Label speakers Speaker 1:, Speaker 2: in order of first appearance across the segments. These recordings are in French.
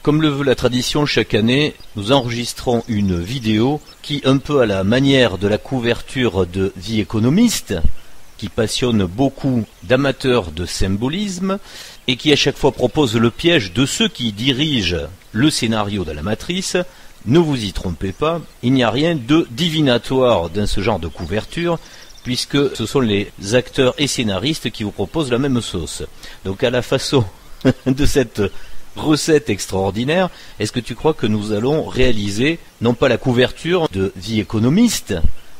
Speaker 1: Comme le veut la tradition, chaque année, nous enregistrons une vidéo qui, un peu à la manière de la couverture de The Economist, qui passionne beaucoup d'amateurs de symbolisme et qui à chaque fois propose le piège de ceux qui dirigent le scénario de la matrice, ne vous y trompez pas, il n'y a rien de divinatoire dans ce genre de couverture, puisque ce sont les acteurs et scénaristes qui vous proposent la même sauce. Donc à la façon de cette recette extraordinaire, est-ce que tu crois que nous allons réaliser, non pas la couverture de The Economist,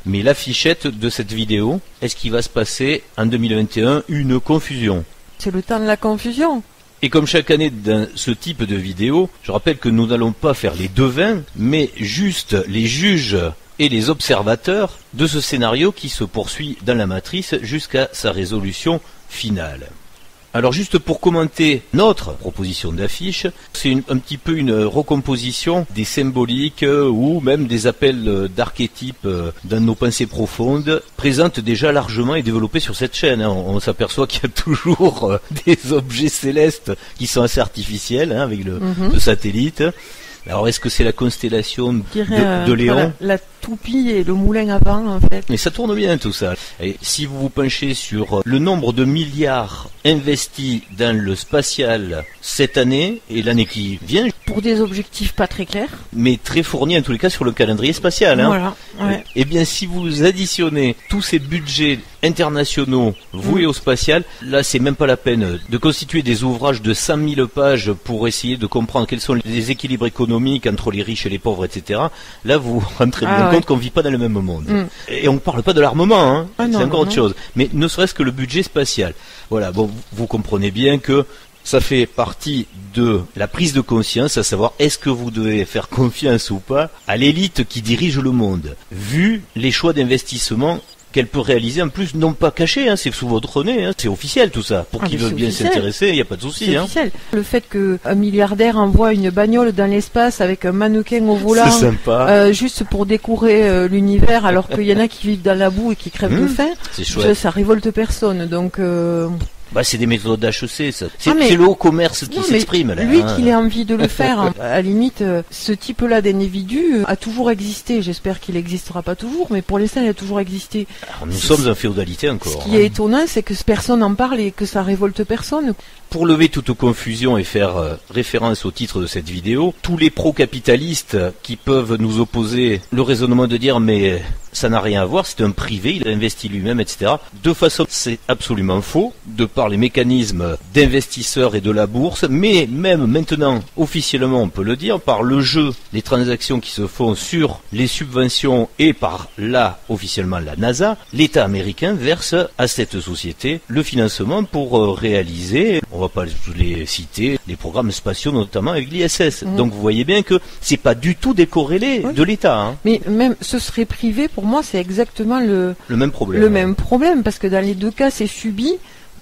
Speaker 1: mais l'affichette de cette vidéo? Est-ce qu'il va se passer en 2021 une confusion?
Speaker 2: C'est le temps de la confusion.
Speaker 1: Et comme chaque année dans ce type de vidéo, je rappelle que nous n'allons pas faire les devins, mais juste les juges et les observateurs de ce scénario qui se poursuit dans la matrice jusqu'à sa résolution finale. Alors juste pour commenter notre proposition d'affiche, c'est un petit peu une recomposition des symboliques ou même des appels d'archétypes dans nos pensées profondes, présentes déjà largement et développées sur cette chaîne. On s'aperçoit qu'il y a toujours des objets célestes qui sont assez artificiels avec le satellite. Alors est-ce que c'est la constellation de Léon?
Speaker 2: La toupie et le moulin à vent en fait.
Speaker 1: Mais ça tourne bien tout ça. Et si vous vous penchez sur le nombre de milliards investis dans le spatial cette année et l'année qui vient,
Speaker 2: pour des objectifs pas très clairs,
Speaker 1: mais très fournis en tous les cas sur le calendrier spatial.
Speaker 2: Voilà. Ouais.
Speaker 1: Eh bien si vous additionnez tous ces budgets internationaux voués au spatial, là c'est même pas la peine de constituer des ouvrages de 100 000 pages pour essayer de comprendre quels sont les équilibres économiques entre les riches et les pauvres, etc. Là vous rentrez bien compte qu'on vit pas dans le même monde. Et on ne parle pas de l'armement, hein. C'est encore autre chose. Mais ne serait-ce que le budget spatial. Voilà, bon, vous comprenez bien que ça fait partie de la prise de conscience, à savoir est-ce que vous devez faire confiance ou pas à l'élite qui dirige le monde, vu les choix d'investissement qu'elle peut réaliser, en plus non pas caché, c'est sous votre nez, c'est officiel tout ça. Pour qui veut bien s'intéresser, il n'y a pas de souci.
Speaker 2: Officiel. Le fait qu'un milliardaire envoie une bagnole dans l'espace avec un mannequin au volant, juste pour décorer l'univers, alors qu'il y en a qui vivent dans la boue et qui crèvent de faim, ça révolte personne. Donc
Speaker 1: c'est des méthodes d'HEC, ça. C'est le haut commerce qui s'exprime là.
Speaker 2: Lui qu'il ait envie de le faire, à la limite, ce type-là d'individu a toujours existé. J'espère qu'il n'existera pas toujours, mais pour l'instant, il a toujours existé.
Speaker 1: Alors, nous sommes en féodalité encore.
Speaker 2: Ce qui est étonnant, c'est que personne n'en parle et que ça révolte personne.
Speaker 1: Pour lever toute confusion et faire référence au titre de cette vidéo, tous les pro-capitalistes qui peuvent nous opposer le raisonnement de dire mais ça n'a rien à voir, c'est un privé, il a investi lui-même, etc. De façon, c'est absolument faux, de par les mécanismes d'investisseurs et de la bourse, mais même maintenant, officiellement on peut le dire, par le jeu des transactions qui se font sur les subventions et par là, officiellement la NASA, l'État américain verse à cette société le financement pour réaliser, on va pas les citer, les programmes spatiaux notamment avec l'ISS. Donc vous voyez bien que c'est pas du tout décorrélé de l'État.
Speaker 2: Mais même ce serait privé, pour moi c'est exactement le
Speaker 1: même problème.
Speaker 2: Le même problème, parce que dans les deux cas c'est subi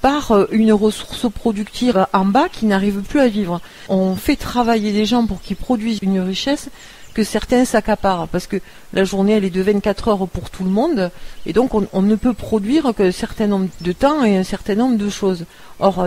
Speaker 2: par une ressource productive en bas qui n'arrive plus à vivre. On fait travailler des gens pour qu'ils produisent une richesse que certains s'accaparent, parce que la journée elle est de 24 heures pour tout le monde, et donc on ne peut produire qu'un certain nombre de temps et un certain nombre de choses. Or,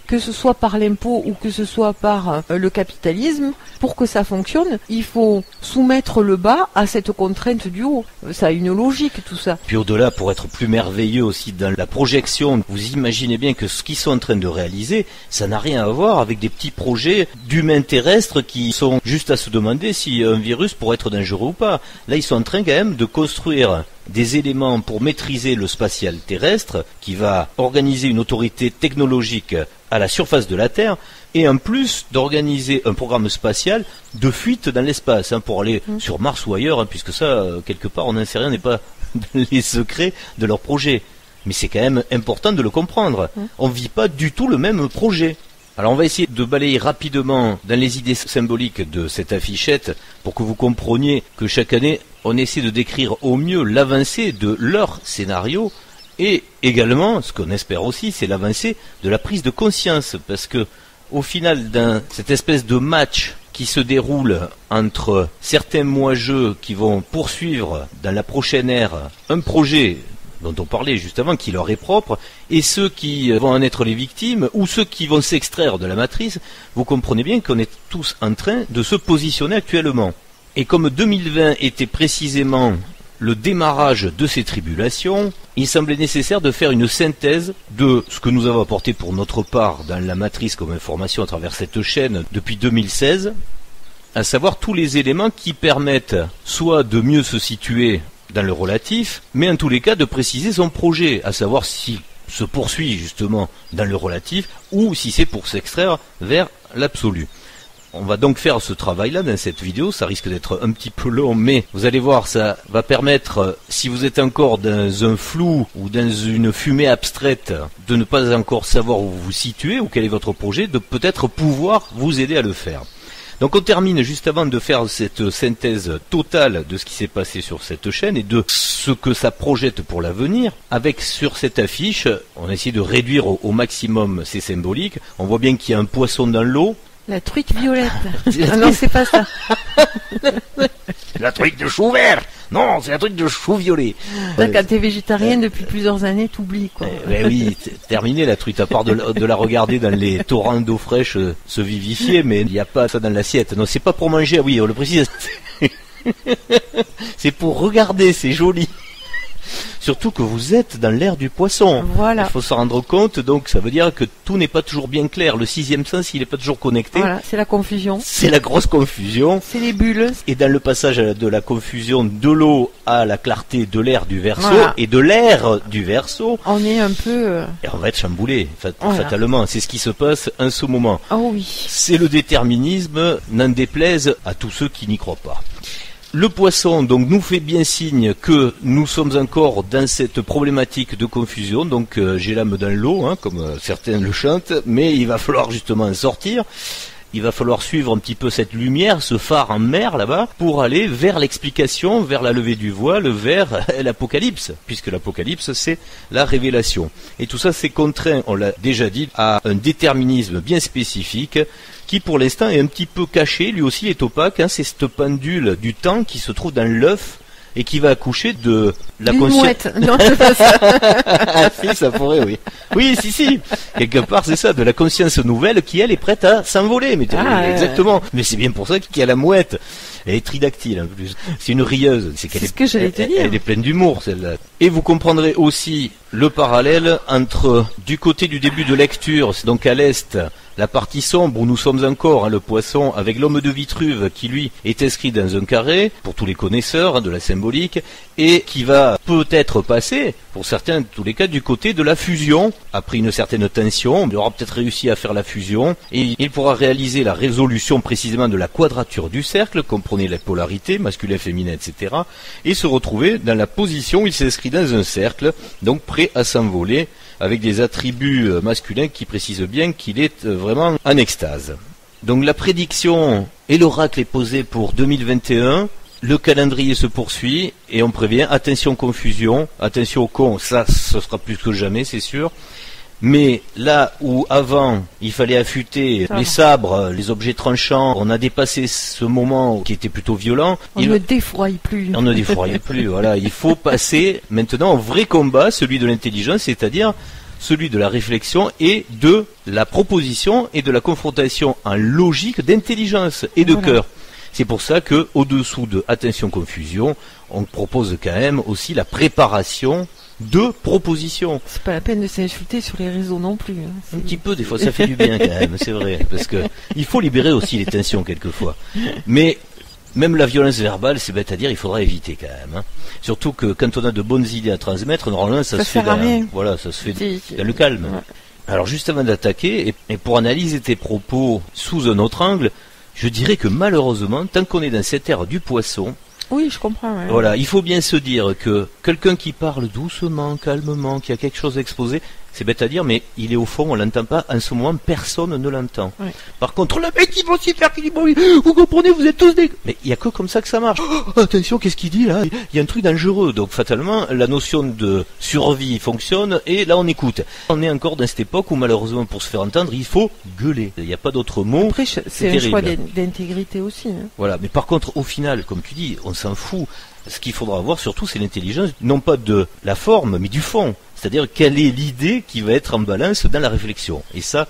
Speaker 2: que ce soit par l'impôt ou que ce soit par le capitalisme, pour que ça fonctionne, il faut soumettre le bas à cette contrainte du haut. Ça a une logique tout ça.
Speaker 1: Puis au-delà, pour être plus merveilleux aussi dans la projection, vous imaginez bien que ce qu'ils sont en train de réaliser, ça n'a rien à voir avec des petits projets d'humains terrestres qui sont juste à se demander si un virus pourrait être dangereux ou pas. Là, ils sont en train quand même de construire des éléments pour maîtriser le spatial terrestre, qui va organiser une autorité technologique à la surface de la Terre, et en plus d'organiser un programme spatial de fuite dans l'espace, pour aller sur Mars ou ailleurs, puisque ça, quelque part, on n'en sait rien, n'est pas les secrets de leur projet. Mais c'est quand même important de le comprendre. On ne vit pas du tout le même projet. Alors on va essayer de balayer rapidement dans les idées symboliques de cette affichette pour que vous compreniez que chaque année on essaie de décrire au mieux l'avancée de leur scénario et également, ce qu'on espère aussi, c'est l'avancée de la prise de conscience, parce que au final dans cette espèce de match qui se déroule entre certains moi-jeux qui vont poursuivre dans la prochaine ère un projet dont on parlait juste avant, qui leur est propre, et ceux qui vont en être les victimes, ou ceux qui vont s'extraire de la matrice, vous comprenez bien qu'on est tous en train de se positionner actuellement. Et comme 2020 était précisément le démarrage de ces tribulations, il semblait nécessaire de faire une synthèse de ce que nous avons apporté pour notre part dans la matrice comme information à travers cette chaîne depuis 2016, à savoir tous les éléments qui permettent soit de mieux se situer dans le relatif, mais en tous les cas de préciser son projet, à savoir s'il se poursuit justement dans le relatif ou si c'est pour s'extraire vers l'absolu. On va donc faire ce travail-là dans cette vidéo, ça risque d'être un petit peu long, mais vous allez voir, ça va permettre, si vous êtes encore dans un flou ou dans une fumée abstraite, de ne pas encore savoir où vous vous situez ou quel est votre projet, de peut-être pouvoir vous aider à le faire. Donc on termine juste avant de faire cette synthèse totale de ce qui s'est passé sur cette chaîne et de ce que ça projette pour l'avenir, avec sur cette affiche, on a essayé de réduire au maximum ces symboliques. On voit bien qu'il y a un poisson dans l'eau.
Speaker 2: La truite violette. Ah non, c'est pas ça.
Speaker 1: La truite de chou vert. Non, c'est la truite de chou violet.
Speaker 2: Là, quand t'es végétarien depuis plusieurs années, t'oublies, quoi.
Speaker 1: Oui, terminé la truite, à part de la regarder dans les torrents d'eau fraîche se vivifier, mais il n'y a pas ça dans l'assiette. Non, c'est pas pour manger, oui, on le précise. C'est pour regarder, c'est joli. Surtout que vous êtes dans l'ère du poisson.
Speaker 2: Voilà.
Speaker 1: Il faut se rendre compte, donc ça veut dire que tout n'est pas toujours bien clair. Le sixième sens, il n'est pas toujours connecté.
Speaker 2: Voilà, c'est la confusion.
Speaker 1: C'est la grosse confusion.
Speaker 2: C'est les bulles.
Speaker 1: Et dans le passage de la confusion de l'eau à la clarté de l'air du Verseau,
Speaker 2: voilà.
Speaker 1: Et de l'air du Verseau,
Speaker 2: on est un peu...
Speaker 1: Et on va être chamboulé,
Speaker 2: voilà.
Speaker 1: fatalement. C'est ce qui se passe en ce moment.
Speaker 2: Oh oui.
Speaker 1: C'est le déterminisme, n'en déplaise à tous ceux qui n'y croient pas. Le poisson donc nous fait bien signe que nous sommes encore dans cette problématique de confusion, donc j'ai l'âme dans l'eau, hein, comme certains le chantent, mais il va falloir justement en sortir. Il va falloir suivre un petit peu cette lumière, ce phare en mer là-bas, pour aller vers l'explication, vers la levée du voile, vers l'apocalypse, puisque l'apocalypse c'est la révélation. Et tout ça c'est contraint, on l'a déjà dit, à un déterminisme bien spécifique, qui pour l'instant est un petit peu caché, lui aussi est opaque, hein, c'est cette pendule du temps qui se trouve dans l'œuf, et qui va accoucher de la conscience.
Speaker 2: Non, c'est pas ça.
Speaker 1: Ah, si, ça pourrait, oui. Oui, si. Quelque part, c'est ça, de la conscience nouvelle qui, elle, est prête à s'envoler. Mais exactement. Mais c'est bien pour ça qu'il y a la mouette. Elle est tridactyle, en plus. C'est une rieuse.
Speaker 2: C'est ce que j'allais te dire.
Speaker 1: Elle est pleine d'humour, celle-là. Et vous comprendrez aussi le parallèle entre, du côté du début de lecture, donc à l'est, la partie sombre où nous sommes encore, hein, le poisson, avec l'homme de Vitruve qui lui est inscrit dans un carré, pour tous les connaisseurs, hein, de la symbolique, et qui va peut-être passer, pour certains, en tous les cas, du côté de la fusion, après une certaine tension, il aura peut-être réussi à faire la fusion, et il pourra réaliser la résolution précisément de la quadrature du cercle, comprenez la polarité, masculin, féminin, etc., et se retrouver dans la position où il s'inscrit dans un cercle, donc prêt à s'envoler, avec des attributs masculins qui précisent bien qu'il est vraiment en extase. Donc la prédiction et l'oracle est posé pour 2021, le calendrier se poursuit et on prévient, attention confusion, attention au con, ça ce sera plus que jamais c'est sûr. Mais là où avant il fallait affûter les sabres, les objets tranchants, on a dépassé ce moment qui était plutôt violent.
Speaker 2: On ne défroye plus.
Speaker 1: On ne défroye plus, voilà. Il faut passer maintenant au vrai combat, celui de l'intelligence, c'est-à-dire celui de la réflexion et de la proposition et de la confrontation en logique d'intelligence et de cœur. C'est pour ça que, au-dessous de attention confusion, on propose quand même aussi la préparation de propositions.
Speaker 2: C'est pas la peine de s'insulter sur les réseaux non plus. Hein.
Speaker 1: Un petit peu, des fois, ça fait du bien quand même, c'est vrai, parce que il faut libérer aussi les tensions quelquefois. Mais même la violence verbale, c'est bête à dire, il faudra éviter quand même. Hein. Surtout que quand on a de bonnes idées à transmettre, normalement, ça se fait dans le calme. Ouais. Alors, juste avant d'attaquer, et pour analyser tes propos sous un autre angle, je dirais que malheureusement, tant qu'on est dans cette ère du poisson,
Speaker 2: oui, je comprends. Ouais.
Speaker 1: Voilà, il faut bien se dire que quelqu'un qui parle doucement, calmement, qui a quelque chose à exposer, C'est bête à dire, mais il est au fond, on l'entend pas. En ce moment, personne ne l'entend.
Speaker 2: Ouais.
Speaker 1: Par contre, le mec, il va aussi faire qu'il dit, bon, vous comprenez, vous êtes tous des... Mais il y a que comme ça que ça marche. Oh, attention, qu'est-ce qu'il dit là? Il y a un truc dangereux. Donc, fatalement, la notion de survie fonctionne, et là, on écoute. On est encore dans cette époque où, malheureusement, pour se faire entendre, il faut gueuler. Il n'y a pas d'autre mot.
Speaker 2: Après, c'est un choix d'intégrité aussi. Hein.
Speaker 1: Voilà. Mais par contre, au final, comme tu dis, on s'en fout. Ce qu'il faudra avoir surtout, c'est l'intelligence, non pas de la forme, mais du fond. C'est-à-dire, quelle est l'idée qui va être en balance dans la réflexion. Et ça,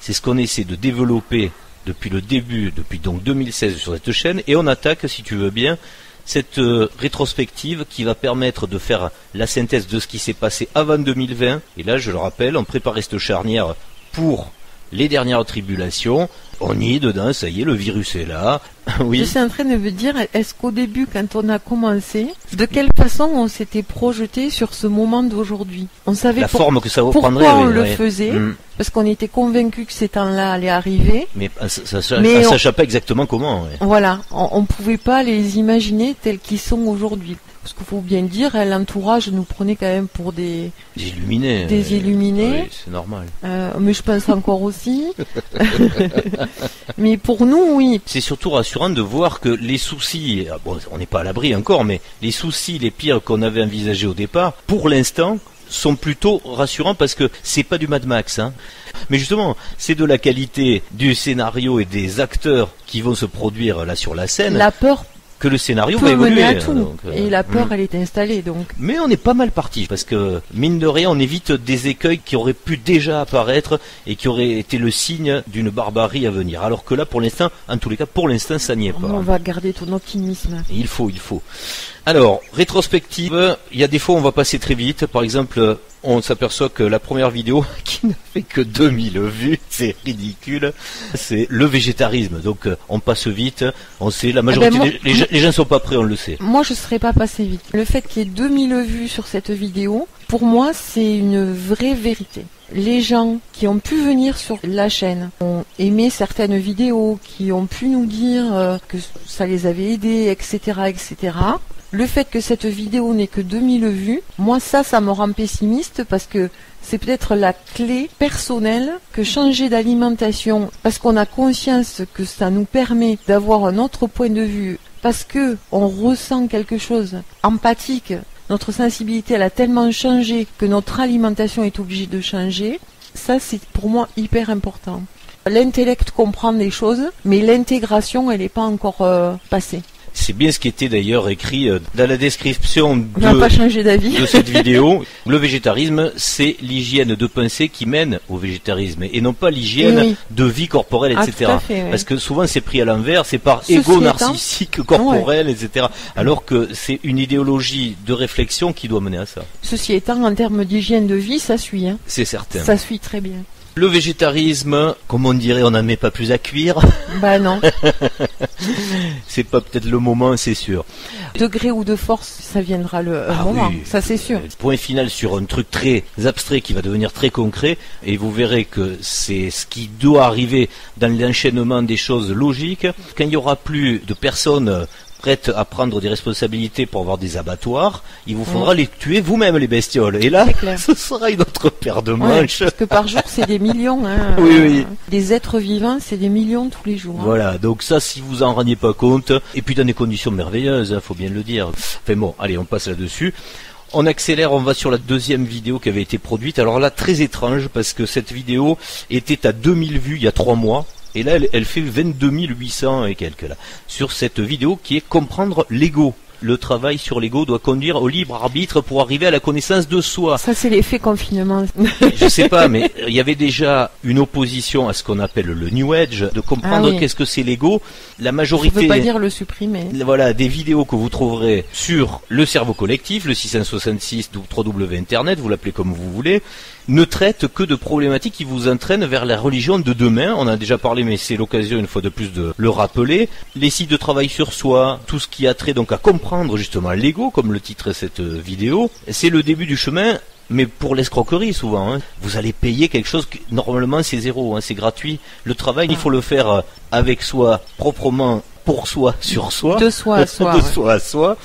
Speaker 1: c'est ce qu'on essaie de développer depuis le début, depuis donc 2016 sur cette chaîne, et on attaque, si tu veux bien, cette rétrospective qui va permettre de faire la synthèse de ce qui s'est passé avant 2020. Et là, je le rappelle, on préparait cette charnière pour les dernières tribulations. On y est dedans, ça y est, le virus est là. Oui.
Speaker 2: Je suis en train de me dire, est-ce qu'au début, quand on a commencé, de quelle façon on s'était projeté sur ce moment d'aujourd'hui? On savait
Speaker 1: la forme que ça
Speaker 2: pourquoi
Speaker 1: prendrait,
Speaker 2: on le faisait, parce qu'on était convaincu que ces temps-là allaient arriver.
Speaker 1: Mais ça ne sachait pas exactement comment. Ouais.
Speaker 2: Voilà, on ne pouvait pas les imaginer tels qu'ils sont aujourd'hui. Parce qu'il faut bien dire, l'entourage nous prenait quand même pour des
Speaker 1: illuminés.
Speaker 2: Des illuminés.
Speaker 1: Oui, c'est normal.
Speaker 2: Mais je pense encore aussi. Mais pour nous, oui.
Speaker 1: C'est surtout rassurant de voir que les soucis, bon, on n'est pas à l'abri encore, mais les soucis les pires qu'on avait envisagés au départ, pour l'instant, sont plutôt rassurants parce que c'est pas du Mad Max, hein. Mais justement, c'est de la qualité du scénario et des acteurs qui vont se produire là sur la scène.
Speaker 2: La peur
Speaker 1: que le scénario
Speaker 2: peut
Speaker 1: va évoluer.
Speaker 2: Mener à tout.
Speaker 1: Donc,
Speaker 2: et la peur, elle est installée, donc.
Speaker 1: Mais on est pas mal parti, parce que, mine de rien, on évite des écueils qui auraient pu déjà apparaître et qui auraient été le signe d'une barbarie à venir. Alors que là, pour l'instant, en tous les cas, pour l'instant, ça n'y est pas.
Speaker 2: On va garder ton optimisme.
Speaker 1: Et il faut. Alors, rétrospective, il y a des fois, on va passer très vite. Par exemple, on s'aperçoit que la première vidéo, qui n'a fait que 2000 vues, c'est ridicule, c'est le végétarisme. Donc, on passe vite, on sait, la majorité les gens sont pas prêts, on le sait.
Speaker 2: Moi, je serais pas passé vite. Le fait qu'il y ait 2000 vues sur cette vidéo, pour moi, c'est une vraie vérité. Les gens qui ont pu venir sur la chaîne ont aimé certaines vidéos, qui ont pu nous dire que ça les avait aidés, etc., etc. Le fait que cette vidéo n'ait que 2000 vues, moi ça me rend pessimiste parce que c'est peut-être la clé personnelle que changer d'alimentation, parce qu'on a conscience que ça nous permet d'avoir un autre point de vue, parce que on ressent quelque chose empathique, notre sensibilité elle a tellement changé que notre alimentation est obligée de changer, ça c'est pour moi hyper important. L'intellect comprend des choses, mais l'intégration elle n'est pas encore passée.
Speaker 1: C'est bien ce qui était d'ailleurs écrit dans la description
Speaker 2: de
Speaker 1: cette vidéo. Le végétarisme, c'est l'hygiène de pensée qui mène au végétarisme et non pas l'hygiène de vie corporelle, etc.
Speaker 2: Tout à fait, oui.
Speaker 1: Parce que souvent c'est pris à l'envers, c'est par égo narcissique corporel, etc. Alors que c'est une idéologie de réflexion qui doit mener à ça.
Speaker 2: Ceci étant, en termes d'hygiène de vie, ça suit. Hein.
Speaker 1: C'est certain.
Speaker 2: Ça suit très bien.
Speaker 1: Le végétarisme, comme on dirait, on n'en met pas plus à cuire.
Speaker 2: Bah non.
Speaker 1: C'est pas peut-être le moment, c'est sûr.
Speaker 2: Degré ou de force, ça viendra le moment, oui. Ça c'est sûr.
Speaker 1: Point final sur un truc très abstrait qui va devenir très concret, et vous verrez que c'est ce qui doit arriver dans l'enchaînement des choses logiques. Quand il n'y aura plus de personnes prêtes à prendre des responsabilités pour avoir des abattoirs, il vous faudra les tuer vous-même, les bestioles. Et là, ce sera une autre paire de manches.
Speaker 2: Parce que par jour, c'est des millions. Hein.
Speaker 1: Oui.
Speaker 2: Des êtres vivants, c'est des millions tous les jours.
Speaker 1: Voilà, donc ça, si vous en rendiez pas compte, et puis dans des conditions merveilleuses, faut bien le dire. Enfin bon, allez, on passe là-dessus. On accélère, on va sur la deuxième vidéo qui avait été produite. Alors là, très étrange, parce que cette vidéo était à 2000 vues il y a 3 mois. Et là, elle fait 22 800 et quelques là. Sur cette vidéo qui est comprendre l'ego. Le travail sur l'ego doit conduire au libre arbitre pour arriver à la connaissance de soi.
Speaker 2: Ça, c'est l'effet confinement.
Speaker 1: Je sais pas, mais il y avait déjà une opposition à ce qu'on appelle le New Age, de comprendre qu'est-ce que c'est l'ego. La majorité...
Speaker 2: Je ne veux pas dire le supprimer.
Speaker 1: Voilà, des vidéos que vous trouverez sur le cerveau collectif, le 666 3W Internet, vous l'appelez comme vous voulez, ne traite que de problématiques qui vous entraînent vers la religion de demain. On a déjà parlé, mais c'est l'occasion une fois de plus de le rappeler. Les sites de travail sur soi, tout ce qui a trait donc à comprendre justement l'ego, comme le titre de cette vidéo, c'est le début du chemin. Mais pour l'escroquerie souvent, hein. Vous allez payer quelque chose que normalement c'est zéro, hein, c'est gratuit. Le travail, il faut le faire avec soi, proprement, pour soi, sur soi.
Speaker 2: De soi à soi.
Speaker 1: De soi à soi.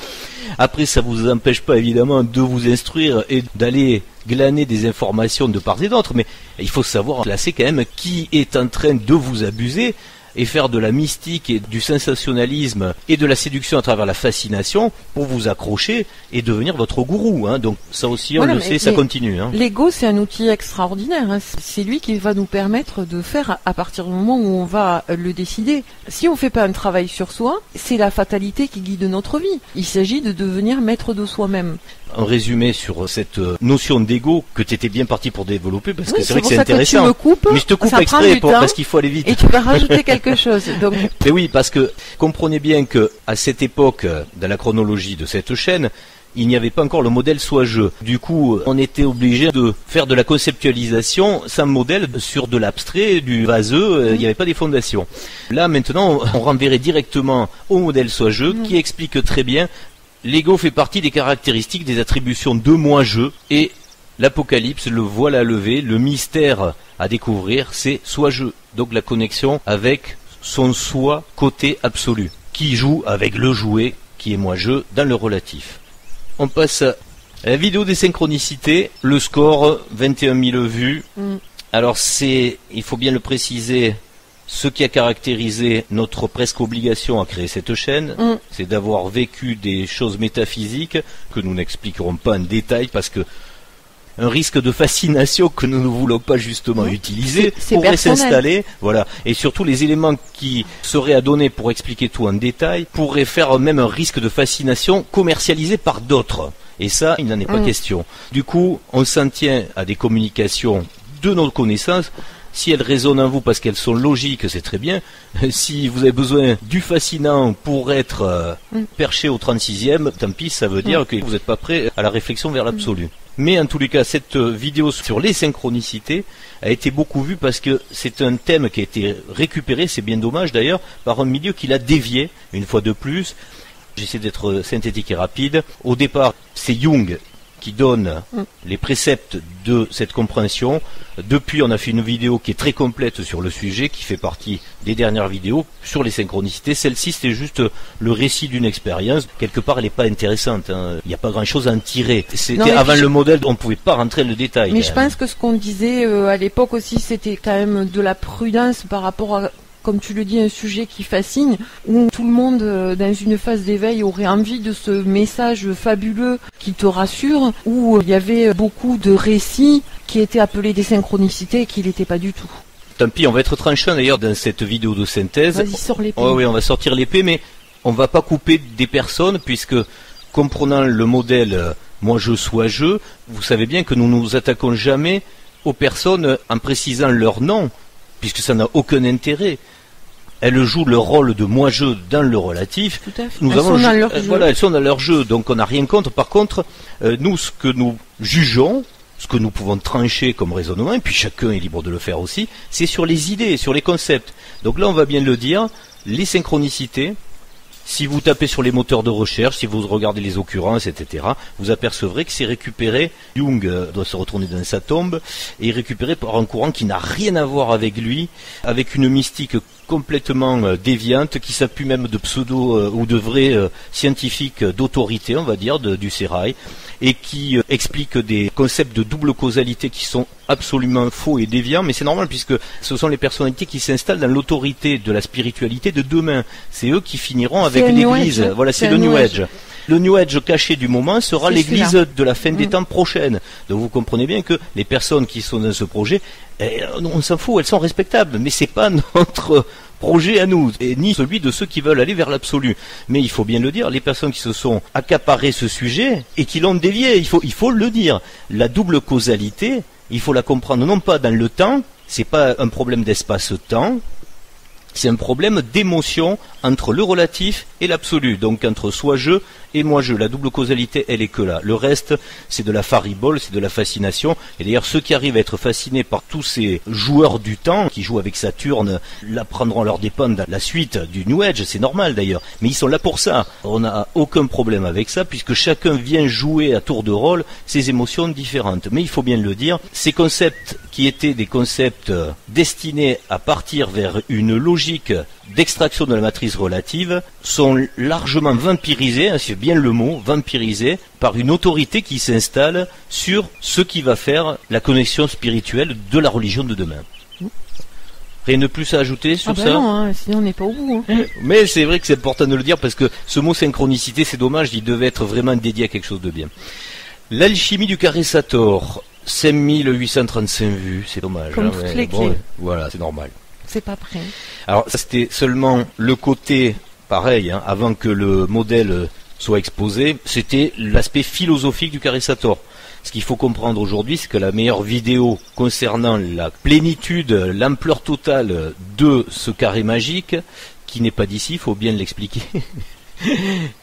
Speaker 1: Après, ça vous empêche pas évidemment de vous instruire et d'aller glaner des informations de part et d'autre, mais il faut savoir classer quand même qui est en train de vous abuser et faire de la mystique et du sensationnalisme et de la séduction à travers la fascination pour vous accrocher et devenir votre gourou. Hein. Donc ça aussi, on le sait, ça continue. Hein.
Speaker 2: L'ego, c'est un outil extraordinaire. Hein. C'est lui qui va nous permettre de faire à partir du moment où on va le décider. Si on ne fait pas un travail sur soi, c'est la fatalité qui guide notre vie. Il s'agit de devenir maître de soi-même.
Speaker 1: Un résumé sur cette notion d'ego que tu étais bien parti pour développer, parce que c'est vrai que c'est
Speaker 2: intéressant.
Speaker 1: Que tu
Speaker 2: me coupes,
Speaker 1: mais je te coupe exprès parce qu'il faut aller vite.
Speaker 2: Et tu vas rajouter quelque chose. Donc...
Speaker 1: Mais oui, parce que comprenez bien que à cette époque, dans la chronologie de cette chaîne, il n'y avait pas encore le modèle soi-je. Du coup, on était obligé de faire de la conceptualisation sans modèle sur de l'abstrait, du vaseux, il n'y avait pas des fondations. Là, maintenant, on renverrait directement au modèle soi-je qui explique très bien l'ego fait partie des caractéristiques, des attributions de moi-je, et l'Apocalypse, le voile à lever, le mystère à découvrir, c'est soi-je. Donc la connexion avec son soi côté absolu, qui joue avec le jouet, qui est moi-je, dans le relatif. On passe à la vidéo des synchronicités, le score, 21 000 vues. Alors il faut bien le préciser, ce qui a caractérisé notre presque obligation à créer cette chaîne, c'est d'avoir vécu des choses métaphysiques que nous n'expliquerons pas en détail parce que un risque de fascination que nous ne voulons pas justement utiliser pourrait s'installer. Voilà. Et surtout les éléments qui seraient à donner pour expliquer tout en détail pourraient faire même un risque de fascination commercialisé par d'autres. Et ça, il n'en est pas question. Du coup, on s'en tient à des communications de nos connaissances. Si elles résonnent en vous parce qu'elles sont logiques, c'est très bien. Si vous avez besoin du fascinant pour être perché au 36e, tant pis, ça veut dire que vous n'êtes pas prêt à la réflexion vers l'absolu. Mais en tous les cas, cette vidéo sur les synchronicités a été beaucoup vue parce que c'est un thème qui a été récupéré, c'est bien dommage d'ailleurs, par un milieu qui l'a dévié, une fois de plus. J'essaie d'être synthétique et rapide. Au départ, c'est Jung qui donne les préceptes de cette compréhension. Depuis, on a fait une vidéo qui est très complète sur le sujet, qui fait partie des dernières vidéos sur les synchronicités. Celle-ci, c'était juste le récit d'une expérience. Quelque part, elle n'est pas intéressante. Hein. Il n'y a pas grand-chose à en tirer. C'était avant le modèle, on ne pouvait pas rentrer dans le détail.
Speaker 2: Mais je pense que ce qu'on disait à l'époque aussi, c'était quand même de la prudence par rapport à, comme tu le dis, un sujet qui fascine, où tout le monde, dans une phase d'éveil, aurait envie de ce message fabuleux qui te rassure, où il y avait beaucoup de récits qui étaient appelés des synchronicités et qui n'étaient pas du tout.
Speaker 1: Tant pis, on va être tranchant d'ailleurs dans cette vidéo de synthèse.
Speaker 2: Vas-y, sors l'épée.
Speaker 1: Oui, on va sortir l'épée, mais on va pas couper des personnes, puisque, comprenant le modèle moi je sois je, vous savez bien que nous ne nous attaquons jamais aux personnes en précisant leur nom, puisque ça n'a aucun intérêt. Elles jouent le rôle de moi-je dans le relatif.
Speaker 2: Tout à fait. Elles sont dans leur jeu.
Speaker 1: Voilà, elles sont dans leur jeu, donc on n'a rien contre. Par contre, nous, ce que nous jugeons, ce que nous pouvons trancher comme raisonnement, et puis chacun est libre de le faire aussi, c'est sur les idées, sur les concepts. Donc là, on va bien le dire, les synchronicités, si vous tapez sur les moteurs de recherche, si vous regardez les occurrences, etc., vous apercevrez que c'est récupéré, Jung doit se retourner dans sa tombe, et récupéré par un courant qui n'a rien à voir avec lui, avec une mystique complètement déviante, qui s'appuie même de pseudo ou de vrais scientifiques d'autorité, on va dire, du sérail, et qui explique des concepts de double causalité qui sont absolument faux et déviants, mais c'est normal puisque ce sont les personnalités qui s'installent dans l'autorité de la spiritualité de demain. C'est eux qui finiront avec l'Église. Voilà, c'est le New Age. Le New Age caché du moment sera l'Église de la fin des temps prochaine. Donc vous comprenez bien que les personnes qui sont dans ce projet, on s'en fout, elles sont respectables, mais c'est pas notre projet à nous, et ni celui de ceux qui veulent aller vers l'absolu. Mais il faut bien le dire, les personnes qui se sont accaparées ce sujet et qui l'ont dévié, il faut le dire. La double causalité, il faut la comprendre non pas dans le temps, c'est pas un problème d'espace-temps, c'est un problème d'émotion entre le relatif et l'absolu, donc entre soi-je et moi-je. La double causalité, elle est que là. Le reste, c'est de la faribole, c'est de la fascination. Et d'ailleurs, ceux qui arrivent à être fascinés par tous ces joueurs du temps, qui jouent avec Saturne, là prendront leur dépend dans la suite du New Age, c'est normal d'ailleurs. Mais ils sont là pour ça. On n'a aucun problème avec ça, puisque chacun vient jouer à tour de rôle ses émotions différentes. Mais il faut bien le dire, ces concepts qui étaient des concepts destinés à partir vers une logique d'extraction de la matrice relative sont largement vampirisés, hein, c'est bien le mot, vampirisés, par une autorité qui s'installe sur ce qui va faire la connexion spirituelle de la religion de demain. Rien de plus à ajouter sur ça?
Speaker 2: Non, hein, sinon on n'est pas au bout. Hein.
Speaker 1: Mais c'est vrai que c'est important de le dire parce que ce mot synchronicité, c'est dommage, il devait être vraiment dédié à quelque chose de bien. L'alchimie du carré Sator, 5835 vues, c'est dommage.
Speaker 2: Comme toutes les clés.
Speaker 1: Voilà, c'est normal.
Speaker 2: C'est pas prêt.
Speaker 1: Alors ça c'était seulement le côté, pareil, hein, avant que le modèle soit exposé, c'était l'aspect philosophique du carré Sator. Ce qu'il faut comprendre aujourd'hui, c'est que la meilleure vidéo concernant la plénitude, l'ampleur totale de ce carré magique, qui n'est pas d'ici, il faut bien l'expliquer.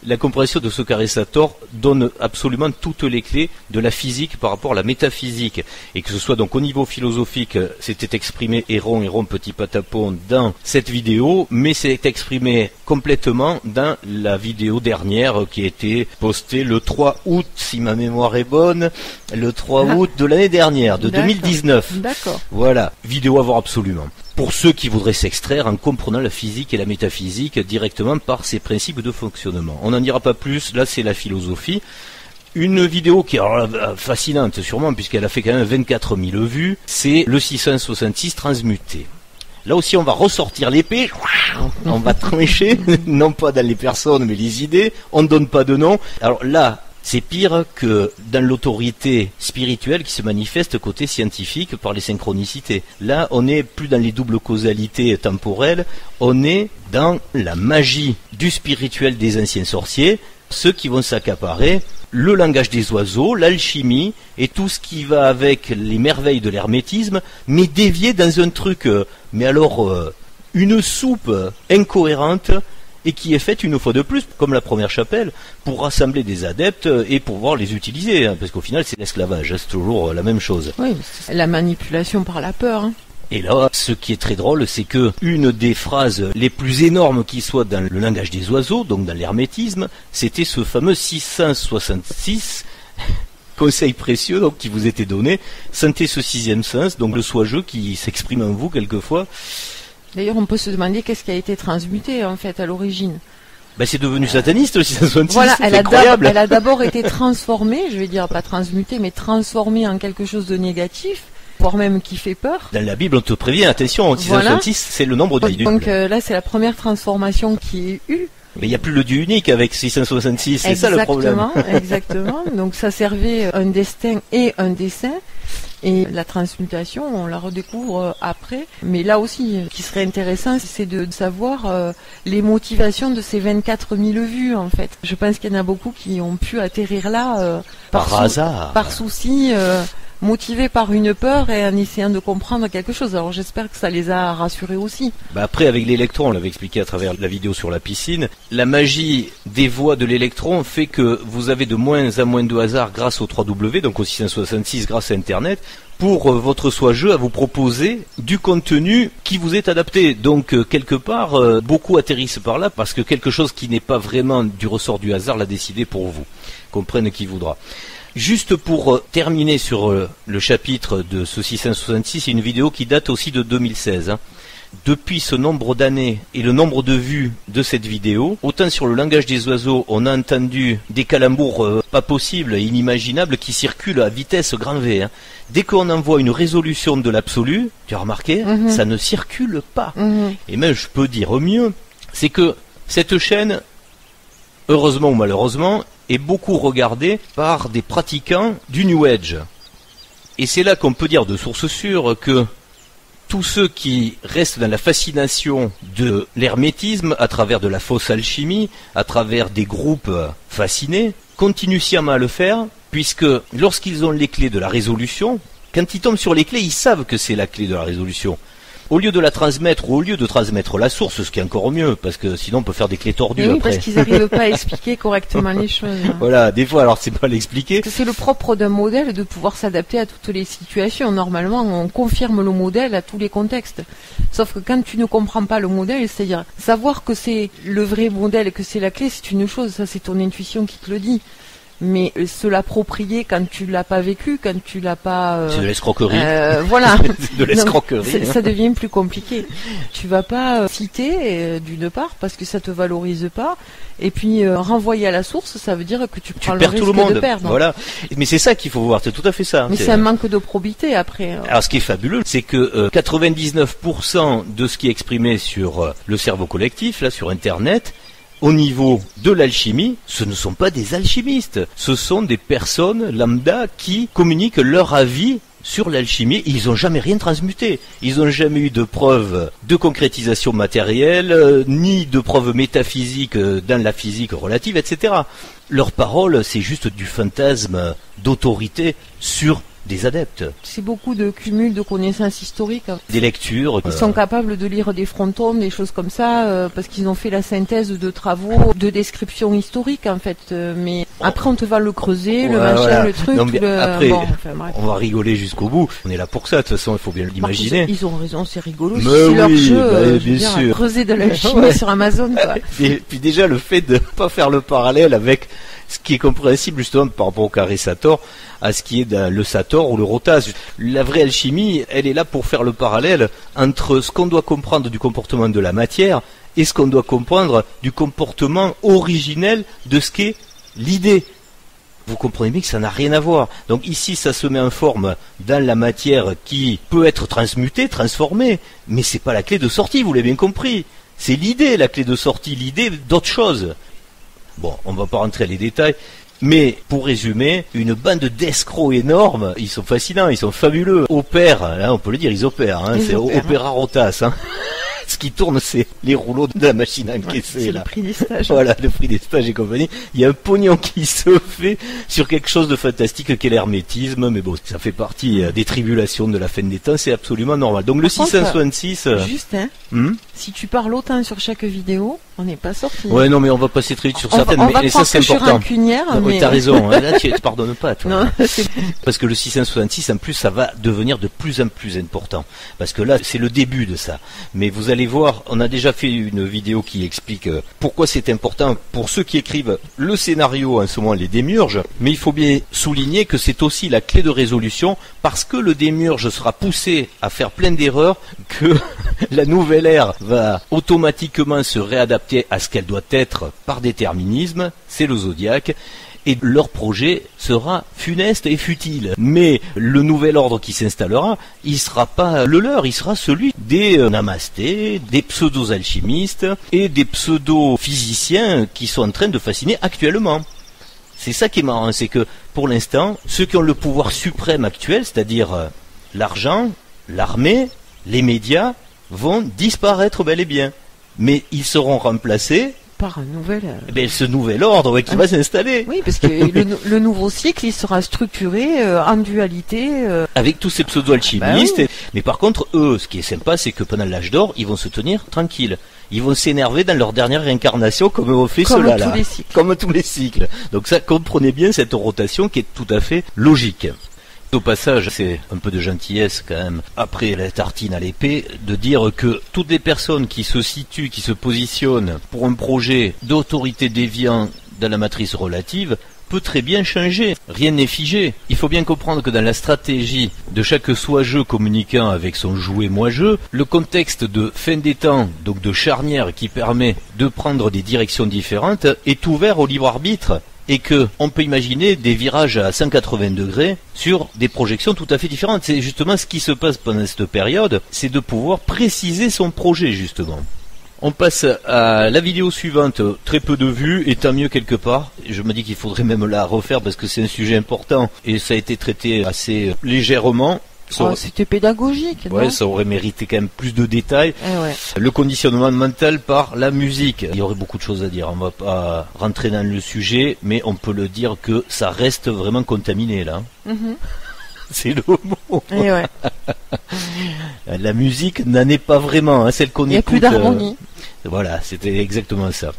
Speaker 1: La compréhension de ce carré Sator donne absolument toutes les clés de la physique par rapport à la métaphysique. Et que ce soit donc au niveau philosophique, c'était exprimé Héron, petit patapon dans cette vidéo, mais c'est exprimé complètement dans la vidéo dernière qui a été postée le 3 août, si ma mémoire est bonne, le 3 août de l'année dernière, de 2019.
Speaker 2: D'accord.
Speaker 1: Voilà, vidéo à voir absolument. Pour ceux qui voudraient s'extraire en comprenant la physique et la métaphysique directement par ses principes de fonctionnement. On n'en dira pas plus, là c'est la philosophie. Une vidéo qui est fascinante sûrement puisqu'elle a fait quand même 24 000 vues, c'est le 666 transmuté. Là aussi on va ressortir l'épée, on va trancher, non pas dans les personnes mais les idées, on ne donne pas de nom. Alors là, c'est pire que dans l'autorité spirituelle qui se manifeste côté scientifique par les synchronicités. Là, on n'est plus dans les doubles causalités temporelles, on est dans la magie du spirituel des anciens sorciers, ceux qui vont s'accaparer le langage des oiseaux, l'alchimie et tout ce qui va avec les merveilles de l'hermétisme, mais dévié dans un truc, mais alors une soupe incohérente, et qui est faite une fois de plus, comme la première chapelle, pour rassembler des adeptes et pouvoir les utiliser, hein, parce qu'au final c'est l'esclavage, hein, c'est toujours la même chose.
Speaker 2: Oui, c'est la manipulation par la peur. Hein.
Speaker 1: Et là, ce qui est très drôle, c'est que une des phrases les plus énormes qui soit dans le langage des oiseaux, donc dans l'hermétisme, c'était ce fameux 666, conseil précieux donc qui vous était donné, sentez ce sixième sens, donc le soi-je qui s'exprime en vous quelquefois.
Speaker 2: D'ailleurs, on peut se demander qu'est-ce qui a été transmuté en fait à l'origine.
Speaker 1: Ben, c'est devenu sataniste le 666.
Speaker 2: Voilà,
Speaker 1: c'est incroyable.
Speaker 2: Elle a d'abord été transformée, je vais dire pas transmutée, mais transformée en quelque chose de négatif, voire même qui fait peur.
Speaker 1: Dans la Bible, on te prévient, attention, 666, c'est le nombre de
Speaker 2: Donc là, c'est la première transformation qui est eue.
Speaker 1: Mais il n'y a plus le dieu unique avec 666, c'est ça le problème.
Speaker 2: Exactement. Donc ça servait un destin et un dessein. Et la transmutation, on la redécouvre après. Mais là aussi, ce qui serait intéressant, c'est de savoir les motivations de ces 24 000 vues, en fait. Je pense qu'il y en a beaucoup qui ont pu atterrir là
Speaker 1: par hasard,
Speaker 2: par souci, motivés par une peur et en essayant de comprendre quelque chose. Alors j'espère que ça les a rassurés aussi.
Speaker 1: Bah après, avec l'électron, on l'avait expliqué à travers la vidéo sur la piscine, la magie des voies de l'électron fait que vous avez de moins en moins de hasard grâce au 3W, donc au 666 grâce à Internet, pour votre soi-je à vous proposer du contenu qui vous est adapté. Donc quelque part, beaucoup atterrissent par là parce que quelque chose qui n'est pas vraiment du ressort du hasard l'a décidé pour vous. Comprenne qui voudra. Juste pour terminer sur le chapitre de ce 666, c'est une vidéo qui date aussi de 2016. Hein. Depuis ce nombre d'années et le nombre de vues de cette vidéo, autant sur le langage des oiseaux, on a entendu des calembours pas possibles et inimaginables qui circulent à vitesse grand V. Hein. Dès qu'on envoie une résolution de l'absolu, tu as remarqué, ça ne circule pas. Et même je peux dire mieux, c'est que cette chaîne, heureusement ou malheureusement, est beaucoup regardée par des pratiquants du New Age. Et c'est là qu'on peut dire de source sûre que tous ceux qui restent dans la fascination de l'hermétisme, à travers de la fausse alchimie, à travers des groupes fascinés, continuent sciemment à le faire, puisque lorsqu'ils ont les clés de la résolution, quand ils tombent sur les clés, ils savent que c'est la clé de la résolution. Au lieu de la transmettre ou au lieu de transmettre la source, ce qui est encore mieux, parce que sinon on peut faire des clés tordues
Speaker 2: oui,
Speaker 1: après.
Speaker 2: Parce qu'ils n'arrivent pas à expliquer correctement les choses.
Speaker 1: Voilà, des fois, alors c'est pas l'expliquer.
Speaker 2: C'est le propre d'un modèle de pouvoir s'adapter à toutes les situations. Normalement, on confirme le modèle à tous les contextes. Sauf que quand tu ne comprends pas le modèle, c'est-à-dire savoir que c'est le vrai modèle et que c'est la clé, c'est une chose, ça c'est ton intuition qui te le dit. Mais se l'approprier quand tu l'as pas vécu, quand tu l'as pas...
Speaker 1: c'est de l'escroquerie.
Speaker 2: Voilà.
Speaker 1: C'est de l'escroquerie.
Speaker 2: Ça devient plus compliqué. Tu vas pas citer d'une part parce que ça te valorise pas. Et puis renvoyer à la source, ça veut dire que tu prends le risque de perdre.
Speaker 1: Voilà. Mais c'est ça qu'il faut voir, c'est tout à fait ça.
Speaker 2: Mais c'est un manque de probité après.
Speaker 1: Alors ce qui est fabuleux, c'est que 99% de ce qui est exprimé sur le cerveau collectif, là sur Internet, au niveau de l'alchimie, ce ne sont pas des alchimistes, ce sont des personnes lambda qui communiquent leur avis sur l'alchimie. Ils n'ont jamais rien transmuté. Ils n'ont jamais eu de preuves de concrétisation matérielle, ni de preuves métaphysiques dans la physique relative, etc. Leur parole, c'est juste du fantasme d'autorité sur des adeptes.
Speaker 2: C'est beaucoup de cumul de connaissances historiques.
Speaker 1: Des lectures.
Speaker 2: Ils sont capables de lire des frontons, des choses comme ça, parce qu'ils ont fait la synthèse de travaux, de descriptions historiques en fait. Mais après on te va le creuser, le machin, voilà. Le truc.
Speaker 1: Non, mais après,
Speaker 2: bref.
Speaker 1: On va rigoler jusqu'au bout. On est là pour ça, de toute façon, il faut bien l'imaginer.
Speaker 2: Ils ont raison, c'est rigolo.
Speaker 1: Mais
Speaker 2: c'est
Speaker 1: oui,
Speaker 2: leur jeu,
Speaker 1: bien sûr.
Speaker 2: Creuser de la chimie sur Amazon. Quoi.
Speaker 1: Et puis déjà le fait de pas faire le parallèle avec ce qui est compréhensible justement par rapport au carré Sator à ce qui est le Sator ou le Rotas. La vraie alchimie, elle est là pour faire le parallèle entre ce qu'on doit comprendre du comportement de la matière et ce qu'on doit comprendre du comportement originel de ce qu'est l'idée. Vous comprenez bien que ça n'a rien à voir. Donc ici, ça se met en forme dans la matière qui peut être transmutée, transformée, mais c'est pas la clé de sortie, vous l'avez bien compris. C'est l'idée, la clé de sortie, l'idée d'autre chose. Bon, on va pas rentrer dans les détails, mais pour résumer, une bande d'escrocs énormes, ils sont fascinants, ils sont fabuleux, opèrent, hein, on peut le dire, ils opèrent, hein, c'est Opéra Rotas, hein. Ce qui tourne, c'est les rouleaux de la machine à encaisser.
Speaker 2: C'est
Speaker 1: là.
Speaker 2: Le prix des stages.
Speaker 1: Voilà, le prix des stages et compagnie. Il y a un pognon qui se fait sur quelque chose de fantastique qu'est l'hermétisme, mais bon, ça fait partie des tribulations de la fin des temps, c'est absolument normal. Donc le 666...
Speaker 2: Juste, hein, si tu parles autant sur chaque vidéo, on n'est pas sorti.
Speaker 1: Ouais, non, mais on va passer très vite sur certaines, mais ça c'est important.
Speaker 2: Mais...
Speaker 1: T'as raison, hein, là tu te pardonnes pas, toi.
Speaker 2: Non,
Speaker 1: parce que le 666, en plus, ça va devenir de plus en plus important. Parce que là, c'est le début de ça. Mais vous allez voir, on a déjà fait une vidéo qui explique pourquoi c'est important pour ceux qui écrivent le scénario, en ce moment les démiurges, mais il faut bien souligner que c'est aussi la clé de résolution, parce que le démiurge sera poussé à faire plein d'erreurs, que la nouvelle ère va automatiquement se réadapter à ce qu'elle doit être par déterminisme, c'est le zodiaque, et leur projet sera funeste et futile. Mais le nouvel ordre qui s'installera, il sera pas le leur, il sera celui des namastés, des pseudo-alchimistes et des pseudo-physiciens qui sont en train de fasciner actuellement. C'est ça qui est marrant, c'est que pour l'instant, ceux qui ont le pouvoir suprême actuel, c'est-à-dire l'argent, l'armée, les médias, vont disparaître bel et bien. Mais ils seront remplacés
Speaker 2: par un nouvel...
Speaker 1: ce nouvel ordre qui va s'installer.
Speaker 2: Oui, parce que le nouveau cycle, il sera structuré en dualité.
Speaker 1: Avec tous ces pseudo-alchimistes.
Speaker 2: Oui.
Speaker 1: Mais par contre, eux, ce qui est sympa, c'est que pendant l'âge d'or, ils vont se tenir tranquilles. Ils vont s'énerver dans leur dernière réincarnation comme ont fait ceux-là. Comme tous les cycles. Donc ça, comprenez bien cette rotation qui est tout à fait logique. Au passage, c'est un peu de gentillesse quand même, après la tartine à l'épée, de dire que toutes les personnes qui se situent, qui se positionnent pour un projet d'autorité déviant dans la matrice relative, peut très bien changer. Rien n'est figé. Il faut bien comprendre que dans la stratégie de chaque soi-jeu communiquant avec son jouet-moi-jeu, le contexte de fin des temps, donc de charnière qui permet de prendre des directions différentes, est ouvert au libre arbitre. Et que on peut imaginer des virages à 180 degrés sur des projections tout à fait différentes. C'est justement ce qui se passe pendant cette période, c'est de pouvoir préciser son projet justement. On passe à la vidéo suivante, très peu de vues, et tant mieux quelque part. Je me dis qu'il faudrait même la refaire parce que c'est un sujet important et ça a été traité assez légèrement.
Speaker 2: C'était pédagogique.
Speaker 1: Ouais,
Speaker 2: non,
Speaker 1: ça aurait mérité quand même plus de détails.
Speaker 2: Ouais.
Speaker 1: Le conditionnement mental par la musique. Il y aurait beaucoup de choses à dire. On va pas rentrer dans le sujet, mais on peut le dire que ça reste vraiment contaminé là. C'est le mot.
Speaker 2: Ouais.
Speaker 1: La musique n'en est pas vraiment, hein, celle qu'on écoute.
Speaker 2: Il n'y a plus d'harmonie.
Speaker 1: Voilà, c'était exactement ça.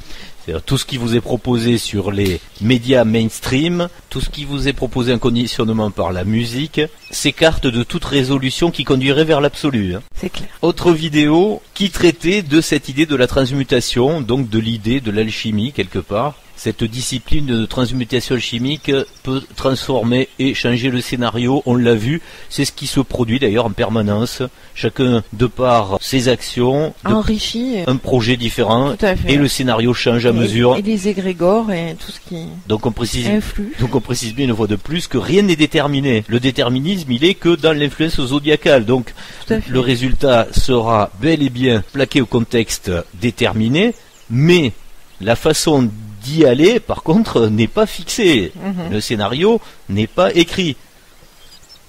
Speaker 1: C'est-à-dire tout ce qui vous est proposé sur les médias mainstream, tout ce qui vous est proposé en conditionnement par la musique, s'écarte de toute résolution qui conduirait vers l'absolu. Hein.
Speaker 2: C'est clair.
Speaker 1: Autre vidéo qui traitait de cette idée de la transmutation, donc de l'idée de l'alchimie quelque part. Cette discipline de transmutation chimique peut transformer et changer le scénario, on l'a vu, c'est ce qui se produit d'ailleurs en permanence, chacun de par ses actions,
Speaker 2: enrichit
Speaker 1: un projet différent,
Speaker 2: tout à fait.
Speaker 1: Et le scénario change à mesure.
Speaker 2: Et les égrégores et tout ce qui influe.
Speaker 1: Donc on précise bien une fois de plus que rien n'est déterminé. Le déterminisme, il est que dans l'influence zodiacale, donc le résultat sera bel et bien plaqué au contexte déterminé, mais la façon d'y aller, par contre, n'est pas fixée. Le scénario n'est pas écrit.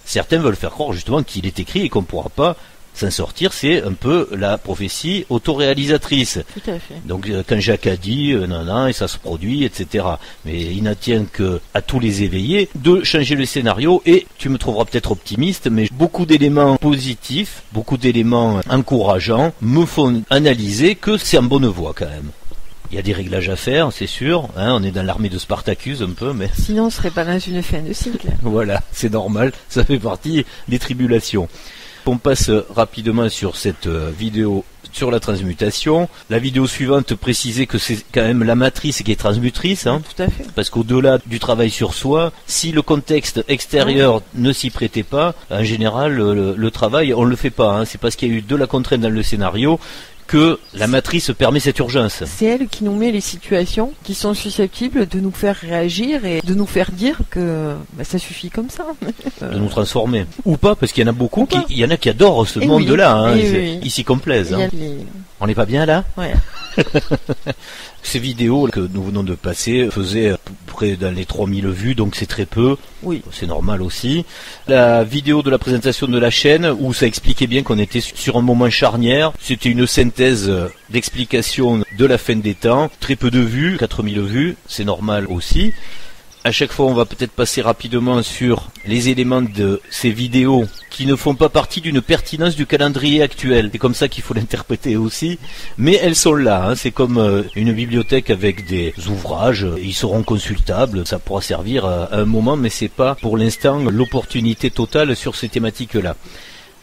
Speaker 1: Certains veulent faire croire justement qu'il est écrit et qu'on ne pourra pas s'en sortir. C'est un peu la prophétie autoréalisatrice.
Speaker 2: Tout à fait.
Speaker 1: Donc quand Jacques a dit non, et ça se produit, etc. Mais il n'en tient que à tous les éveillés de changer le scénario. Et tu me trouveras peut-être optimiste, mais beaucoup d'éléments positifs, beaucoup d'éléments encourageants me font analyser que c'est en bonne voie quand même. Il y a des réglages à faire, c'est sûr. On est dans l'armée de Spartacus un peu, mais
Speaker 2: sinon on ne serait pas dans une fin de cycle.
Speaker 1: Voilà, c'est normal, ça fait partie des tribulations. On passe rapidement sur cette vidéo sur la transmutation. La vidéo suivante précisait que c'est quand même la matrice qui est transmutrice.
Speaker 2: Tout à fait.
Speaker 1: Parce qu'au-delà du travail sur soi, si le contexte extérieur ne s'y prêtait pas, en général, le travail, on ne le fait pas. C'est parce qu'il y a eu de la contrainte dans le scénario que la matrice permet cette urgence.
Speaker 2: C'est elle qui nous met les situations qui sont susceptibles de nous faire réagir et de nous faire dire que ça suffit comme ça.
Speaker 1: De nous transformer. Ou pas, parce qu'il y en a beaucoup, il y en a qui adorent ce monde-là. Ils s'y complaisent. On n'est pas bien là ?
Speaker 2: Ouais.
Speaker 1: Ces vidéos que nous venons de passer faisaient près dans les 3000 vues, donc c'est très peu.
Speaker 2: Oui.
Speaker 1: C'est normal aussi. La vidéo de la présentation de la chaîne, où ça expliquait bien qu'on était sur un moment charnière, c'était une synthèse d'explication de la fin des temps. Très peu de vues, 4000 vues, c'est normal aussi. À chaque fois, on va peut-être passer rapidement sur les éléments de ces vidéos qui ne font pas partie d'une pertinence du calendrier actuel. C'est comme ça qu'il faut l'interpréter aussi. Mais elles sont là. C'est comme une bibliothèque avec des ouvrages. Ils seront consultables. Ça pourra servir à un moment, mais c'est pas pour l'instant l'opportunité totale sur ces thématiques-là.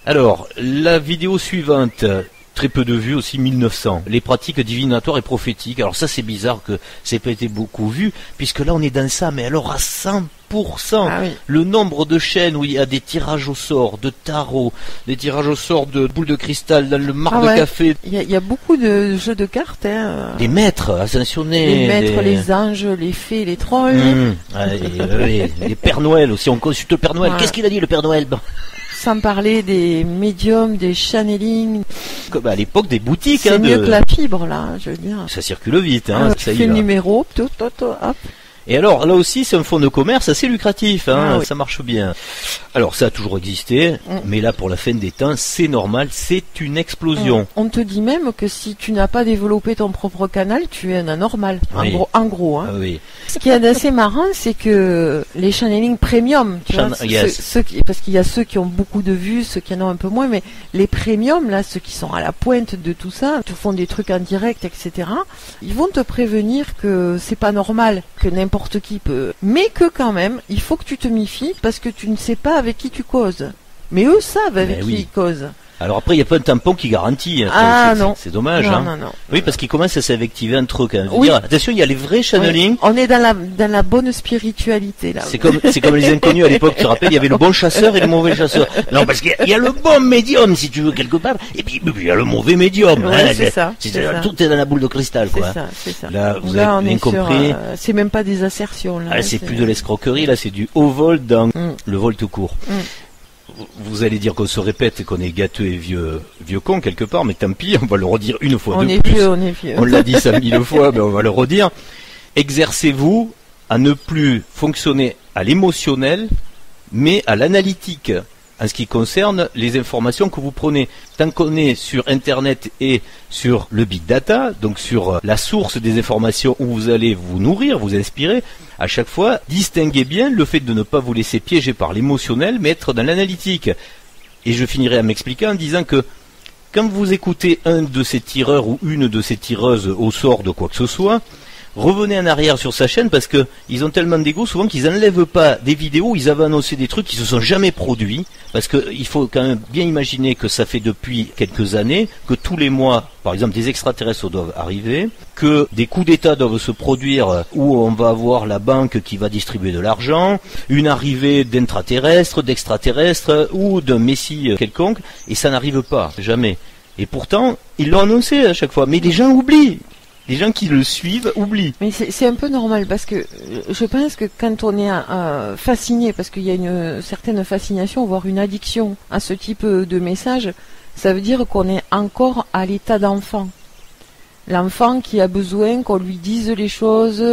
Speaker 1: Alors, la vidéo suivante. Très peu de vues aussi, 1900. Les pratiques divinatoires et prophétiques. Alors ça, c'est bizarre que ça n'ait pas été beaucoup vu, puisque là, on est dans ça, mais alors à 100%.
Speaker 2: Ah oui.
Speaker 1: Le nombre de chaînes où il y a des tirages au sort, de tarot, des tirages au sort de boules de cristal dans le marc de café.
Speaker 2: Il y a beaucoup de jeux de cartes.
Speaker 1: Des maîtres ascensionnés.
Speaker 2: Les maîtres, les anges, les fées, les trolls.
Speaker 1: Les Pères Noël aussi. On consulte le Père Noël. Qu'est-ce qu'il a dit, le Père Noël ?
Speaker 2: Sans parler des médiums, des channelings.
Speaker 1: Comme à l'époque des boutiques.
Speaker 2: C'est mieux que la fibre, là, je veux dire.
Speaker 1: Ça circule vite.
Speaker 2: Tu fais le numéro, hop.
Speaker 1: Et alors, là aussi, c'est un fonds de commerce assez lucratif, ça marche bien. Alors, ça a toujours existé, mais là, pour la fin des temps, c'est normal, c'est une explosion.
Speaker 2: On te dit même que si tu n'as pas développé ton propre canal, tu es un anormal, en gros.
Speaker 1: Oui.
Speaker 2: Ce qui est assez marrant, c'est que les channeling premium, parce qu'il y a ceux qui ont beaucoup de vues, ceux qui en ont un peu moins, mais les premium, là, ceux qui sont à la pointe de tout ça, te font des trucs en direct, etc., ils vont te prévenir que c'est pas normal, que n'importe qui peut, mais que quand même, il faut que tu te méfies parce que tu ne sais pas avec qui tu causes. Mais eux savent avec qui ils causent.
Speaker 1: Alors après, il n'y a pas un tampon qui garantit.
Speaker 2: Non.
Speaker 1: C'est dommage.
Speaker 2: Non.
Speaker 1: Oui, parce qu'ils commencent à s'activer entre eux quand même. Dire, attention, il y a les vrais channeling.
Speaker 2: Oui. On est dans la bonne spiritualité là.
Speaker 1: C'est comme les inconnus à l'époque. Tu te rappelles, il y avait le bon chasseur et le mauvais chasseur. Non, parce qu'il y a le bon médium, si tu veux, quelque part. Et puis il y a le mauvais médium.
Speaker 2: C'est ça.
Speaker 1: Tout est dans la boule de cristal, quoi.
Speaker 2: C'est ça.
Speaker 1: Là, vous avez bien compris.
Speaker 2: C'est même pas des assertions là.
Speaker 1: C'est plus de l'escroquerie. Là, c'est du haut vol dans le vol tout court. Vous allez dire qu'on se répète et qu'on est gâteux et vieux con quelque part, mais tant pis, on va le redire une fois de plus.
Speaker 2: On est vieux.
Speaker 1: On l'a dit 5000 fois, mais on va le redire. Exercez-vous à ne plus fonctionner à l'émotionnel, mais à l'analytique, en ce qui concerne les informations que vous prenez. Tant qu'on est sur Internet et sur le big data, donc sur la source des informations où vous allez vous nourrir, vous inspirer, à chaque fois, distinguez bien le fait de ne pas vous laisser piéger par l'émotionnel, mais être dans l'analytique. Et je finirai à m'expliquer en disant que quand vous écoutez un de ces tireurs ou une de ces tireuses au sort de quoi que ce soit, revenez en arrière sur sa chaîne parce que ils ont tellement d'ego souvent qu'ils enlèvent pas des vidéos où ils avaient annoncé des trucs qui se sont jamais produits, parce que il faut quand même bien imaginer que ça fait depuis quelques années que tous les mois, par exemple, des extraterrestres doivent arriver, que des coups d'État doivent se produire où on va avoir la banque qui va distribuer de l'argent, une arrivée d'intraterrestres, d'extraterrestres ou d'un messie quelconque, et ça n'arrive pas, jamais. Et pourtant, ils l'ont annoncé à chaque fois, mais les gens oublient. Les gens qui le suivent oublient.
Speaker 2: Mais c'est un peu normal parce que je pense que quand on est fasciné, parce qu'il y a une certaine fascination, voire une addiction à ce type de message, ça veut dire qu'on est encore à l'état d'enfant. L'enfant qui a besoin qu'on lui dise les choses,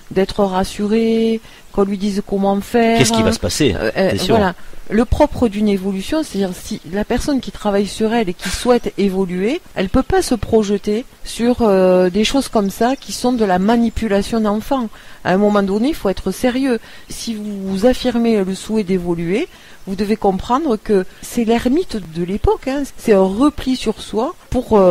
Speaker 2: d'être rassuré, qu'on lui dise comment faire.
Speaker 1: Qu'est-ce qui va se passer
Speaker 2: Voilà. Le propre d'une évolution, c'est-à-dire si la personne qui travaille sur elle et qui souhaite évoluer, elle peut pas se projeter sur des choses comme ça qui sont de la manipulation d'enfants. À un moment donné, il faut être sérieux. Si vous affirmez le souhait d'évoluer, vous devez comprendre que c'est l'ermite de l'époque. C'est un repli sur soi pour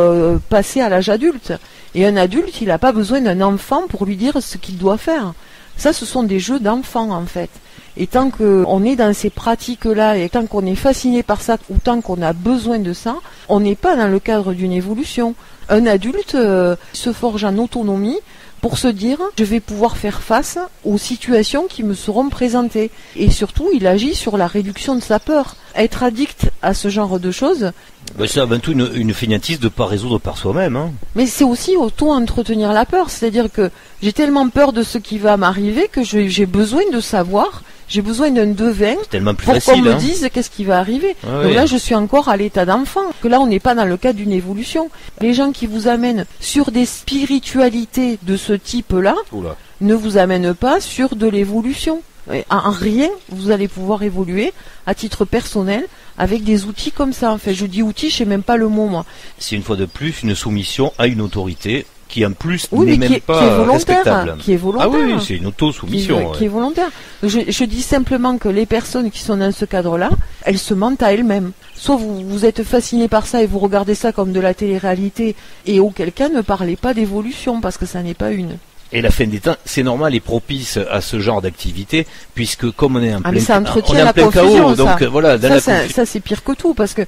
Speaker 2: passer à l'âge adulte. Et un adulte, il n'a pas besoin d'un enfant pour lui dire ce qu'il doit faire. Ça, ce sont des jeux d'enfants, en fait. Et tant qu'on est dans ces pratiques-là, et tant qu'on est fasciné par ça, ou tant qu'on a besoin de ça, on n'est pas dans le cadre d'une évolution. Un adulte se forge en autonomie pour se dire « je vais pouvoir faire face aux situations qui me seront présentées ». Et surtout, il agit sur la réduction de sa peur. Être addict à ce genre de choses...
Speaker 1: c'est avant tout une fainéantise de ne pas résoudre par soi-même.
Speaker 2: Mais c'est aussi auto-entretenir la peur. C'est-à-dire que j'ai tellement peur de ce qui va m'arriver que j'ai besoin de savoir... J'ai besoin d'un devin pour qu'on me dise qu'est-ce qui va arriver.
Speaker 1: Ah,
Speaker 2: donc là, je suis encore à l'état d'enfant. Que là, on n'est pas dans le cadre d'une évolution. Les gens qui vous amènent sur des spiritualités de ce type-là ne vous amènent pas sur de l'évolution. En rien, vous allez pouvoir évoluer à titre personnel avec des outils comme ça. En fait, je dis outils, je sais même pas le mot, moi.
Speaker 1: C'est une fois de plus une soumission à une autorité qui en plus n'est même pas respectable.
Speaker 2: Qui est volontaire.
Speaker 1: Ah oui, c'est une auto-soumission.
Speaker 2: Qui est volontaire. Je dis simplement que les personnes qui sont dans ce cadre-là, elles se mentent à elles-mêmes. Soit vous êtes fasciné par ça et vous regardez ça comme de la télé-réalité, et auquel cas ne parlez pas d'évolution, parce que ça n'est pas une.
Speaker 1: Et la fin des temps, c'est normal, est propice à ce genre d'activité, puisque comme on est en plein,
Speaker 2: chaos,
Speaker 1: donc voilà,
Speaker 2: ça c'est pire que tout, parce que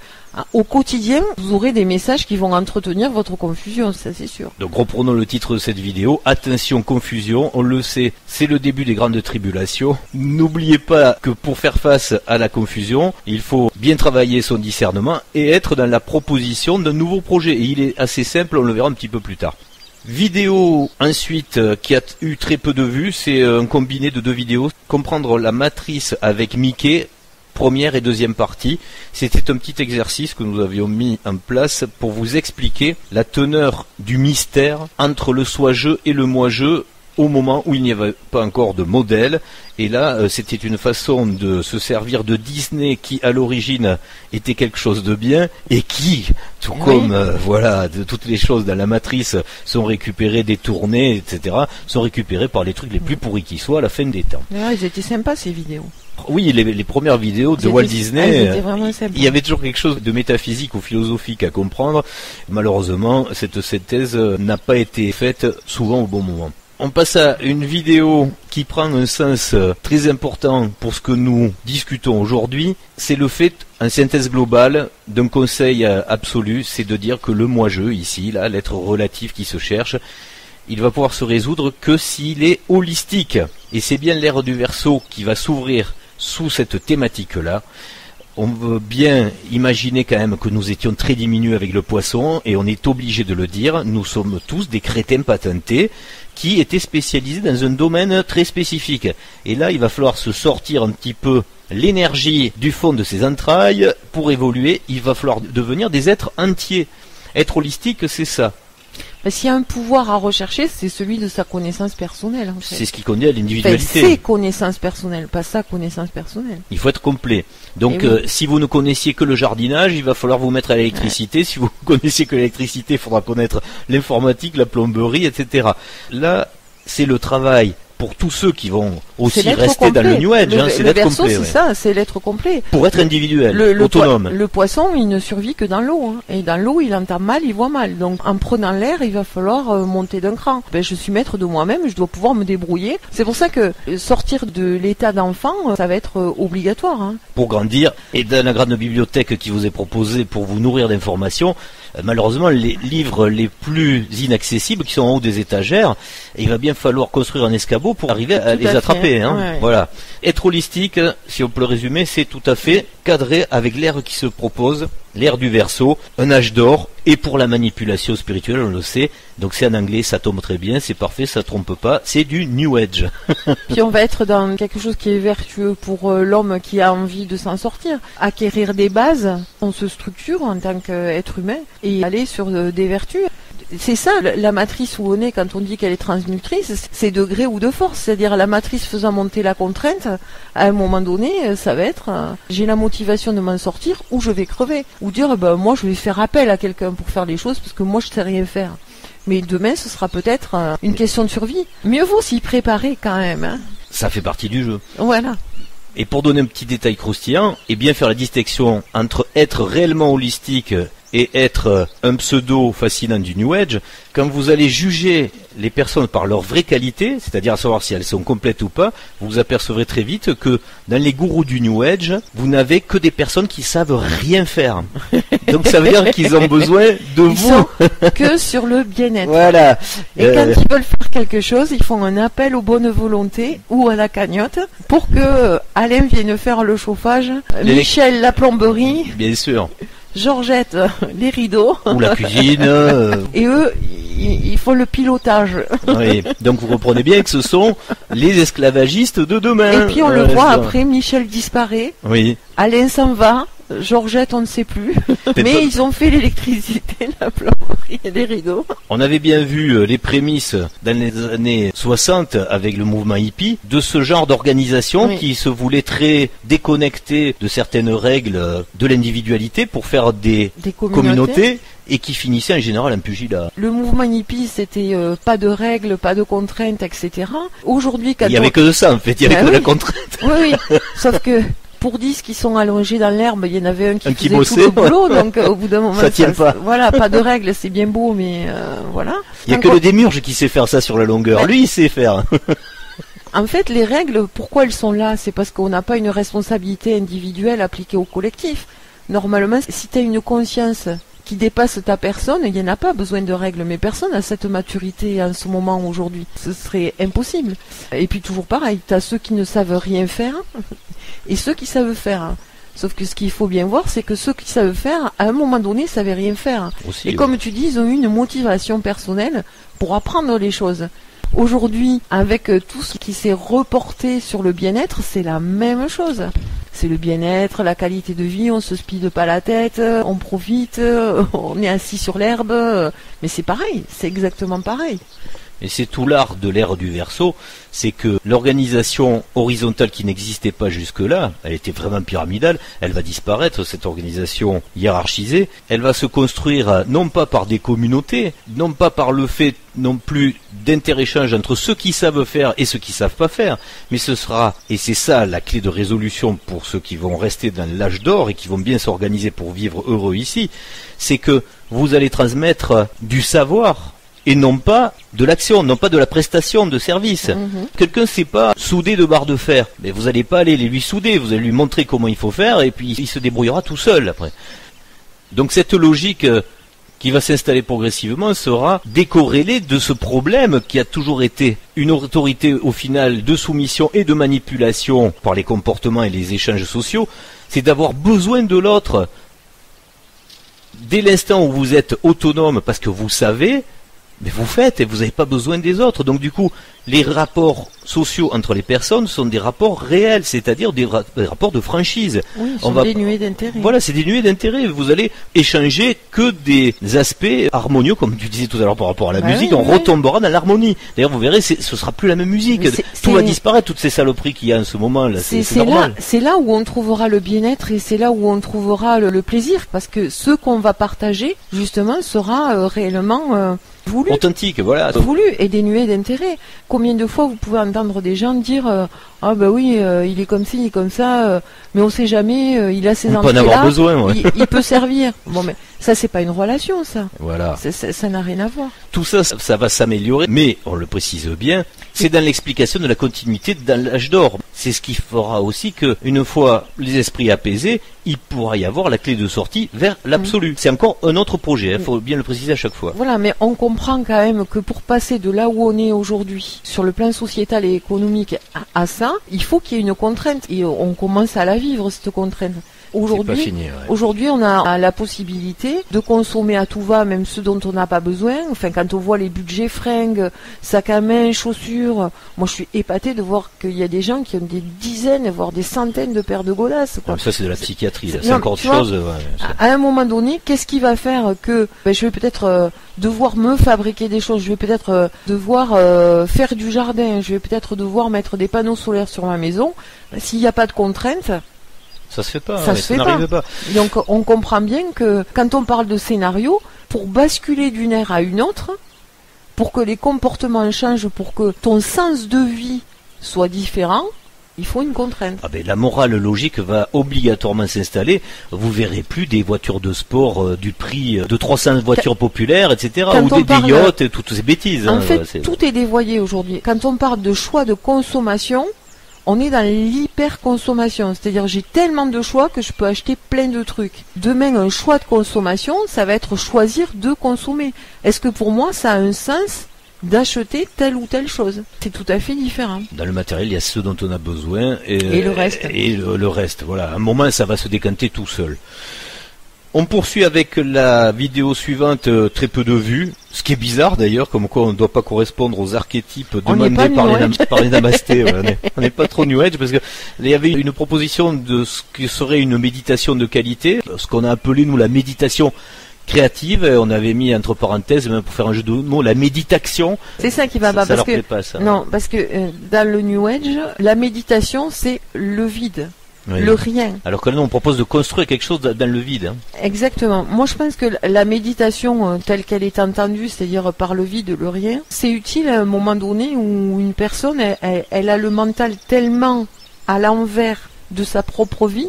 Speaker 2: au quotidien, vous aurez des messages qui vont entretenir votre confusion, ça c'est sûr.
Speaker 1: Donc reprenons le titre de cette vidéo, attention confusion, on le sait, c'est le début des grandes tribulations. N'oubliez pas que pour faire face à la confusion, il faut bien travailler son discernement et être dans la proposition d'un nouveau projet. Et il est assez simple, on le verra un petit peu plus tard. Vidéo ensuite qui a eu très peu de vues, c'est un combiné de deux vidéos. Comprendre la matrice avec Mickey, première et deuxième partie. C'était un petit exercice que nous avions mis en place pour vous expliquer la teneur du mystère entre le soi-je et le moi-je au moment où il n'y avait pas encore de modèle. Et là, c'était une façon de se servir de Disney qui, à l'origine, était quelque chose de bien et qui, tout comme de toutes les choses dans la matrice sont récupérées, détournées, etc., sont récupérées par les trucs les plus pourris qui soient à la fin des temps.
Speaker 2: Ils étaient sympas ces vidéos.
Speaker 1: Oui, les premières vidéos de Walt Disney,
Speaker 2: il
Speaker 1: y avait toujours quelque chose de métaphysique ou philosophique à comprendre. Malheureusement, cette synthèse n'a pas été faite souvent au bon moment. On passe à une vidéo qui prend un sens très important pour ce que nous discutons aujourd'hui. C'est le fait, en synthèse globale, d'un conseil absolu, c'est de dire que le moi-je, ici, là, l'être relatif qui se cherche, il va pouvoir se résoudre que s'il est holistique. Et c'est bien l'ère du Verseau qui va s'ouvrir sous cette thématique-là. On veut bien imaginer quand même que nous étions très diminués avec le poisson, et on est obligé de le dire, nous sommes tous des crétins patentés qui étaient spécialisés dans un domaine très spécifique. Et là, il va falloir se sortir un petit peu l'énergie du fond de ses entrailles pour évoluer. Il va falloir devenir des êtres entiers. Être holistique, c'est ça.
Speaker 2: Mais s'il y a un pouvoir à rechercher, c'est celui de sa connaissance personnelle. En fait.
Speaker 1: C'est ce qui conduit à l'individualité.
Speaker 2: Ses connaissances personnelles, pas sa connaissance personnelle.
Speaker 1: Il faut être complet. Donc, si vous ne connaissiez que le jardinage, il va falloir vous mettre à l'électricité. Ouais. Si vous connaissiez que l'électricité, il faudra connaître l'informatique, la plomberie, etc. Là, c'est le travail pour tous ceux qui vont
Speaker 2: C'est
Speaker 1: aussi
Speaker 2: l'être
Speaker 1: rester dans
Speaker 2: complet.
Speaker 1: le New Age, c'est
Speaker 2: le
Speaker 1: l'être
Speaker 2: verso,
Speaker 1: complet.
Speaker 2: c'est
Speaker 1: Ouais.
Speaker 2: ça, c'est l'être complet.
Speaker 1: Pour être individuel, autonome.
Speaker 2: Le poisson, il ne survit que dans l'eau. Hein. Et dans l'eau, il entend mal, il voit mal. Donc, en prenant l'air, il va falloir monter d'un cran. Ben, je suis maître de moi-même, je dois pouvoir me débrouiller. C'est pour ça que sortir de l'état d'enfant, ça va être obligatoire. Hein.
Speaker 1: Pour grandir, et dans la grande bibliothèque qui vous est proposée pour vous nourrir d'informations, malheureusement, les livres les plus inaccessibles, qui sont en haut des étagères, il va bien falloir construire un escabeau pour arriver à
Speaker 2: Tout
Speaker 1: les
Speaker 2: à fait.
Speaker 1: attraper. Hein.
Speaker 2: Ouais.
Speaker 1: Voilà. Être holistique, si on peut le résumer, c'est tout à fait cadré avec l'ère qui se propose, l'ère du Verseau, un âge d'or, et pour la manipulation spirituelle, on le sait, donc c'est en anglais, ça tombe très bien, c'est parfait, ça trompe pas, c'est du New Age.
Speaker 2: Puis on va être dans quelque chose qui est vertueux pour l'homme qui a envie de s'en sortir. Acquérir des bases, on se structure en tant qu'être humain et aller sur des vertus. C'est ça, la matrice où on est quand on dit qu'elle est transmutrice, c'est degré ou de force. C'est-à-dire la matrice faisant monter la contrainte, à un moment donné, ça va être j'ai la motivation de m'en sortir ou je vais crever. Ou dire moi je vais faire appel à quelqu'un pour faire les choses parce que moi je sais rien faire. Mais demain ce sera peut-être une question de survie. Mieux vaut s'y préparer quand même. Hein.
Speaker 1: Ça fait partie du jeu.
Speaker 2: Voilà.
Speaker 1: Et pour donner un petit détail croustillant, et bien faire la distinction entre être réellement holistique et être un pseudo fascinant du New Age, quand vous allez juger les personnes par leur vraie qualité, c'est-à-dire à savoir si elles sont complètes ou pas, vous apercevrez très vite que dans les gourous du New Age, vous n'avez que des personnes qui savent rien faire. Donc ça veut dire qu'ils ont besoin de
Speaker 2: Ils
Speaker 1: vous.
Speaker 2: sont que sur le bien-être.
Speaker 1: Voilà.
Speaker 2: Et quand ils veulent faire quelque chose, ils font un appel aux bonnes volontés ou à la cagnotte pour que Alain vienne faire le chauffage, Michel la plomberie,
Speaker 1: Bien sûr.
Speaker 2: Georgette les rideaux,
Speaker 1: Ou la cuisine.
Speaker 2: et eux, ils font le pilotage.
Speaker 1: Oui. Donc vous comprenez bien que ce sont les esclavagistes de demain.
Speaker 2: Et puis on le voit
Speaker 1: ça.
Speaker 2: après, Michel disparaît,
Speaker 1: Oui.
Speaker 2: Alain s'en va, Georgette on ne sait plus,
Speaker 1: Peut-être
Speaker 2: mais
Speaker 1: pas.
Speaker 2: ils ont fait l'électricité, la plomberie et les rideaux.
Speaker 1: On avait bien vu les prémices dans les années 60 avec le mouvement hippie de ce genre d'organisation
Speaker 2: Oui.
Speaker 1: qui se voulait très déconnecté de certaines règles de l'individualité pour faire des
Speaker 2: Des
Speaker 1: communautés et qui finissait en général en pugilat.
Speaker 2: Le mouvement hippie, c'était pas de règles, pas de contraintes, etc. Aujourd'hui, quand
Speaker 1: Il n'y avait que de ça en fait, il y avait
Speaker 2: Ben
Speaker 1: que de la
Speaker 2: oui.
Speaker 1: contrainte.
Speaker 2: Oui, oui. Sauf que pour 10 qui sont allongés dans l'herbe, il y en avait un qui
Speaker 1: Un qui
Speaker 2: faisait
Speaker 1: bossait,
Speaker 2: tout le boulot, donc au bout d'un moment,
Speaker 1: Ça tient pas.
Speaker 2: Voilà, pas de règles, c'est bien beau, mais voilà.
Speaker 1: Il n'y a que le démiurge qui sait faire ça sur la longueur.
Speaker 2: Ben-
Speaker 1: Lui, il sait faire.
Speaker 2: En fait, les règles, pourquoi elles sont là? C'est parce qu'on n'a pas une responsabilité individuelle appliquée au collectif. Normalement, si tu as une conscience qui dépasse ta personne, il n'y en a pas besoin de règles, mais personne n'a cette maturité en ce moment aujourd'hui. Ce serait impossible. Et puis toujours pareil, tu as ceux qui ne savent rien faire et ceux qui savent faire. Sauf que ce qu'il faut bien voir, c'est que ceux qui savent faire, à un moment donné, ne savaient rien faire.
Speaker 1: Aussi,
Speaker 2: Et
Speaker 1: oui.
Speaker 2: comme tu dis, ils ont eu une motivation personnelle pour apprendre les choses. Aujourd'hui, avec tout ce qui s'est reporté sur le bien-être, c'est la même chose. C'est le bien-être, la qualité de vie, on se speede pas la tête, on profite, on est assis sur l'herbe. Mais c'est pareil, c'est exactement pareil.
Speaker 1: Et c'est tout l'art de l'ère du Verseau, c'est que l'organisation horizontale qui n'existait pas jusque-là, elle était vraiment pyramidale, elle va disparaître, cette organisation hiérarchisée, elle va se construire non pas par des communautés, non pas par le fait non plus d'inter-échange entre ceux qui savent faire et ceux qui savent pas faire, mais ce sera, et c'est ça la clé de résolution pour ceux qui vont rester dans l'âge d'or et qui vont bien s'organiser pour vivre heureux ici, c'est que vous allez transmettre du savoir, et non pas de l'action, non pas de la prestation de service. Quelqu'un ne sait pas souder de barres de fer, mais vous n'allez pas aller les lui souder, vous allez lui montrer comment il faut faire, et puis il se débrouillera tout seul après. Donc cette logique qui va s'installer progressivement sera décorrélée de ce problème qui a toujours été une autorité au final de soumission et de manipulation par les comportements et les échanges sociaux, c'est d'avoir besoin de l'autre. Dès l'instant où vous êtes autonome parce que vous savez, mais vous faites et vous n'avez pas besoin des autres. Donc du coup, les rapports sociaux entre les personnes sont des rapports réels, c'est-à-dire des rapports de franchise.
Speaker 2: Oui, ils
Speaker 1: On
Speaker 2: sont
Speaker 1: va-
Speaker 2: dénués d'intérêt.
Speaker 1: Voilà, c'est dénué d'intérêt. Vous allez échanger que des aspects harmonieux, comme tu disais tout à l'heure par rapport à la
Speaker 2: Bah
Speaker 1: musique.
Speaker 2: oui,
Speaker 1: On
Speaker 2: oui.
Speaker 1: retombera dans l'harmonie. D'ailleurs, vous verrez, ce sera plus la même musique.
Speaker 2: Mais
Speaker 1: Tout va disparaître, toutes ces saloperies qu'il y a en ce moment. Là, c'est
Speaker 2: C'est là,
Speaker 1: normal.
Speaker 2: c'est là où on trouvera le bien-être et c'est là où on trouvera le plaisir, parce que ce qu'on va partager, justement, sera réellement voulu.
Speaker 1: Authentique, voilà.
Speaker 2: Voulu et dénué d'intérêt. combien de fois vous pouvez entendre des gens dire ah bah oui, il est comme ci, il est comme ça, mais on sait jamais, il a ses entrées là,
Speaker 1: peut en avoir besoin, ouais.
Speaker 2: il peut servir. Bon, mais ça c'est pas une relation, ça.
Speaker 1: Voilà.
Speaker 2: Ça n'a rien à voir.
Speaker 1: Tout ça, ça va s'améliorer, mais on le précise bien, c'est dans l'explication de la continuité dans l'âge d'or. C'est ce qui fera aussi que, une fois les esprits apaisés, il pourra y avoir la clé de sortie vers l'absolu. C'est encore un autre projet, il faut bien le préciser à chaque fois.
Speaker 2: Voilà, mais on comprend quand même que pour passer de là où on est aujourd'hui, sur le plan sociétal et économique, à ça, il faut qu'il y ait une contrainte. Et on commence à la vivre, cette contrainte. Aujourd'hui, on a la possibilité de consommer à tout va, même ce dont on n'a pas besoin. Enfin, quand on voit les budgets fringues, sacs à main, chaussures, moi je suis épatée de voir qu'il y a des gens qui ont des dizaines, voire des centaines de paires de godasses, quoi.
Speaker 1: Ça, c'est de la psychiatrie, là. C'est encore autre chose.
Speaker 2: À un moment donné, qu'est-ce qui va faire que je vais peut-être devoir me fabriquer des choses, je vais peut-être devoir faire du jardin, je vais peut-être devoir mettre des panneaux solaires sur ma maison. S'il n'y a pas de contraintes,
Speaker 1: ça se fait pas,
Speaker 2: ça n'arrive pas. Donc on comprend bien que quand on parle de scénario, pour basculer d'une ère à une autre, pour que les comportements changent, pour que ton sens de vie soit différent, il faut une contrainte.
Speaker 1: Ah ben, la morale logique va obligatoirement s'installer. Vous verrez plus des voitures de sport du prix de 300 voitures populaires, etc. Ou des yachts, et toutes ces bêtises.
Speaker 2: En fait, tout est dévoyé aujourd'hui. Quand on parle de choix de consommation, on est dans l'hyper-consommation, c'est-à-dire j'ai tellement de choix que je peux acheter plein de trucs. Demain, un choix de consommation, ça va être choisir de consommer. Est-ce que pour moi, ça a un sens d'acheter telle ou telle chose? C'est tout à fait différent.
Speaker 1: Dans le matériel, il y a ce dont on a besoin et
Speaker 2: le reste.
Speaker 1: Et le reste, voilà. À un moment, ça va se décanter tout seul. On poursuit avec la vidéo suivante, très peu de vues, ce qui est bizarre d'ailleurs, comme quoi on ne doit pas correspondre aux archétypes demandés par les namastés. On n'est pas trop New Age, parce que il y avait une proposition de ce qui serait une méditation de qualité, ce qu'on a appelé nous la méditation créative. On avait mis entre parenthèses, même pour faire un jeu de mots, la méditation.
Speaker 2: C'est ça qui va pas, parce que
Speaker 1: pas, ça.
Speaker 2: Non, parce que dans le New Age, la méditation c'est le vide. Oui. Le rien.
Speaker 1: Alors que là, on propose de construire quelque chose dans le vide.
Speaker 2: Exactement. Moi, je pense que la méditation telle qu'elle est entendue, c'est-à-dire par le vide, le rien, c'est utile à un moment donné où une personne, elle a le mental tellement à l'envers de sa propre vie,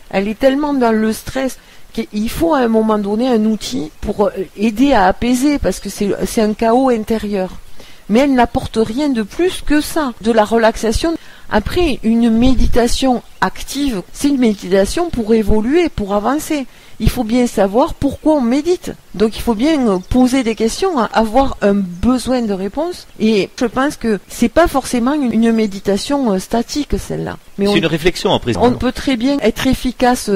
Speaker 2: elle est tellement dans le stress qu'il faut à un moment donné un outil pour aider à apaiser, parce que c'est un chaos intérieur. Mais elle n'apporte rien de plus que ça, de la relaxation. Après, une méditation active, c'est une méditation pour évoluer, pour avancer. Il faut bien savoir pourquoi on médite. Donc il faut bien poser des questions, avoir un besoin de réponse. Et je pense que c'est pas forcément une méditation statique, celle-là.
Speaker 1: Mais c'est une réflexion après.
Speaker 2: On peut très bien être efficace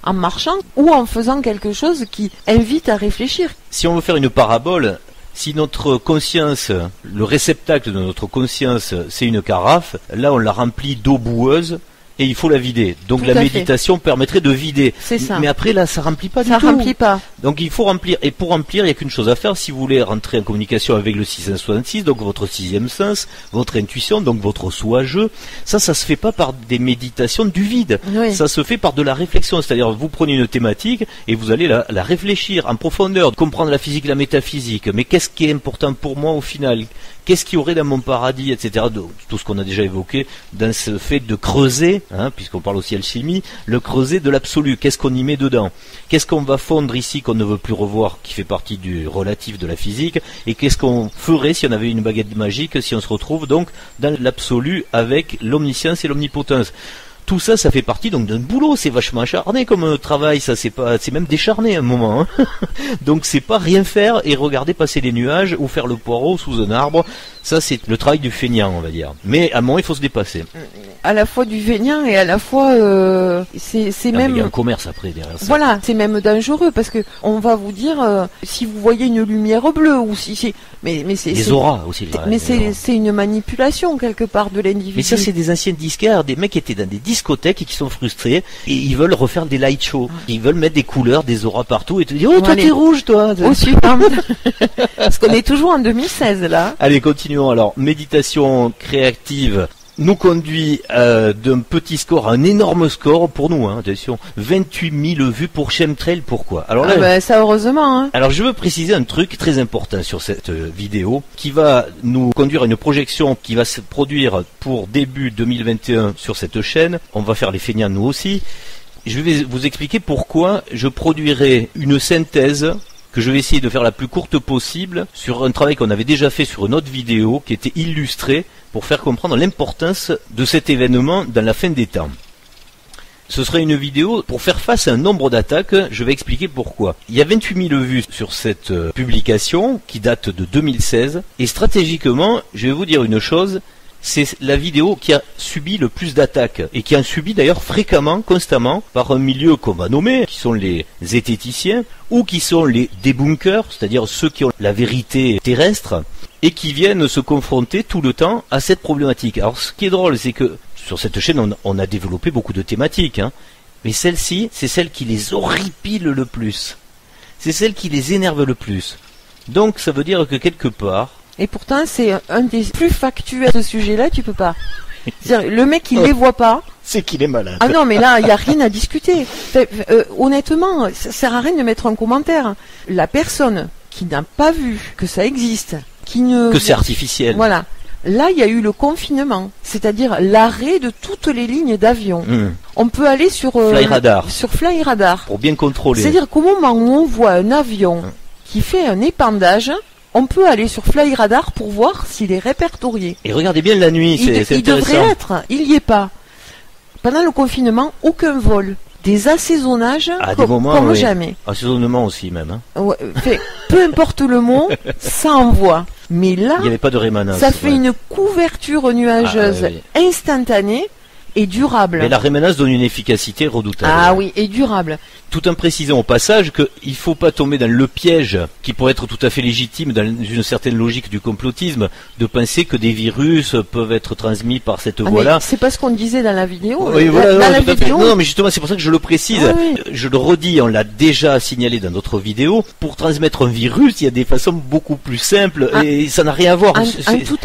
Speaker 2: en marchant ou en faisant quelque chose qui invite à réfléchir.
Speaker 1: Si on veut faire une parabole, si notre conscience, le réceptacle de notre conscience, c'est une carafe, là on la remplit d'eau boueuse et il faut la vider. Donc tout la méditation permettrait de vider.
Speaker 2: C'est ça.
Speaker 1: Mais après là, ça remplit pas du tout.
Speaker 2: Ça remplit pas.
Speaker 1: Donc il faut remplir. Et pour remplir, il n'y a qu'une chose à faire. Si vous voulez rentrer en communication avec le 666, donc votre sixième sens, votre intuition, donc votre soi-je, ça se fait pas par des méditations du vide.
Speaker 2: Oui.
Speaker 1: Ça se fait par de la réflexion. C'est-à-dire vous prenez une thématique et vous allez la réfléchir en profondeur, comprendre la physique, la métaphysique. Mais qu'est-ce qui est important pour moi au final? Qu'est-ce qu'il y aurait dans mon paradis, etc. Tout ce qu'on a déjà évoqué dans ce fait de creuser, puisqu'on parle aussi alchimie, le creuser de l'absolu. Qu'est-ce qu'on y met dedans? Qu'est-ce qu'on va fondre ici qu'on ne veut plus revoir, qui fait partie du relatif de la physique? Et qu'est-ce qu'on ferait si on avait une baguette magique, si on se retrouve donc dans l'absolu avec l'omniscience et l'omnipotence? Tout ça, ça fait partie donc d'un boulot, c'est vachement acharné comme travail, ça c'est même décharné à un moment. Donc c'est pas rien faire et regarder passer les nuages ou faire le poireau sous un arbre. Ça c'est le travail du feignant, on va dire. Mais à un moment il faut se dépasser.
Speaker 2: À la fois du feignant et à la fois c'est même.
Speaker 1: Il y a un commerce après derrière ça.
Speaker 2: Voilà, c'est même dangereux parce que on va vous dire si vous voyez une lumière bleue ou si c'est mais c'est
Speaker 1: les auras aussi.
Speaker 2: Mais c'est une manipulation quelque part de l'individu.
Speaker 1: Mais ça c'est des anciens disquaires, des mecs qui étaient dans des discothèques et qui sont frustrés et ils veulent refaire des light shows. Ils veulent mettre des couleurs, des auras partout et te dire toi t'es rouge toi.
Speaker 2: Au suivant. Parce qu'on est toujours en 2016 là.
Speaker 1: Allez, continuons alors. Méditation créative. nous conduit d'un petit score à un énorme score pour nous, hein, attention, 28 000 vues pour Chemtrail. Pourquoi? Alors là,
Speaker 2: ça heureusement. Hein.
Speaker 1: Alors je veux préciser un truc très important sur cette vidéo qui va nous conduire à une projection qui va se produire pour début 2021 sur cette chaîne. On va faire les feignants nous aussi. Je vais vous expliquer pourquoi je produirai une synthèse que je vais essayer de faire la plus courte possible sur un travail qu'on avait déjà fait sur une autre vidéo qui était illustrée pour faire comprendre l'importance de cet événement dans la fin des temps. Ce sera une vidéo pour faire face à un nombre d'attaques, je vais expliquer pourquoi. Il y a 28 000 vues sur cette publication qui date de 2016 et stratégiquement, je vais vous dire une chose, c'est la vidéo qui a subi le plus d'attaques et qui en subit d'ailleurs fréquemment, constamment, par un milieu qu'on va nommer, qui sont les zététiciens ou qui sont les débunkers, c'est-à-dire ceux qui ont la vérité terrestre et qui viennent se confronter tout le temps à cette problématique. Alors ce qui est drôle, c'est que sur cette chaîne, on a développé beaucoup de thématiques, hein, mais celle-ci, c'est celle qui les horripile le plus. C'est celle qui les énerve le plus. Donc ça veut dire que quelque part,
Speaker 2: et pourtant, c'est un des plus factuels de ce sujet-là, tu peux pas. C'est-à-dire, le mec, il les voit pas.
Speaker 1: C'est qu'il est malade.
Speaker 2: Ah non, mais là, il n'y a rien à discuter. Honnêtement, ça sert à rien de mettre un commentaire. La personne qui n'a pas vu que ça existe, que
Speaker 1: c'est artificiel.
Speaker 2: Voilà. Là, il y a eu le confinement, c'est-à-dire l'arrêt de toutes les lignes d'avion. On peut aller sur
Speaker 1: Flyradar.
Speaker 2: Sur Flyradar.
Speaker 1: Pour bien contrôler.
Speaker 2: C'est-à-dire qu'au moment où on voit un avion qui fait un épandage, on peut aller sur Flyradar pour voir s'il est répertorié.
Speaker 1: Et regardez bien la nuit, c'est intéressant.
Speaker 2: Il devrait être, il n'y est pas. Pendant le confinement, aucun vol. Des assaisonnages comme jamais.
Speaker 1: Assaisonnement aussi même. Hein.
Speaker 2: Ouais, peu importe le mot, ça envoie. Mais là,
Speaker 1: il n'y avait pas de rémanence.
Speaker 2: Ça fait une couverture nuageuse instantanée et durable.
Speaker 1: Mais la rémanence donne une efficacité redoutable.
Speaker 2: Ah oui, et durable.
Speaker 1: Tout en précisant au passage qu'il ne faut pas tomber dans le piège, qui pourrait être tout à fait légitime dans une certaine logique du complotisme, de penser que des virus peuvent être transmis par cette voie-là.
Speaker 2: C'est pas ce qu'on disait dans la vidéo.
Speaker 1: Oui, voilà, dans la vidéo. Non, mais justement, c'est pour ça que je le précise. Je le redis, on l'a déjà signalé dans d'autres vidéos. Pour transmettre un virus, il y a des façons beaucoup plus simples et ça n'a rien à voir.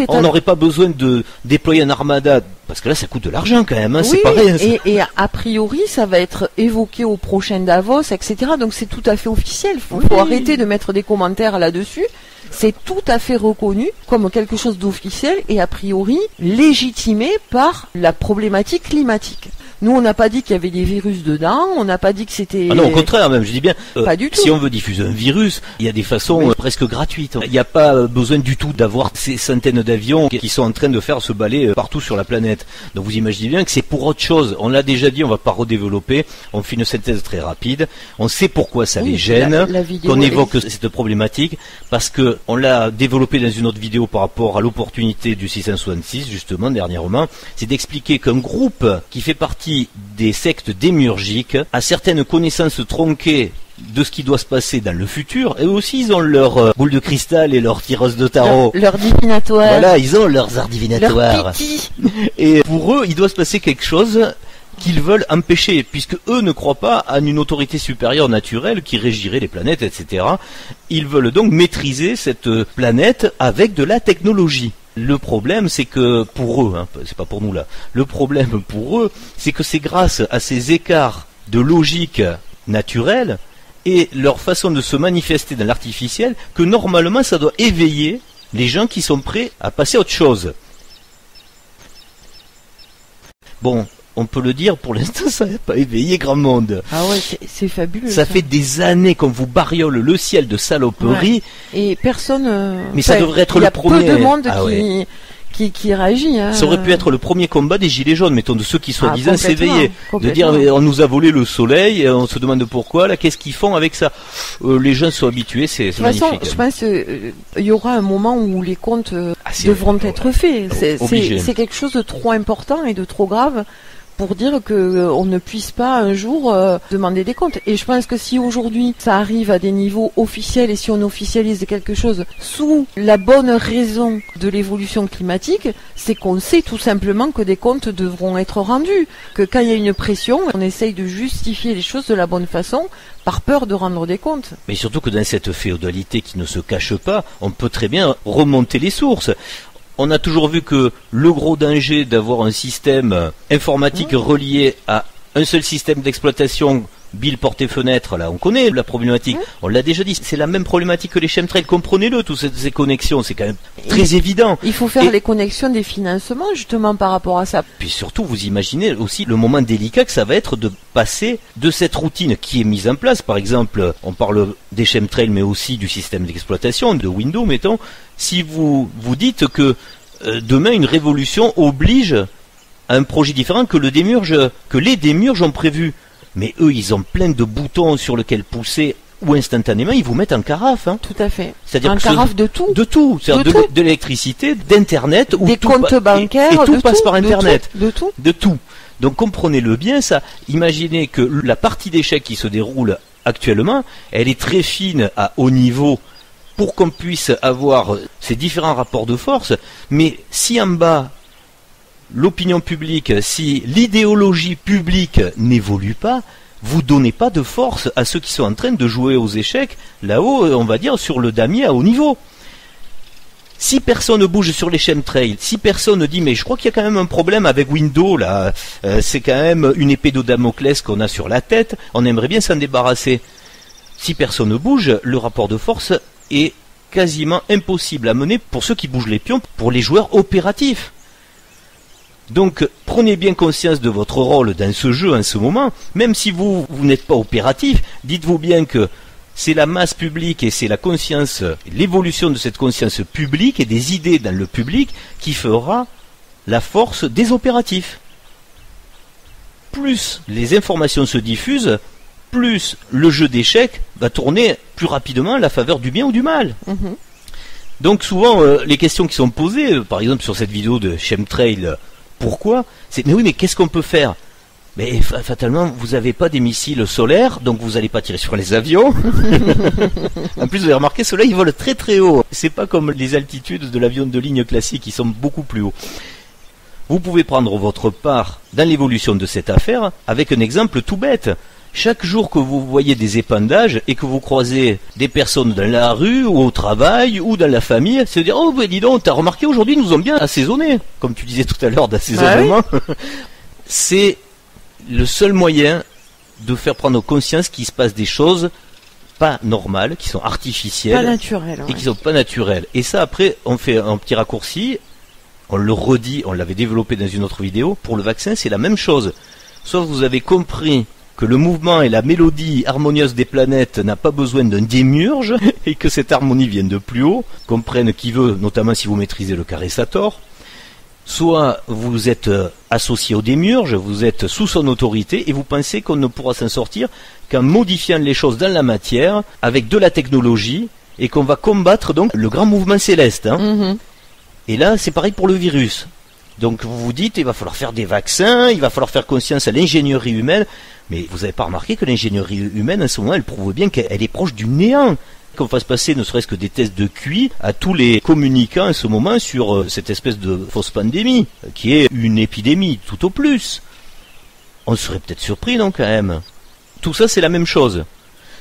Speaker 1: On n'aurait pas besoin de déployer un armada, parce que là, ça coûte de l'argent quand même. Hein,
Speaker 2: oui,
Speaker 1: c'est pareil.
Speaker 2: Et a priori, ça va être évoqué au prochain Davos, etc. Donc c'est tout à fait officiel. Faut arrêter de mettre des commentaires là-dessus. C'est tout à fait reconnu comme quelque chose d'officiel et a priori légitimé par la problématique climatique. Nous, on n'a pas dit qu'il y avait des virus dedans, on n'a pas dit que c'était...
Speaker 1: Ah non, au contraire, même, je dis bien,
Speaker 2: pas du tout.
Speaker 1: Si on veut diffuser un virus, il y a des façons presque gratuites. Il n'y a pas besoin du tout d'avoir ces centaines d'avions qui sont en train de faire se balader partout sur la planète. Donc vous imaginez bien que c'est pour autre chose. On l'a déjà dit, on va pas redévelopper, on fait une synthèse très rapide, on sait pourquoi ça les gêne, qu'on évoque cette problématique, parce que on l'a développé dans une autre vidéo par rapport à l'opportunité du 666, justement, dernièrement, c'est d'expliquer qu'un groupe qui fait partie des sectes démiurgiques a certaines connaissances tronquées de ce qui doit se passer dans le futur, et aussi ils ont leur boule de cristal et leur tireuse de tarot.
Speaker 2: Leur divinatoire.
Speaker 1: Voilà, ils ont leurs arts divinatoires.
Speaker 2: Leur piti.
Speaker 1: Et pour eux, il doit se passer quelque chose qu'ils veulent empêcher, puisque eux ne croient pas à une autorité supérieure naturelle qui régirait les planètes, etc. Ils veulent donc maîtriser cette planète avec de la technologie. Le problème, c'est que pour eux, c'est pas pour nous là, le problème pour eux, c'est que c'est grâce à ces écarts de logique naturelle et leur façon de se manifester dans l'artificiel que normalement ça doit éveiller les gens qui sont prêts à passer à autre chose. Bon, on peut le dire, pour l'instant, ça n'a pas éveillé grand monde.
Speaker 2: Ah ouais, c'est fabuleux.
Speaker 1: Ça fait des années qu'on vous bariole le ciel de saloperies.
Speaker 2: Ouais. Et personne...
Speaker 1: Mais ça devrait être le premier...
Speaker 2: Il y a peu de monde qui réagit. Hein.
Speaker 1: Ça aurait pu être le premier combat des Gilets jaunes, mettons, de ceux qui soi-disant s'éveillaient. De dire, on nous a volé le soleil, et on se demande pourquoi, là, qu'est-ce qu'ils font avec ça? Les gens sont habitués, c'est magnifique. De toute façon,
Speaker 2: je pense qu'il y aura un moment où les comptes devront être faits. C'est quelque chose de trop important et de trop grave pour dire que on ne puisse pas un jour demander des comptes. Et je pense que si aujourd'hui ça arrive à des niveaux officiels et si on officialise quelque chose sous la bonne raison de l'évolution climatique, c'est qu'on sait tout simplement que des comptes devront être rendus. Que quand il y a une pression, on essaye de justifier les choses de la bonne façon par peur de rendre des comptes.
Speaker 1: Mais surtout que dans cette féodalité qui ne se cache pas, on peut très bien remonter les sources. On a toujours vu que le gros danger d'avoir un système informatique relié à un seul système d'exploitation, Bill porte et fenêtre, là on connaît la problématique, on l'a déjà dit, c'est la même problématique que les chemtrails, comprenez-le, toutes ces connexions, c'est quand même très évident.
Speaker 2: Il faut faire les connexions des financements justement par rapport à ça.
Speaker 1: Puis surtout, vous imaginez aussi le moment délicat que ça va être de passer de cette routine qui est mise en place, par exemple, on parle des chemtrails mais aussi du système d'exploitation, de Windows mettons, si vous vous dites que demain une révolution oblige à un projet différent que les démiurges ont prévu. Mais eux, ils ont plein de boutons sur lesquels pousser ou instantanément, ils vous mettent en carafe. Hein.
Speaker 2: Tout à fait.
Speaker 1: C'est-à-dire
Speaker 2: en carafe de tout.
Speaker 1: De tout. C'est-à-dire de l'électricité, d'Internet.
Speaker 2: Des comptes bancaires.
Speaker 1: Et tout passe par Internet.
Speaker 2: De tout.
Speaker 1: De tout. Donc comprenez-le bien, ça. Imaginez que la partie d'échecs qui se déroule actuellement, elle est très fine à haut niveau pour qu'on puisse avoir ces différents rapports de force. Mais si en bas, l'opinion publique, si l'idéologie publique n'évolue pas, vous donnez pas de force à ceux qui sont en train de jouer aux échecs, là-haut, on va dire, sur le damier à haut niveau. Si personne ne bouge sur les chemtrails, si personne ne dit mais je crois qu'il y a quand même un problème avec Windows là, c'est quand même une épée de Damoclès qu'on a sur la tête, on aimerait bien s'en débarrasser. Si personne ne bouge, le rapport de force est quasiment impossible à mener pour ceux qui bougent les pions, pour les joueurs opératifs. Donc, prenez bien conscience de votre rôle dans ce jeu en ce moment, même si vous n'êtes pas opératif, dites-vous bien que c'est la masse publique et c'est la conscience, l'évolution de cette conscience publique et des idées dans le public qui fera la force des opératifs. Plus les informations se diffusent, plus le jeu d'échecs va tourner plus rapidement à la faveur du bien ou du mal. Donc souvent, les questions qui sont posées, par exemple sur cette vidéo de Chemtrail, pourquoi? C'est mais oui, mais qu'est-ce qu'on peut faire? Mais fatalement, vous n'avez pas des missiles solaires, donc vous n'allez pas tirer sur les avions. En plus, vous avez remarqué, ceux-là, ils volent très très haut. C'est pas comme les altitudes de l'avion de ligne classique, qui sont beaucoup plus hauts. Vous pouvez prendre votre part dans l'évolution de cette affaire avec un exemple tout bête. Chaque jour que vous voyez des épandages et que vous croisez des personnes dans la rue ou au travail ou dans la famille, c'est de dire « Oh, ben dis donc, t'as remarqué, aujourd'hui, nous ont bien assaisonné. » Comme tu disais tout à l'heure d'assaisonnement. Ah oui. C'est le seul moyen de faire prendre conscience qu'il se passe des choses pas normales, qui sont artificielles.
Speaker 2: Pas naturelles.
Speaker 1: Et qui sont pas naturelles. Et ça, après, on fait un petit raccourci. On le redit, on l'avait développé dans une autre vidéo. Pour le vaccin, c'est la même chose. Sauf que vous avez compris que le mouvement et la mélodie harmonieuse des planètes n'a pas besoin d'un démiurge et que cette harmonie vient de plus haut, comprenne qui veut, notamment si vous maîtrisez le carré Sator. Soit vous êtes associé au démiurge, vous êtes sous son autorité et vous pensez qu'on ne pourra s'en sortir qu'en modifiant les choses dans la matière avec de la technologie et qu'on va combattre donc le grand mouvement céleste. Et là, c'est pareil pour le virus. Donc vous vous dites, il va falloir faire des vaccins, il va falloir faire conscience à l'ingénierie humaine. Mais vous n'avez pas remarqué que l'ingénierie humaine, en ce moment, elle prouve bien qu'elle est proche du néant. Qu'on fasse passer ne serait-ce que des tests de QI à tous les communicants en ce moment sur cette espèce de fausse pandémie, qui est une épidémie, tout au plus. On serait peut-être surpris, non, quand même. Tout ça, c'est la même chose.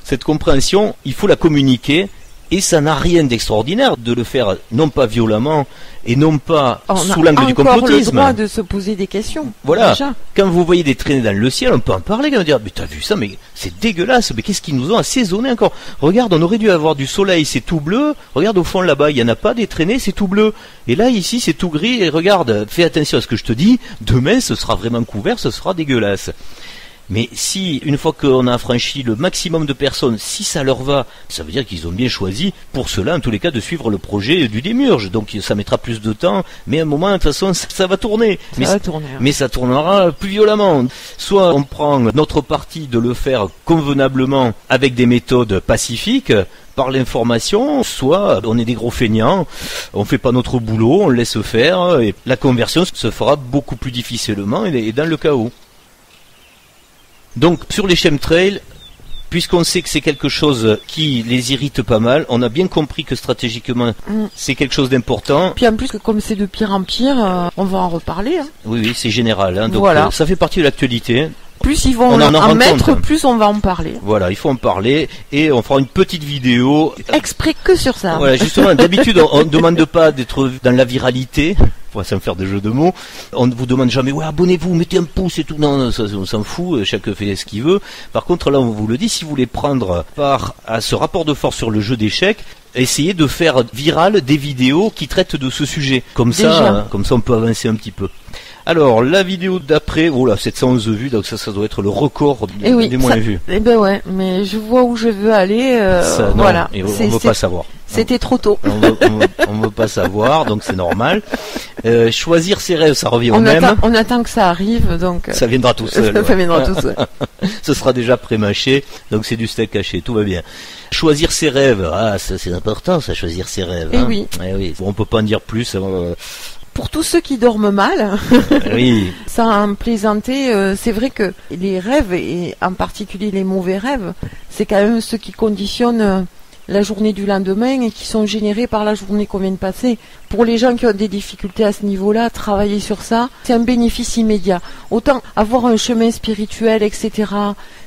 Speaker 1: Cette compréhension, il faut la communiquer. Et ça n'a rien d'extraordinaire de le faire non pas violemment et non pas sous l'angle du complotisme.
Speaker 2: On a encore le droit de se poser des questions.
Speaker 1: Voilà.
Speaker 2: Déjà.
Speaker 1: Quand vous voyez des traînées dans le ciel, on peut en parler. On va dire, mais t'as vu ça, mais c'est dégueulasse. Mais qu'est-ce qu'ils nous ont assaisonné encore? Regarde, on aurait dû avoir du soleil, c'est tout bleu. Regarde au fond là-bas, il n'y en a pas des traînées, c'est tout bleu. Et là, ici, c'est tout gris. Et regarde, fais attention à ce que je te dis. Demain, ce sera vraiment couvert, ce sera dégueulasse. Mais si, une fois qu'on a franchi le maximum de personnes, si ça leur va, ça veut dire qu'ils ont bien choisi, pour cela, en tous les cas, de suivre le projet du démiurge. Donc ça mettra plus de temps, mais à un moment, de toute façon, ça va tourner. Mais ça tournera plus violemment. Soit on prend notre parti de le faire convenablement avec des méthodes pacifiques, par l'information, soit on est des gros feignants, on fait pas notre boulot, on laisse faire, et la conversion se fera beaucoup plus difficilement et dans le chaos. Donc sur les chemtrails, puisqu'on sait que c'est quelque chose qui les irrite pas mal, on a bien compris que stratégiquement c'est quelque chose d'important.
Speaker 2: Puis en plus que comme c'est de pire en pire, on va en reparler.
Speaker 1: Oui, c'est général. Donc
Speaker 2: voilà.
Speaker 1: ça fait partie de l'actualité.
Speaker 2: Plus ils vont
Speaker 1: On en
Speaker 2: en mettre,
Speaker 1: compte.
Speaker 2: plus on va en parler.
Speaker 1: Voilà, il faut en parler et on fera une petite vidéo.
Speaker 2: Exprès que sur ça.
Speaker 1: Voilà, justement, d'habitude, on ne demande pas d'être dans la viralité. Pour ça me faire des jeux de mots. On ne vous demande jamais, ouais, abonnez-vous, mettez un pouce et tout. Non, ça, on s'en fout, chacun fait ce qu'il veut. Par contre, là, on vous le dit, si vous voulez prendre part à ce rapport de force sur le jeu d'échecs, essayez de faire viral des vidéos qui traitent de ce sujet. Comme ça, on peut avancer un petit peu. Alors, la vidéo d'après, oh là, 711 vues, donc ça doit être le record des moins vues.
Speaker 2: Eh ben ouais, mais je vois où je veux aller,
Speaker 1: non,
Speaker 2: voilà.
Speaker 1: Et on ne veut pas savoir.
Speaker 2: C'était trop tôt.
Speaker 1: On veut pas savoir, donc c'est normal. Choisir ses rêves, ça revient au même.
Speaker 2: On attend que ça arrive, donc.
Speaker 1: Ça viendra tout seul.
Speaker 2: Ça viendra tout seul.
Speaker 1: Ce sera déjà pré-mâché, donc c'est du steak haché, tout va bien. Choisir ses rêves, ça c'est important, ça, choisir ses rêves.
Speaker 2: Eh oui.
Speaker 1: Eh oui. On peut pas en dire plus.
Speaker 2: Pour tous ceux qui dorment mal,
Speaker 1: oui.
Speaker 2: Sans en plaisanter, c'est vrai que les rêves, et en particulier les mauvais rêves, c'est quand même ceux qui conditionnent la journée du lendemain et qui sont générés par la journée qu'on vient de passer. Pour les gens qui ont des difficultés à ce niveau-là, travailler sur ça, c'est un bénéfice immédiat. Autant avoir un chemin spirituel, etc.,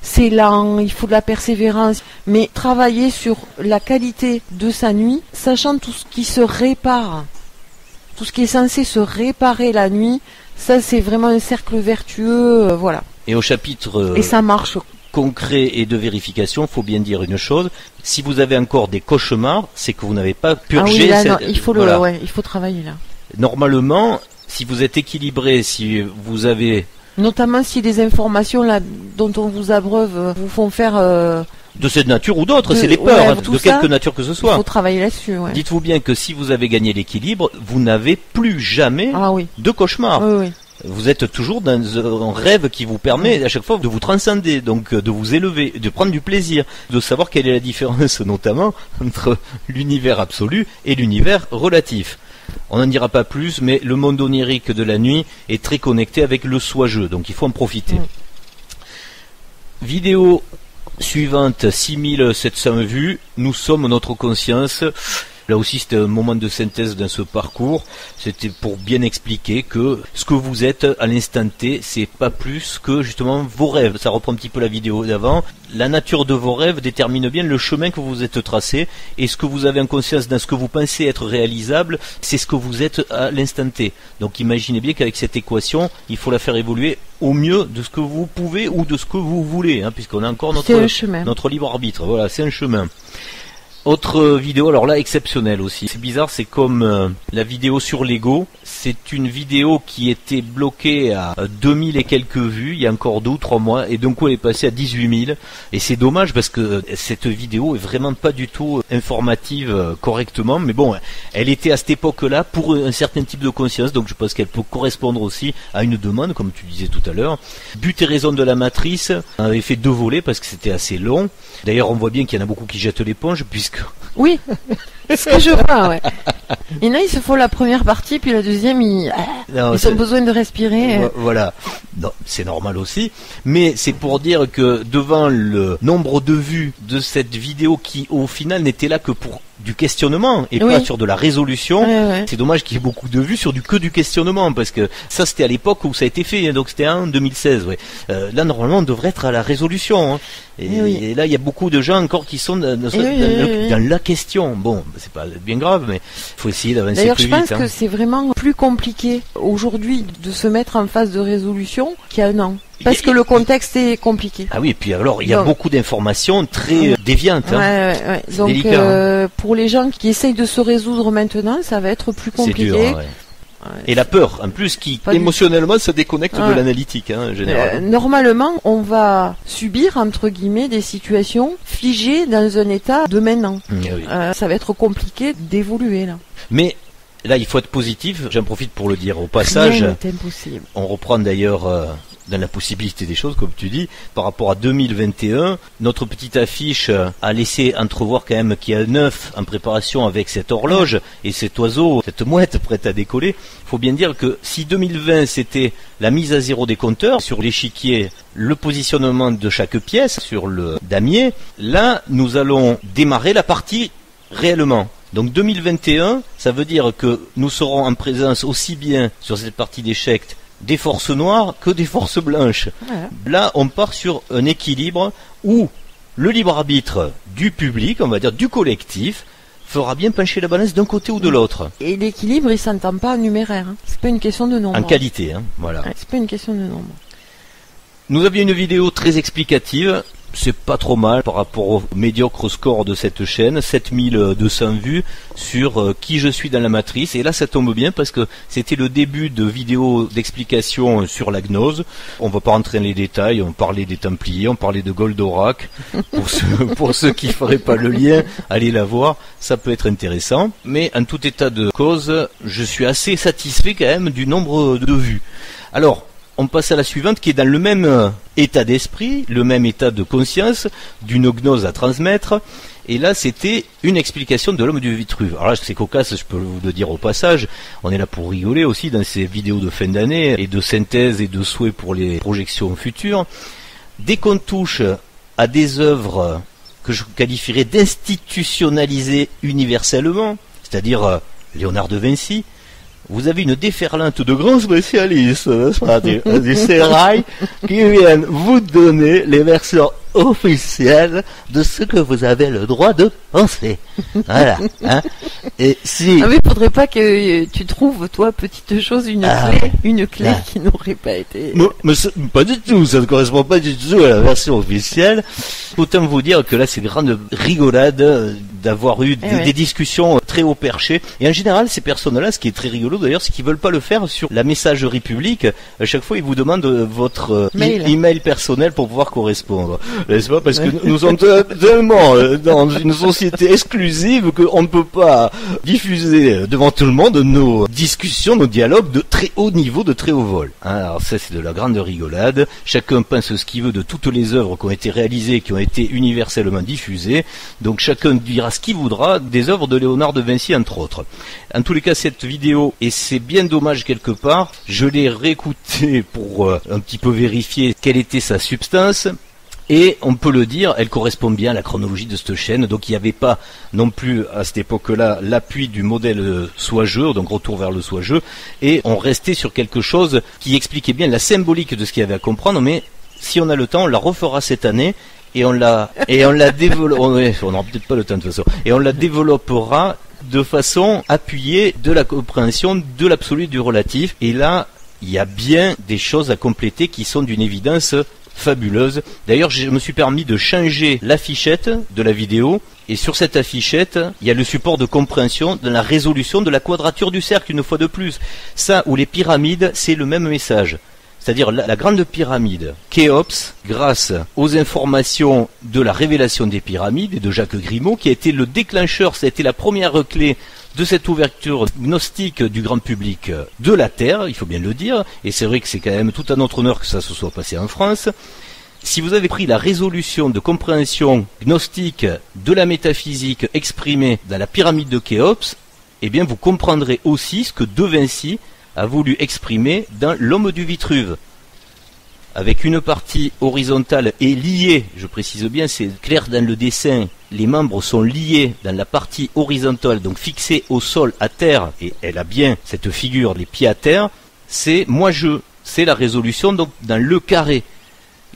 Speaker 2: c'est lent, il faut de la persévérance, mais travailler sur la qualité de sa nuit, sachant tout ce qui se répare, tout ce qui est censé se réparer la nuit, ça c'est vraiment un cercle vertueux, voilà.
Speaker 1: Et au chapitre...
Speaker 2: et ça marche.
Speaker 1: Concret et de vérification, faut bien dire une chose. Si vous avez encore des cauchemars, c'est que vous n'avez pas purgé.
Speaker 2: Ah oui, là, non, il faut il faut travailler là.
Speaker 1: Normalement, si vous êtes équilibré, si vous avez...
Speaker 2: Notamment si les informations là dont on vous abreuve vous font faire...
Speaker 1: de cette nature ou d'autres, c'est des peurs, de quelque nature que ce soit.
Speaker 2: Il faut travailler là-dessus. Ouais.
Speaker 1: Dites-vous bien que si vous avez gagné l'équilibre, vous n'avez plus jamais de cauchemars.
Speaker 2: Oui, oui.
Speaker 1: Vous êtes toujours dans un rêve qui vous permet à chaque fois de vous transcender, donc de vous élever, de prendre du plaisir, de savoir quelle est la différence notamment entre l'univers absolu et l'univers relatif. On n'en dira pas plus, mais le monde onirique de la nuit est très connecté avec le soi-jeu, donc il faut en profiter. Vidéo suivante, 6700 vues, nous sommes notre conscience. Là aussi, c'était un moment de synthèse dans ce parcours. C'était pour bien expliquer que ce que vous êtes à l'instant T, c'est pas plus que justement vos rêves. Ça reprend un petit peu la vidéo d'avant. La nature de vos rêves détermine bien le chemin que vous êtes tracé. Et ce que vous avez en conscience dans ce que vous pensez être réalisable, c'est ce que vous êtes à l'instant T. Donc imaginez bien qu'avec cette équation, il faut la faire évoluer au mieux de ce que vous pouvez ou de ce que vous voulez, puisqu'on a encore notre libre arbitre. Voilà, c'est un chemin. Autre vidéo, alors là exceptionnelle aussi. C'est bizarre, c'est comme la vidéo sur Lego. C'est une vidéo qui était bloquée à 2000 et quelques vues il y a encore 2 ou 3 mois et d'un coup elle est passée à 18 000. Et c'est dommage parce que cette vidéo est vraiment pas du tout informative correctement. Mais bon, elle était à cette époque-là pour un certain type de conscience, donc je pense qu'elle peut correspondre aussi à une demande, comme tu disais tout à l'heure. But et raison de la matrice, on avait fait 2 volets parce que c'était assez long. D'ailleurs, on voit bien qu'il y en a beaucoup qui jettent l'éponge puisque...
Speaker 2: Oui, ce que je vois, ouais. Il y en a, ils se font la première partie, puis la deuxième, ils ont besoin de respirer.
Speaker 1: Voilà, non, c'est normal aussi. Mais c'est pour dire que devant le nombre de vues de cette vidéo qui, au final, n'était là que pour du questionnement et pas sur de la résolution, c'est dommage qu'il y ait beaucoup de vues sur que du questionnement, parce que ça c'était à l'époque où ça a été fait, donc c'était en 2016. Là normalement on devrait être à la résolution, et là il y a beaucoup de gens encore qui sont dans la question. Bon, c'est pas bien grave, mais il faut essayer d'avancer plus vite.
Speaker 2: D'ailleurs je pense que c'est vraiment plus compliqué aujourd'hui de se mettre en phase de résolution qu'il y a un an. Parce que le contexte est compliqué.
Speaker 1: Ah oui, et puis alors il y a beaucoup d'informations très déviantes.
Speaker 2: Donc
Speaker 1: délicat,
Speaker 2: pour les gens qui essayent de se résoudre maintenant, ça va être plus compliqué.
Speaker 1: C'est dur, et la peur, en plus, qui émotionnellement se déconnecte de l'analytique, en général.
Speaker 2: Normalement, on va subir, entre guillemets, des situations figées dans un état de maintenant. Ça va être compliqué d'évoluer, là.
Speaker 1: Mais là, il faut être positif. J'en profite pour le dire au passage.
Speaker 2: Rien n'est impossible.
Speaker 1: On reprend d'ailleurs... dans la possibilité des choses, comme tu dis, par rapport à 2021, notre petite affiche a laissé entrevoir quand même qu'il y a un œuf en préparation avec cette horloge et cet oiseau, cette mouette prête à décoller. Il faut bien dire que si 2020 c'était la mise à zéro des compteurs sur l'échiquier, le positionnement de chaque pièce sur le damier, là nous allons démarrer la partie réellement. Donc 2021, ça veut dire que nous serons en présence aussi bien sur cette partie d'échecs des forces noires que des forces blanches.
Speaker 2: Voilà.
Speaker 1: Là, on part sur un équilibre où le libre arbitre du public, on va dire du collectif, fera bien pencher la balance d'un côté ou de l'autre.
Speaker 2: Et l'équilibre, il s'entend pas en numéraire. Hein. C'est pas une question de nombre.
Speaker 1: En qualité, hein, voilà.
Speaker 2: Ouais, c'est pas une question de nombre.
Speaker 1: Nous avions une vidéo très explicative. C'est pas trop mal par rapport au médiocre score de cette chaîne, 7200 vues sur qui je suis dans la matrice. Et là, ça tombe bien parce que c'était le début de vidéos d'explication sur la gnose. On va pas rentrer dans les détails, on parlait des Templiers, on parlait de Goldorak. Pour ceux qui feraient pas le lien, allez la voir, ça peut être intéressant. Mais en tout état de cause, je suis assez satisfait quand même du nombre de vues. Alors, on passe à la suivante qui est dans le même état d'esprit, le même état de conscience, d'une gnose à transmettre. Et là, c'était une explication de l'homme du Vitruve. Alors là, c'est cocasse, je peux vous le dire au passage. On est là pour rigoler aussi dans ces vidéos de fin d'année et de synthèse et de souhait pour les projections futures. Dès qu'on touche à des œuvres que je qualifierais d'institutionnalisées universellement, c'est-à-dire Léonard de Vinci, vous avez une déferlante de grands spécialistes, n'est-ce pas, des sérails, qui viennent vous donner les versions officielles de ce que vous avez le droit de penser. Voilà. Hein. Et si...
Speaker 2: Ah mais faudrait pas que tu trouves, toi, petite chose, une clé qui n'aurait pas été...
Speaker 1: Mais pas du tout, ça ne correspond pas du tout à la version officielle. Autant vous dire que là, c'est grande rigolade d'avoir eu des discussions très haut perché. Et en général, ces personnes-là, ce qui est très rigolo d'ailleurs, c'est qu'ils veulent pas le faire sur la messagerie publique. À chaque fois, ils vous demandent votre email personnel pour pouvoir correspondre. N'est-ce pas? Parce que nous sommes tellement dans une société exclusive qu'on ne peut pas diffuser devant tout le monde nos discussions, nos dialogues de très haut niveau, de très haut vol. Hein, alors ça, c'est de la grande rigolade. Chacun pense ce qu'il veut de toutes les œuvres qui ont été réalisées, qui ont été universellement diffusées. Donc chacun dira ce qu'il voudra des œuvres de Léonard de Vinci, entre autres. En tous les cas, cette vidéo, et c'est bien dommage quelque part, je l'ai réécoutée pour un petit peu vérifier quelle était sa substance. Et on peut le dire, elle correspond bien à la chronologie de cette chaîne. Donc il n'y avait pas non plus à cette époque-là l'appui du modèle soi-jeu, donc retour vers le soi-jeu. Et on restait sur quelque chose qui expliquait bien la symbolique de ce qu'il y avait à comprendre. Mais si on a le temps, on la refera cette année. Et on la développera, on n'aura peut-être pas le temps de toute façon. Et on la développera de façon appuyée de la compréhension de l'absolu et du relatif. Et là, il y a bien des choses à compléter qui sont d'une évidence fabuleuse. D'ailleurs, je me suis permis de changer l'affichette de la vidéo. Et sur cette affichette, il y a le support de compréhension de la résolution de la quadrature du cercle, une fois de plus. Ça, ou les pyramides, c'est le même message. C'est-à-dire la grande pyramide Khéops, grâce aux informations de la révélation des pyramides et de Jacques Grimaud, qui a été le déclencheur, ça a été la première clé de cette ouverture gnostique du grand public de la Terre, il faut bien le dire, et c'est vrai que c'est quand même tout à notre honneur que ça se soit passé en France. Si vous avez pris la résolution de compréhension gnostique de la métaphysique exprimée dans la pyramide de Khéops, eh bien vous comprendrez aussi ce que De Vinci a voulu exprimer dans l'homme du Vitruve. Avec une partie horizontale et liée, je précise bien, c'est clair dans le dessin, les membres sont liés dans la partie horizontale, donc fixés au sol, à terre, et elle a bien cette figure, les pieds à terre, c'est moi-je, c'est la résolution donc dans le carré.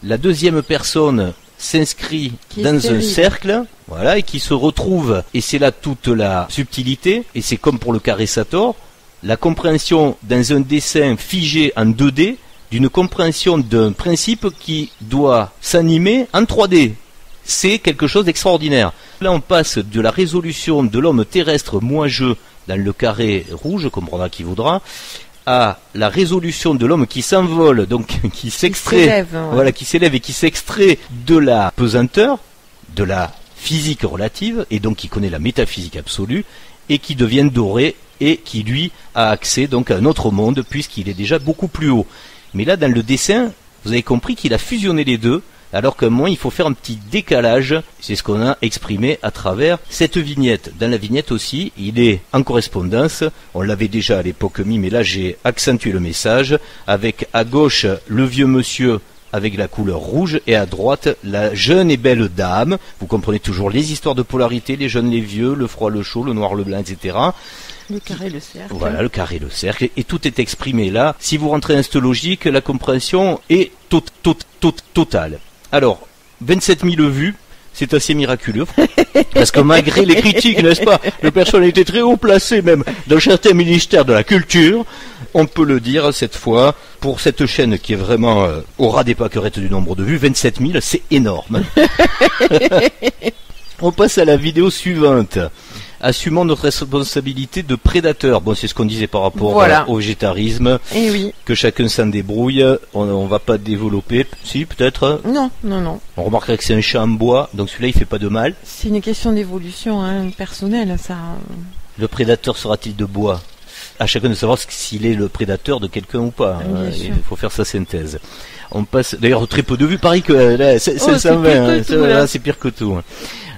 Speaker 1: La deuxième personne s'inscrit dans un cercle, voilà, et qui se retrouve, et c'est là toute la subtilité, et c'est comme pour le carré Sator, la compréhension dans un dessin figé en 2D, d'une compréhension d'un principe qui doit s'animer en 3D. C'est quelque chose d'extraordinaire. Là, on passe de la résolution de l'homme terrestre moi-je dans le carré rouge, comprendra qui voudra, à la résolution de l'homme qui s'envole, donc qui s'extrait, voilà, qui s'élève et qui s'extrait de la pesanteur, de la physique relative, et donc qui connaît la métaphysique absolue, et qui devient doré, et qui lui a accès donc à un autre monde, puisqu'il est déjà beaucoup plus haut. Mais là, dans le dessin, vous avez compris qu'il a fusionné les deux, alors qu'à un moment, il faut faire un petit décalage. C'est ce qu'on a exprimé à travers cette vignette. Dans la vignette aussi, il est en correspondance. On l'avait déjà à l'époque mis, mais là, j'ai accentué le message, avec à gauche le vieux monsieur avec la couleur rouge, et à droite, la jeune et belle dame. Vous comprenez toujours les histoires de polarité, les jeunes, les vieux, le froid, le chaud, le noir, le blanc, etc.
Speaker 2: Le carré, le cercle.
Speaker 1: Voilà, le carré, le cercle, et tout est exprimé là. Si vous rentrez dans cette logique, la compréhension est totale. Alors, 27 000 vues, c'est assez miraculeux, parce que malgré les critiques, n'est-ce pas, le personnel était très haut placé même dans certains ministères de la culture, on peut le dire cette fois, pour cette chaîne qui est vraiment au ras des pâquerettes du nombre de vues, 27 000, c'est énorme. On passe à la vidéo suivante. Assumons notre responsabilité de prédateur. Bon, c'est ce qu'on disait par rapport au végétarisme.
Speaker 2: Et oui.
Speaker 1: Que chacun s'en débrouille. On va pas développer. Si, peut-être.
Speaker 2: Non.
Speaker 1: On remarquerait que c'est un chat en bois, donc celui-là il fait pas de mal.
Speaker 2: C'est une question d'évolution personnelle, ça.
Speaker 1: Le prédateur sera-t-il de bois? À chacun de savoir s'il est le prédateur de quelqu'un ou pas. Il faut faire sa synthèse. On passe, d'ailleurs, très peu de vues. Pareil que là, c'est 520. C'est pire que tout.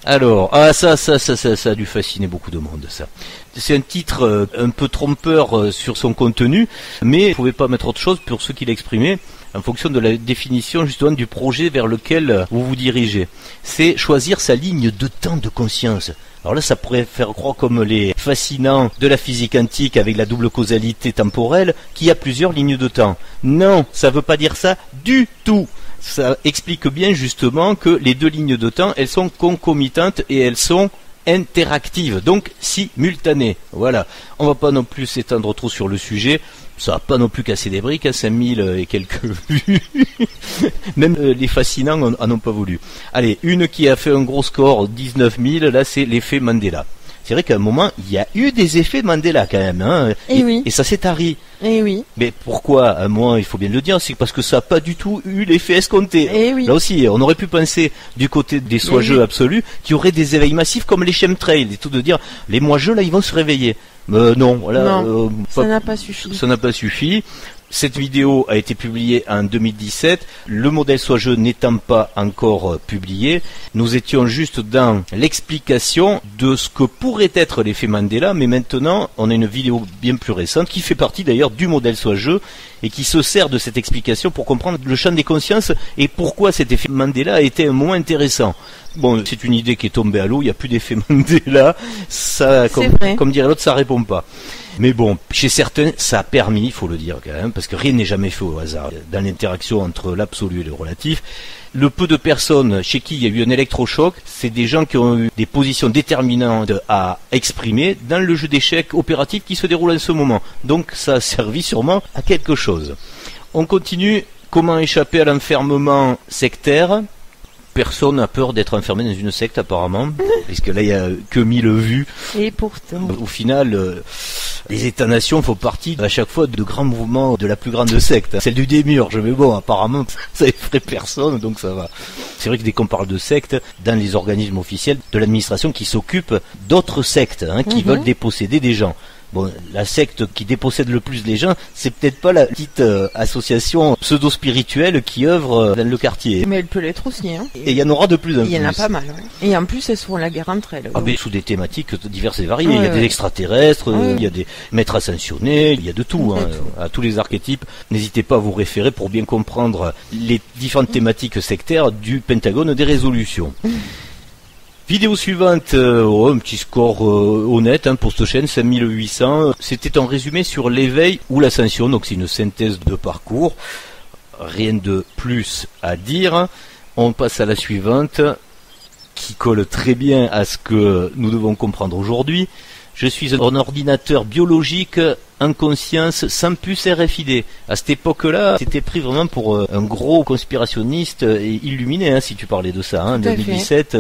Speaker 1: Alors, ça a dû fasciner beaucoup de monde, ça. C'est un titre un peu trompeur sur son contenu, mais vous ne pouvez pas mettre autre chose pour ceux qui l'exprimaient, en fonction de la définition justement du projet vers lequel vous vous dirigez. C'est choisir sa ligne de temps de conscience. Alors là, ça pourrait faire croire comme les fascinants de la physique quantique avec la double causalité temporelle qu'il y a plusieurs lignes de temps. Non, ça ne veut pas dire ça du tout. Ça explique bien justement que les deux lignes de temps, elles sont concomitantes et elles sont interactives, donc simultanées. Voilà. On va pas non plus s'étendre trop sur le sujet. Ça va pas non plus casser des briques, 5000 et quelques vues. Même les fascinants en ont pas voulu. Allez, une qui a fait un gros score, 19 000, là c'est l'effet Mandela. C'est vrai qu'à un moment, il y a eu des effets Mandela quand même, hein, et ça s'est tari.
Speaker 2: Et oui.
Speaker 1: Mais pourquoi, à moi, il faut bien le dire, c'est parce que ça n'a pas du tout eu l'effet escompté.
Speaker 2: Et oui.
Speaker 1: Là aussi, on aurait pu penser du côté des soigeux absolus qu'il y aurait des éveils massifs comme les chemtrails, et tout de dire, les moigeux là, ils vont se réveiller. Non, là,
Speaker 2: ça n'a pas suffi.
Speaker 1: Ça n'a pas suffi. Cette vidéo a été publiée en 2017, le modèle soigeux n'étant pas encore publié. Nous étions juste dans l'explication de ce que pourrait être l'effet Mandela, mais maintenant on a une vidéo bien plus récente qui fait partie d'ailleurs du modèle soigeux et qui se sert de cette explication pour comprendre le champ des consciences et pourquoi cet effet Mandela a été un moment intéressant. Bon, c'est une idée qui est tombée à l'eau, il n'y a plus d'effet Mandela, ça, comme dirait l'autre, ça répond pas. Mais bon, chez certains, ça a permis, il faut le dire quand même, parce que rien n'est jamais fait au hasard dans l'interaction entre l'absolu et le relatif. Le peu de personnes chez qui il y a eu un électrochoc, c'est des gens qui ont eu des positions déterminantes à exprimer dans le jeu d'échecs opératif qui se déroule en ce moment. Donc ça a servi sûrement à quelque chose. On continue. Comment échapper à l'enfermement sectaire? Personne n'a peur d'être enfermé dans une secte apparemment, puisque là il n'y a que 1000 vues. Et pourtant. Au final, les États-nations font partie à chaque fois de grands mouvements de la plus grande secte. Celle du démiurge, mais bon, apparemment ça effraie personne, donc ça va. C'est vrai que dès qu'on parle de secte, dans les organismes officiels de l'administration qui s'occupent d'autres sectes, qui veulent déposséder des gens. Bon, la secte qui dépossède le plus les gens, c'est peut-être pas la petite association pseudo-spirituelle qui œuvre dans le quartier.
Speaker 2: Mais elle peut l'être aussi, hein.
Speaker 1: Et il y en aura de plus en plus.
Speaker 2: Il y en a pas mal, ouais. Et en plus, elles se font la guerre entre elles.
Speaker 1: Mais sous des thématiques diverses et variées. Il y a des extraterrestres, il y a des maîtres ascensionnés, il y a de tout, à tous les archétypes. N'hésitez pas à vous référer pour bien comprendre les différentes thématiques sectaires du Pentagone des résolutions. Vidéo suivante, un petit score honnête pour cette chaîne, 5800. C'était un résumé sur l'éveil ou l'ascension, donc c'est une synthèse de parcours. Rien de plus à dire. On passe à la suivante, qui colle très bien à ce que nous devons comprendre aujourd'hui. Je suis un ordinateur biologique en conscience sans puce RFID. À cette époque-là, c'était pris vraiment pour un gros conspirationniste et illuminé, si tu parlais de ça. En 2017,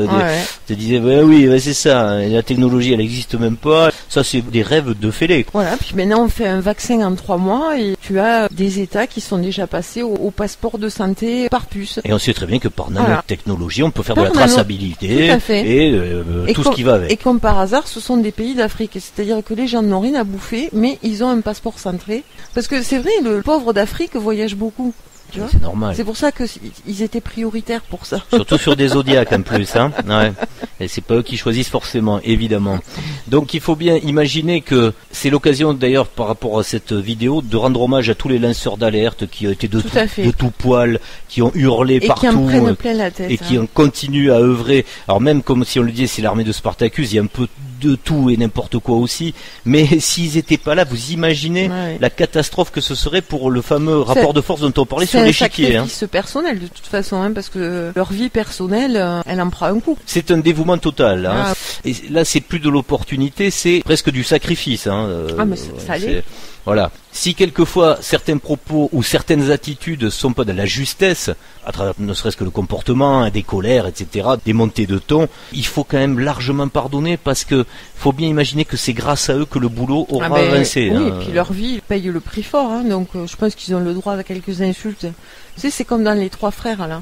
Speaker 1: tu disais, oui, c'est ça, la technologie, elle n'existe même pas. Ça, c'est des rêves de fêlés.
Speaker 2: Voilà, puis maintenant, on fait un vaccin en 3 mois et tu as des États qui sont déjà passés au passeport de santé par puce.
Speaker 1: Et on sait très bien que par nanotechnologie, on peut faire de la traçabilité et tout ce qui va avec.
Speaker 2: Et comme par hasard, ce sont des pays d'Afrique. C'est-à-dire que les gens n'ont rien à bouffer, mais ils ont un passeport centré. Parce que c'est vrai, le pauvre d'Afrique voyage beaucoup. Tu vois,
Speaker 1: c'est normal.
Speaker 2: c'est pour ça que ils étaient prioritaires pour ça.
Speaker 1: Surtout sur des zodiaques en plus, hein. Ouais. Et c'est pas eux qui choisissent forcément, évidemment. Donc il faut bien imaginer que c'est l'occasion d'ailleurs par rapport à cette vidéo de rendre hommage à tous les lanceurs d'alerte qui ont été de tout poil, qui ont hurlé
Speaker 2: et
Speaker 1: partout,
Speaker 2: qui en prennent plein la tête,
Speaker 1: et qui continuent à œuvrer. Alors même comme si on le disait, c'est l'armée de Spartacus, il y a un peu de tout et n'importe quoi aussi. Mais s'ils étaient pas là, vous imaginez la catastrophe que ce serait pour le fameux rapport de force dont on parlait sur l'échiquier.
Speaker 2: C'est un sacrifice personnel de toute façon, hein, parce que leur vie personnelle, elle en prend un coup.
Speaker 1: C'est un dévouement total. Hein. Et là, c'est plus de l'opportunité, c'est presque du sacrifice. Hein.
Speaker 2: Mais ça l'est.
Speaker 1: Voilà. Si quelquefois certains propos ou certaines attitudes sont pas de la justesse, à travers ne serait-ce que le comportement, des colères, etc., des montées de ton, il faut quand même largement pardonner parce que faut bien imaginer que c'est grâce à eux que le boulot aura avancé.
Speaker 2: Oui,
Speaker 1: hein.
Speaker 2: Et puis leur vie paye le prix fort, hein, donc je pense qu'ils ont le droit à quelques insultes. Tu sais, c'est comme dans Les Trois Frères, là.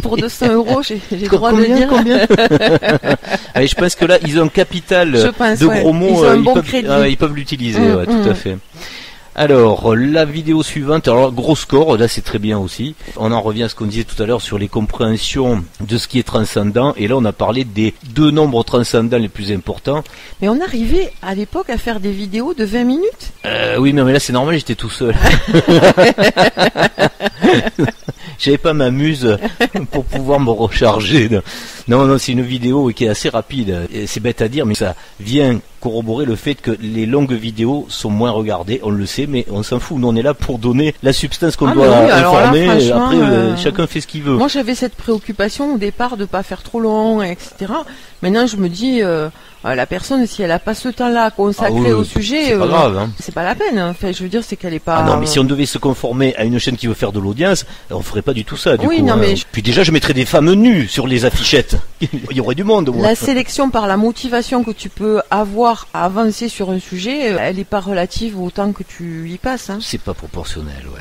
Speaker 2: Pour 200 €, j'ai le droit de dire.
Speaker 1: Combien Allez, je pense que là, ils ont un capital de gros mots. Ils peuvent l'utiliser, tout à fait. Alors, la vidéo suivante, alors gros score, là c'est très bien aussi. On en revient à ce qu'on disait tout à l'heure sur les compréhensions de ce qui est transcendant. Et là, on a parlé des 2 nombres transcendants les plus importants.
Speaker 2: Mais on arrivait à l'époque à faire des vidéos de 20 minutes.
Speaker 1: Oui, mais là c'est normal, j'étais tout seul. J'avais pas ma muse pour pouvoir me recharger. Non, c'est une vidéo qui est assez rapide. Et c'est bête à dire, mais ça vient corroborer le fait que les longues vidéos sont moins regardées. On le sait, mais on s'en fout. Nous, on est là pour donner la substance qu'on doit informer. Là, après, chacun fait ce qu'il veut.
Speaker 2: Moi, j'avais cette préoccupation au départ de pas faire trop long, etc. Maintenant, je me dis, la personne, si elle a pas ce temps-là consacré au sujet,
Speaker 1: c'est pas grave. Hein.
Speaker 2: C'est pas la peine. Enfin, je veux dire, c'est qu'elle est pas.
Speaker 1: Ah non, mais si on devait se conformer à une chaîne qui veut faire de l'audience, on ferait pas du tout ça. Du coup,
Speaker 2: non, mais
Speaker 1: puis déjà, je mettrais des femmes nues sur les affichettes. Il y aurait du monde.
Speaker 2: La sélection par la motivation que tu peux avoir à avancer sur un sujet, elle est pas relative au temps que tu y passes. Hein.
Speaker 1: C'est pas proportionnel, ouais.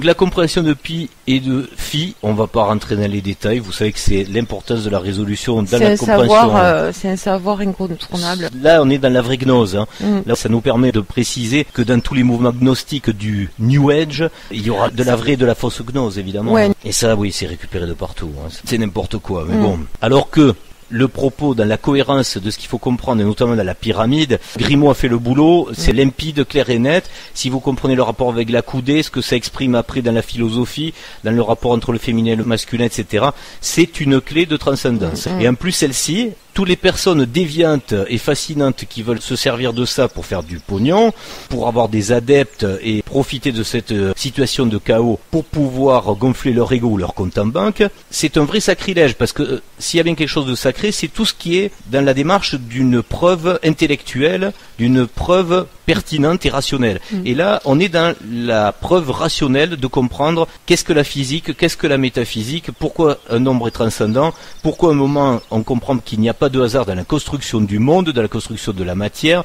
Speaker 1: La compréhension de pi et de phi, on va pas rentrer dans les détails. Vous savez que c'est l'importance de la résolution dans la compréhension.
Speaker 2: C'est un savoir incontournable.
Speaker 1: Là, on est dans la vraie gnose. Hein. Là, ça nous permet de préciser que dans tous les mouvements gnostiques du New Age, il y aura de la vraie et de la fausse gnose, évidemment. Ouais. Et ça, oui, c'est récupéré de partout. Hein. C'est n'importe quoi. Mais bon, alors que le propos dans la cohérence de ce qu'il faut comprendre, et notamment dans la pyramide, Grimaud a fait le boulot, c'est limpide, clair et net. Si vous comprenez le rapport avec la coudée, ce que ça exprime après dans la philosophie, dans le rapport entre le féminin et le masculin, etc., c'est une clé de transcendance. Et en plus, celle-ci, toutes les personnes déviantes et fascinantes qui veulent se servir de ça pour faire du pognon, pour avoir des adeptes et profiter de cette situation de chaos pour pouvoir gonfler leur ego ou leur compte en banque, c'est un vrai sacrilège parce que s'il y a bien quelque chose de sacré, c'est tout ce qui est dans la démarche d'une preuve intellectuelle, d'une preuve pertinente et rationnelle. Et là, on est dans la preuve rationnelle de comprendre qu'est-ce que la physique, qu'est-ce que la métaphysique, pourquoi un nombre est transcendant, pourquoi à un moment on comprend qu'il n'y a pas de hasard dans la construction du monde, dans la construction de la matière,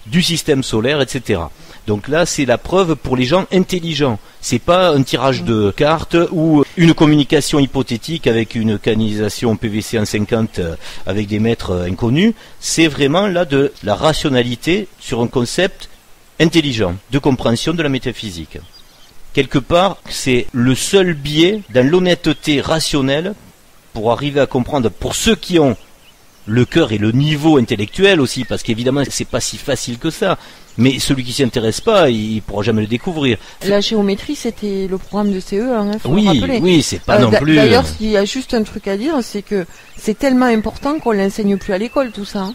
Speaker 1: du système solaire, etc. Donc là, c'est la preuve pour les gens intelligents. C'est pas un tirage de cartes ou une communication hypothétique avec une canalisation PVC en 50 avec des mètres inconnus. C'est vraiment là de la rationalité sur un concept intelligent de compréhension de la métaphysique. Quelque part, c'est le seul biais dans l'honnêteté rationnelle pour arriver à comprendre, pour ceux qui ont le cœur et le niveau intellectuel aussi, parce qu'évidemment c'est pas si facile que ça, mais celui qui s'y intéresse pas, il pourra jamais le découvrir.
Speaker 2: La géométrie, c'était le programme de CE, hein, faut
Speaker 1: le
Speaker 2: rappeler.
Speaker 1: Oui, c'est pas non plus.
Speaker 2: D'ailleurs, il y a juste un truc à dire, c'est que c'est tellement important qu'on l'enseigne plus à l'école, tout ça. Hein.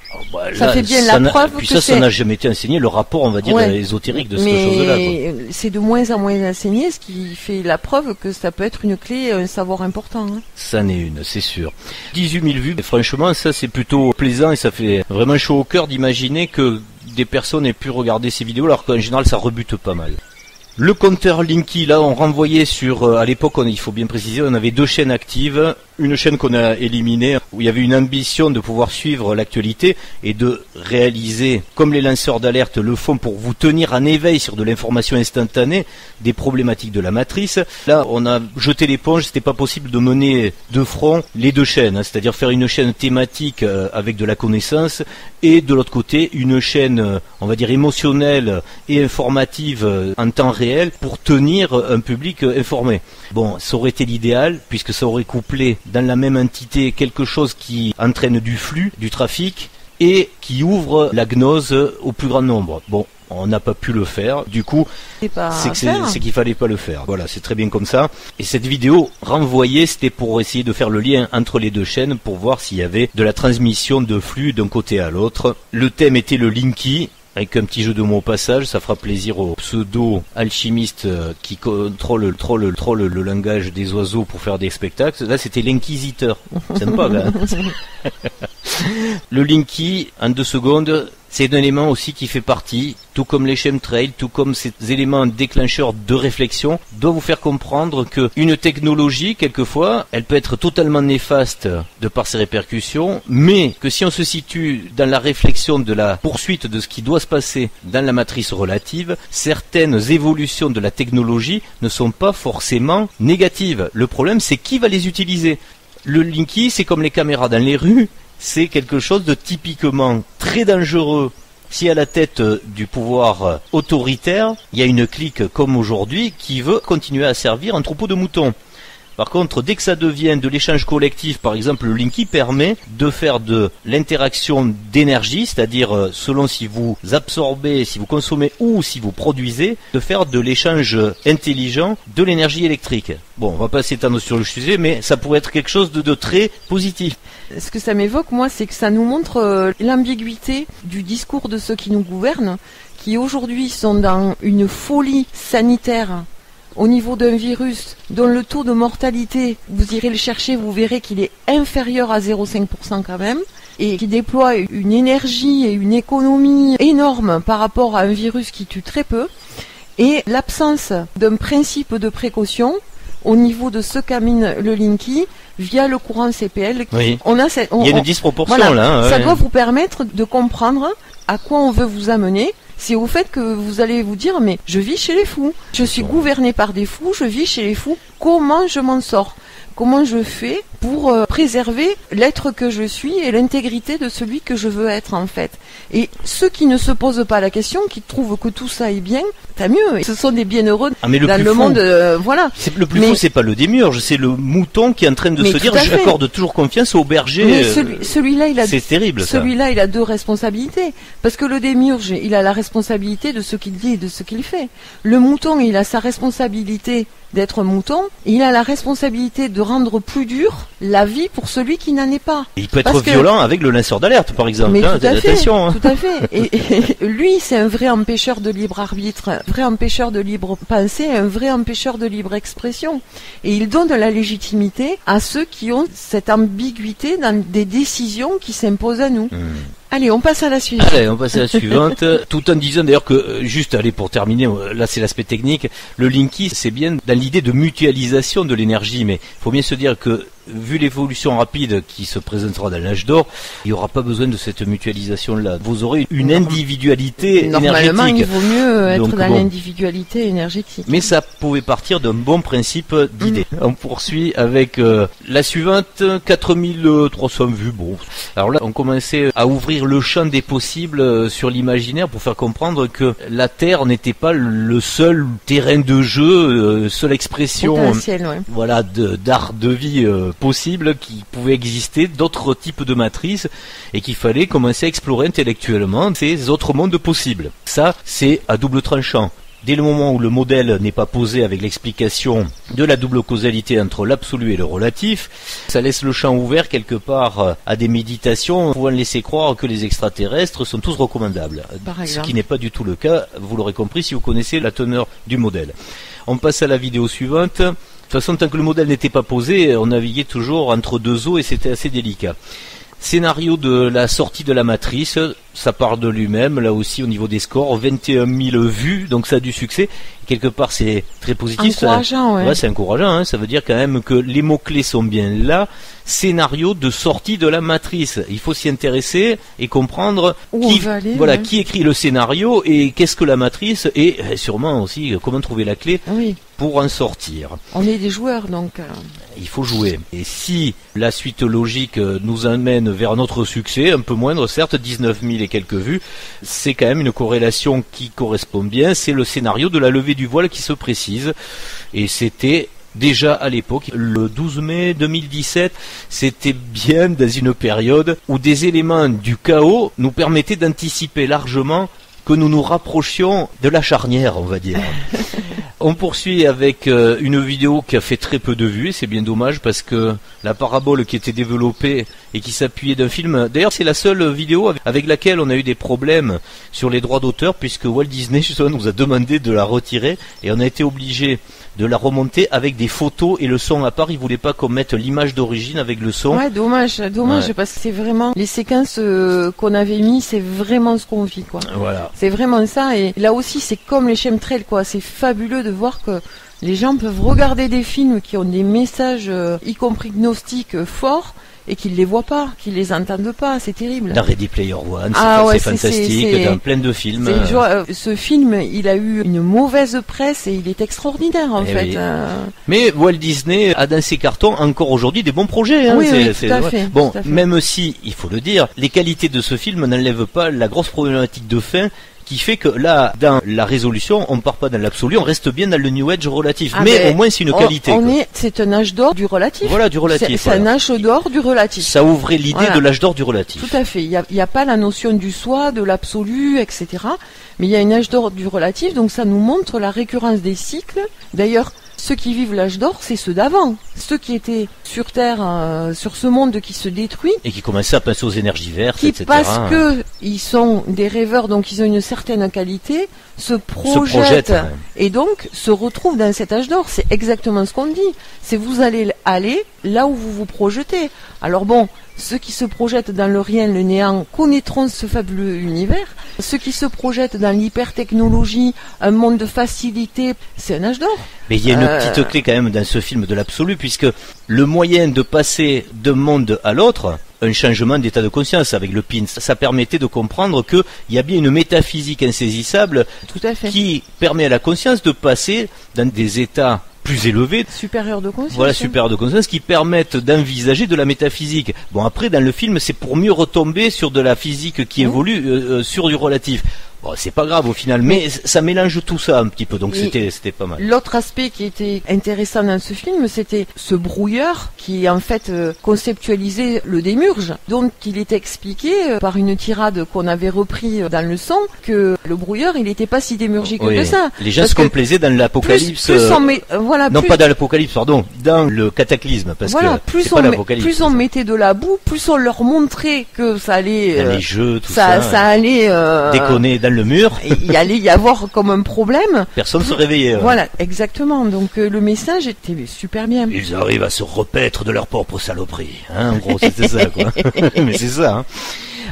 Speaker 2: Ça fait bien la preuve
Speaker 1: puis
Speaker 2: que
Speaker 1: ça n'a jamais été enseigné, le rapport, on va dire, ésotérique de cette chose-là.
Speaker 2: Mais c'est de moins en moins enseigné, ce qui fait la preuve que ça peut être une clé, un savoir important. Hein.
Speaker 1: Ça n'est une, c'est sûr. 18 000 vues, franchement, ça c'est plutôt plaisant et ça fait vraiment chaud au cœur d'imaginer que des personnes aient pu regarder ces vidéos, alors qu'en général ça rebute pas mal. Le compteur Linky, là on renvoyait sur, à l'époque il faut bien préciser, on avait 2 chaînes actives, Une chaîne qu'on a éliminée, où il y avait une ambition de pouvoir suivre l'actualité et de réaliser, comme les lanceurs d'alerte le font pour vous tenir en éveil sur de l'information instantanée, des problématiques de la matrice. Là, on a jeté l'éponge, c'était pas possible de mener de front les deux chaînes, c'est-à-dire faire une chaîne thématique avec de la connaissance et de l'autre côté une chaîne, on va dire émotionnelle et informative en temps réel pour tenir un public informé. Bon, ça aurait été l'idéal puisque ça aurait couplé dans la même entité quelque chose qui entraîne du flux, du trafic et qui ouvre la gnose au plus grand nombre. Bon, on n'a pas pu le faire, du coup c'est qu'il fallait pas le faire. Voilà, c'est très bien comme ça. Et cette vidéo renvoyée, c'était pour essayer de faire le lien entre les deux chaînes pour voir s'il y avait de la transmission de flux d'un côté à l'autre. Le thème était le Linky, avec un petit jeu de mots au passage, ça fera plaisir aux pseudo-alchimistes qui contrôlent le langage des oiseaux pour faire des spectacles. Là, c'était l'inquisiteur. Sympa, là. Le Linky, en 2 secondes, c'est un élément aussi qui fait partie, tout comme les chemtrails, tout comme ces éléments déclencheurs de réflexion, doit vous faire comprendre qu'une technologie, quelquefois, elle peut être totalement néfaste de par ses répercussions, mais que si on se situe dans la réflexion de la poursuite de ce qui doit se passer dans la matrice relative, certaines évolutions de la technologie ne sont pas forcément négatives. Le problème, c'est qui va les utiliser. Le Linky, c'est comme les caméras dans les rues, c'est quelque chose de typiquement très dangereux. Si à la tête du pouvoir autoritaire, il y a une clique comme aujourd'hui qui veut continuer à servir un troupeau de moutons. Par contre, dès que ça devient de l'échange collectif, par exemple, le Linky permet de faire de l'interaction d'énergie, c'est-à-dire selon si vous absorbez, si vous consommez ou si vous produisez, de faire de l'échange intelligent de l'énergie électrique. Bon, on va pas s'étendre sur le sujet, mais ça pourrait être quelque chose de très positif.
Speaker 2: Ce que ça m'évoque, moi, c'est que ça nous montre l'ambiguïté du discours de ceux qui nous gouvernent, qui aujourd'hui sont dans une folie sanitaire au niveau d'un virus dont le taux de mortalité, vous irez le chercher, vous verrez qu'il est inférieur à 0,5% quand même, et qui déploie une énergie et une économie énorme par rapport à un virus qui tue très peu, et l'absence d'un principe de précaution au niveau de ce qu'amène le Linky via le courant CPL.
Speaker 1: Oui. Il y a une disproportion
Speaker 2: voilà,
Speaker 1: là.
Speaker 2: Ça doit vous permettre de comprendre à quoi on veut vous amener. C'est au fait que vous allez vous dire, mais je vis chez les fous. Je suis gouverné par des fous, je vis chez les fous. Comment je m'en sors ? Comment je fais pour préserver l'être que je suis et l'intégrité de celui que je veux être en fait. Et ceux qui ne se posent pas la question, qui trouvent que tout ça est bien, tant mieux. Ce sont des bienheureux dans le monde. Voilà.
Speaker 1: Le plus fou, c'est pas le démiurge, c'est le mouton qui est en train de se dire j'accorde toujours confiance au berger.
Speaker 2: Mais celui-là,
Speaker 1: c'est terrible.
Speaker 2: Celui-là, il a 2 responsabilités. Parce que le démiurge, il a la responsabilité de ce qu'il dit et de ce qu'il fait. Le mouton, il a sa responsabilité d'être mouton, il a la responsabilité de rendre plus dur la vie pour celui qui n'en est pas.
Speaker 1: Et il peut être violent avec le lanceur d'alerte, par exemple.
Speaker 2: Mais tout à fait,
Speaker 1: attention,
Speaker 2: tout à fait. Et lui, c'est un vrai empêcheur de libre arbitre, un vrai empêcheur de libre pensée, un vrai empêcheur de libre expression. Et il donne la légitimité à ceux qui ont cette ambiguïté dans des décisions qui s'imposent à nous. Allez, on passe à la suivante.
Speaker 1: Allez, on passe à la suivante. Tout en disant d'ailleurs que, juste, allez, pour terminer, là c'est l'aspect technique, le Linky, c'est bien dans l'idée de mutualisation de l'énergie, mais il faut bien se dire que, vu l'évolution rapide qui se présentera dans l'âge d'or, il n'y aura pas besoin de cette mutualisation-là. Vous aurez une individualité
Speaker 2: Normalement,
Speaker 1: énergétique.
Speaker 2: Il vaut mieux être dans l'individualité énergétique.
Speaker 1: Mais ça pouvait partir d'un bon principe d'idée. On poursuit avec la suivante, 4300 vues. Bon, alors là, on commençait à ouvrir le champ des possibles sur l'imaginaire pour faire comprendre que la Terre n'était pas le seul terrain de jeu, seule expression voilà, d'art de vie possible qui pouvait exister, d'autres types de matrices, et qu'il fallait commencer à explorer intellectuellement ces autres mondes possibles. Ça, c'est à double tranchant. Dès le moment où le modèle n'est pas posé avec l'explication de la double causalité entre l'absolu et le relatif, ça laisse le champ ouvert quelque part à des méditations pouvant laisser croire que les extraterrestres sont tous recommandables. Ce qui n'est pas du tout le cas, vous l'aurez compris si vous connaissez la teneur du modèle. On passe à la vidéo suivante. De toute façon, tant que le modèle n'était pas posé, on naviguait toujours entre deux eaux et c'était assez délicat. Scénario de la sortie de la matrice, ça part de lui-même, là aussi au niveau des scores, 21 000 vues, donc ça a du succès. Quelque part c'est très positif.
Speaker 2: Encourageant,
Speaker 1: ouais, c'est encourageant, hein, ça veut dire quand même que les mots-clés sont bien là. Scénario de sortie de la matrice. Il faut s'y intéresser et comprendre qui écrit le scénario et qu'est-ce que la matrice et sûrement aussi comment trouver la clé pour en sortir.
Speaker 2: On est des joueurs donc.
Speaker 1: Il faut jouer. Et si la suite logique nous amène vers notre succès, un peu moindre certes, 19 000 et quelques vues, c'est quand même une corrélation qui correspond bien. C'est le scénario de la levée du voile qui se précise. Et c'était déjà à l'époque, le 12 mai 2017, c'était bien dans une période où des éléments du chaos nous permettaient d'anticiper largement que nous nous rapprochions de la charnière, on va dire. On poursuit avec une vidéo qui a fait très peu de vues, et c'est bien dommage parce que la parabole qui était développée et qui s'appuyait d'un film, d'ailleurs c'est la seule vidéo avec laquelle on a eu des problèmes sur les droits d'auteur puisque Walt Disney justement nous a demandé de la retirer et on a été obligé de la remonter avec des photos et le son à part. Il voulait pas qu'on mette l'image d'origine avec le son.
Speaker 2: Ouais, dommage, parce que c'est vraiment les séquences qu'on avait mis, c'est vraiment ce qu'on vit, quoi.
Speaker 1: Voilà.
Speaker 2: C'est vraiment ça, et là aussi c'est comme les chemtrails, quoi. C'est fabuleux de voir que les gens peuvent regarder des films qui ont des messages, y compris gnostiques, forts, et qu'ils les voient pas, qu'ils les entendent pas, c'est terrible.
Speaker 1: Dans Ready Player One, c'est fantastique, dans plein de films.
Speaker 2: Ce film, il a eu une mauvaise presse et il est extraordinaire en fait.
Speaker 1: Oui. Mais Walt Disney a dans ses cartons encore aujourd'hui des bons projets. Hein.
Speaker 2: Oui, tout à fait.
Speaker 1: Bon,
Speaker 2: tout à fait.
Speaker 1: Même si, il faut le dire, les qualités de ce film n'enlèvent pas la grosse problématique de fin qui fait que là, dans la résolution, on ne part pas dans l'absolu, on reste bien dans le New Age relatif. Mais au moins, c'est une qualité.
Speaker 2: C'est un âge d'or du relatif.
Speaker 1: Voilà, du relatif.
Speaker 2: C'est un âge d'or du relatif.
Speaker 1: Ça ouvrait l'idée de l'âge d'or du relatif.
Speaker 2: Tout à fait. Il y a pas la notion du soi, de l'absolu, etc. Mais il y a un âge d'or du relatif, donc ça nous montre la récurrence des cycles. D'ailleurs, ceux qui vivent l'âge d'or, c'est ceux d'avant. Ceux qui étaient sur Terre, sur ce monde qui se détruit.
Speaker 1: Et qui commençaient à passer aux énergies vertes, etc.
Speaker 2: Parce que ils sont des rêveurs, donc ils ont une certaine qualité, se projettent. Et donc, se retrouvent dans cet âge d'or. C'est exactement ce qu'on dit. C'est vous allez aller là où vous vous projetez. Alors bon, ceux qui se projettent dans le rien, le néant, connaîtront ce fabuleux univers. Ceux qui se projettent dans l'hypertechnologie, un monde de facilité, c'est un âge d'or.
Speaker 1: Mais il y a une petite clé quand même dans ce film de l'absolu, puisque le moyen de passer d'un monde à l'autre, un changement d'état de conscience avec le PIN, ça permettait de comprendre qu'il y a bien une métaphysique insaisissable qui permet à la conscience de passer dans des états plus élevés,
Speaker 2: supérieur de conscience.
Speaker 1: Voilà, supérieur de conscience, qui permettent d'envisager de la métaphysique. Bon, après, dans le film, c'est pour mieux retomber sur de la physique qui évolue sur du relatif. Bon, c'est pas grave au final, mais ça mélange tout ça un petit peu, donc c'était pas mal.
Speaker 2: L'autre aspect qui était intéressant dans ce film, c'était ce brouilleur qui en fait conceptualisait le démurge. Donc il était expliqué par une tirade qu'on avait repris dans le son que le brouilleur il n'était pas si démurgique que ça.
Speaker 1: Les gens se complaisaient dans l'apocalypse. Pas dans l'apocalypse, pardon, dans le cataclysme, parce que
Speaker 2: plus on mettait de la boue, plus on leur montrait que ça allait
Speaker 1: dans les jeux, tout
Speaker 2: ça allait
Speaker 1: déconner dans le mur.
Speaker 2: Il allait y avoir comme un problème.
Speaker 1: Personne ne se réveillait.
Speaker 2: Voilà, exactement. Donc le message était super bien.
Speaker 1: Ils arrivent à se repaître de leur propre saloperie. Hein, en gros, c'était ça, quoi. Mais c'est ça. Hein.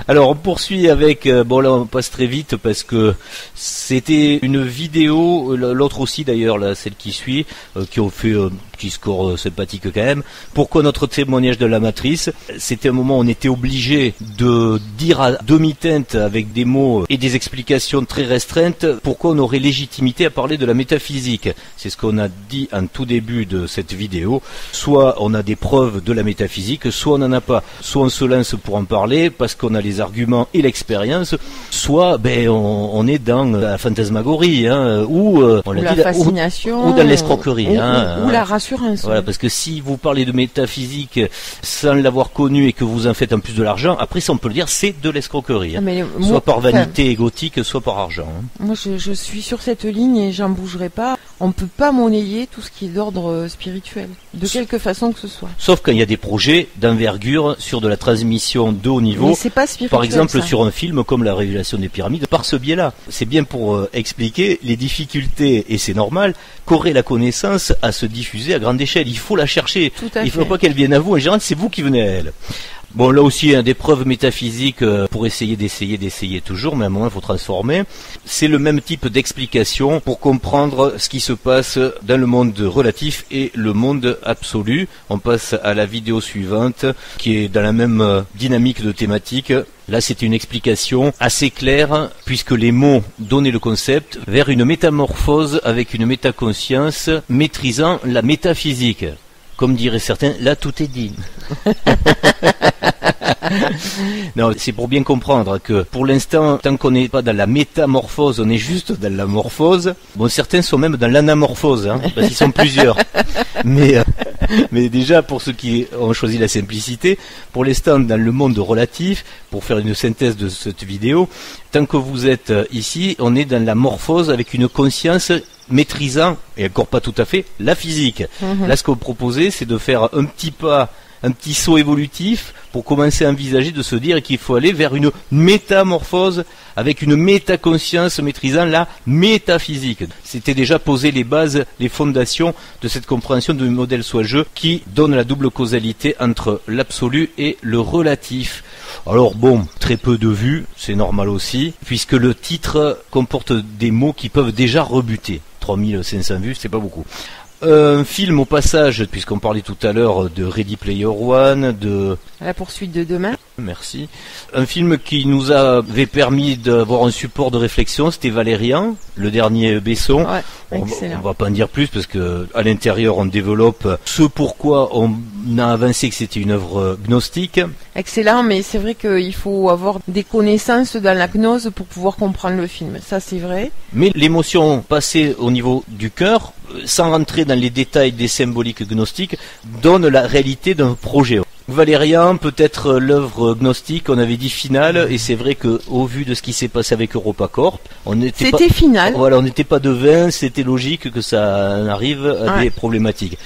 Speaker 1: Alors on poursuit avec, bon là on passe très vite parce que c'était une vidéo, l'autre aussi d'ailleurs, là celle qui suit, qui ont fait un petit score sympathique quand même. Pourquoi notre témoignage de la matrice? C'était un moment où on était obligé de dire à demi-teinte avec des mots et des explications très restreintes pourquoi on aurait légitimité à parler de la métaphysique. C'est ce qu'on a dit en tout début de cette vidéo. Soit on a des preuves de la métaphysique, soit on n'en a pas. Soit on se lance pour en parler parce qu'on a les arguments et l'expérience, soit on est dans la fantasmagorie, hein, ou
Speaker 2: la fascination,
Speaker 1: ou dans l'escroquerie,
Speaker 2: ou la rassurance.
Speaker 1: Voilà, parce que si vous parlez de métaphysique sans l'avoir connu et que vous en faites en plus de l'argent, après ça on peut le dire, c'est de l'escroquerie, hein. Soit par vanité égotique, soit par argent. Hein.
Speaker 2: Moi je suis sur cette ligne et j'en bougerai pas. On ne peut pas monnayer tout ce qui est d'ordre spirituel, de quelque façon que ce soit.
Speaker 1: Sauf quand il y a des projets d'envergure sur de la transmission de haut niveau.
Speaker 2: Mais c'est pas spirituel,
Speaker 1: par exemple
Speaker 2: ça.
Speaker 1: Sur un film comme La Révélation des Pyramides, par ce biais-là. C'est bien pour expliquer les difficultés, et c'est normal, qu'aurait la connaissance à se diffuser à grande échelle. Il faut la chercher. Il ne faut pas qu'elle vienne à vous. En général, c'est vous qui venez à elle. Bon, là aussi, des preuves métaphysiques pour d'essayer toujours, mais à un moment, il faut transformer. C'est le même type d'explication pour comprendre ce qui se passe dans le monde relatif et le monde absolu. On passe à la vidéo suivante, qui est dans la même dynamique de thématique. Là, c'est une explication assez claire, puisque les mots donnaient le concept vers une métamorphose avec une métaconscience maîtrisant la métaphysique. Comme diraient certains, là tout est dit. Non, c'est pour bien comprendre que pour l'instant, tant qu'on n'est pas dans la métamorphose, on est juste dans la morphose. Bon, certains sont même dans l'anamorphose, parce qu'ils sont plusieurs. Mais déjà, pour ceux qui ont choisi la simplicité, pour l'instant, dans le monde relatif, pour faire une synthèse de cette vidéo, tant que vous êtes ici, on est dans la morphose avec une conscience maîtrisant, et encore pas tout à fait, la physique. Là, ce qu'on proposait, c'est de faire un petit saut évolutif pour commencer à envisager de se dire qu'il faut aller vers une métamorphose avec une métaconscience maîtrisant la métaphysique. C'était déjà poser les bases, les fondations de cette compréhension du modèle Soijeux qui donne la double causalité entre l'absolu et le relatif. Alors bon, très peu de vues, c'est normal aussi, puisque le titre comporte des mots qui peuvent déjà rebuter. 3500 vues, c'est pas beaucoup. Un film au passage, puisqu'on parlait tout à l'heure de Ready Player One, de
Speaker 2: La poursuite de demain.
Speaker 1: Merci. Un film qui nous avait permis d'avoir un support de réflexion, c'était Valérian, le dernier Besson.
Speaker 2: Ouais,
Speaker 1: on va pas en dire plus parce que à l'intérieur on développe ce pourquoi on a avancé que c'était une œuvre gnostique.
Speaker 2: Excellent, mais c'est vrai qu'il faut avoir des connaissances dans la gnose pour pouvoir comprendre le film. Ça, c'est vrai.
Speaker 1: Mais l'émotion passée au niveau du cœur, sans rentrer dans les détails des symboliques gnostiques, donne la réalité d'un projet. Valérian, peut-être l'œuvre gnostique, on avait dit finale, et c'est vrai que au vu de ce qui s'est passé avec EuropaCorp,
Speaker 2: c'était final.
Speaker 1: Voilà, on n'était pas devin, c'était logique que ça arrive à des problématiques.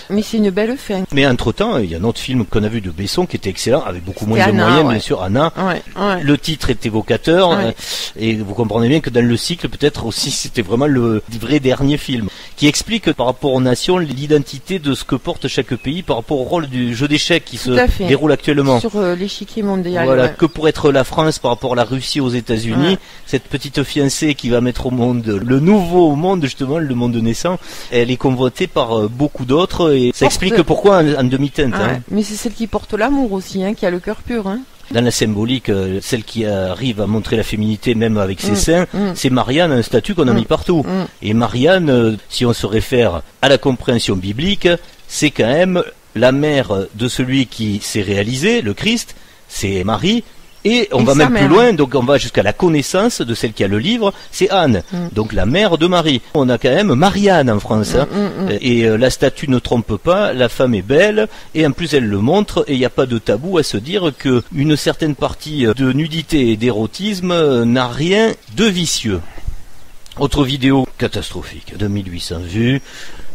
Speaker 2: Mais c'est une belle fin.
Speaker 1: Mais entre-temps, il y a un autre film qu'on a vu de Besson qui était excellent, avec beaucoup moins de moyens, bien sûr, Anna. Le titre est évocateur, et vous comprenez bien que dans le cycle, peut-être aussi, c'était vraiment le vrai dernier film, qui explique par rapport aux nations l'identité de ce que porte chaque pays par rapport au rôle du jeu d'échecs qui se déroule actuellement.
Speaker 2: Sur l'échiquier mondial.
Speaker 1: Voilà, que pour être la France par rapport à la Russie aux États-Unis, cette petite fiancée qui va mettre au monde le nouveau monde, justement, le monde naissant, elle est convoitée par beaucoup d'autres, et ça explique pourquoi en demi-teinte.
Speaker 2: Mais c'est celle qui porte l'amour aussi, qui a le cœur pur.
Speaker 1: Dans la symbolique, celle qui arrive à montrer la féminité même avec ses seins, c'est Marianne, un statut qu'on a mis partout. Et Marianne, si on se réfère à la compréhension biblique, c'est quand même la mère de celui qui s'est réalisé, le Christ, c'est Marie, et on va même plus loin, donc on va jusqu'à la connaissance de celle qui a le livre, c'est Anne, donc la mère de Marie. On a quand même Marianne en France, et la statue ne trompe pas, la femme est belle, et en plus elle le montre, et il n'y a pas de tabou à se dire que une certaine partie de nudité et d'érotisme n'a rien de vicieux. Autre vidéo catastrophique, 2800 vues.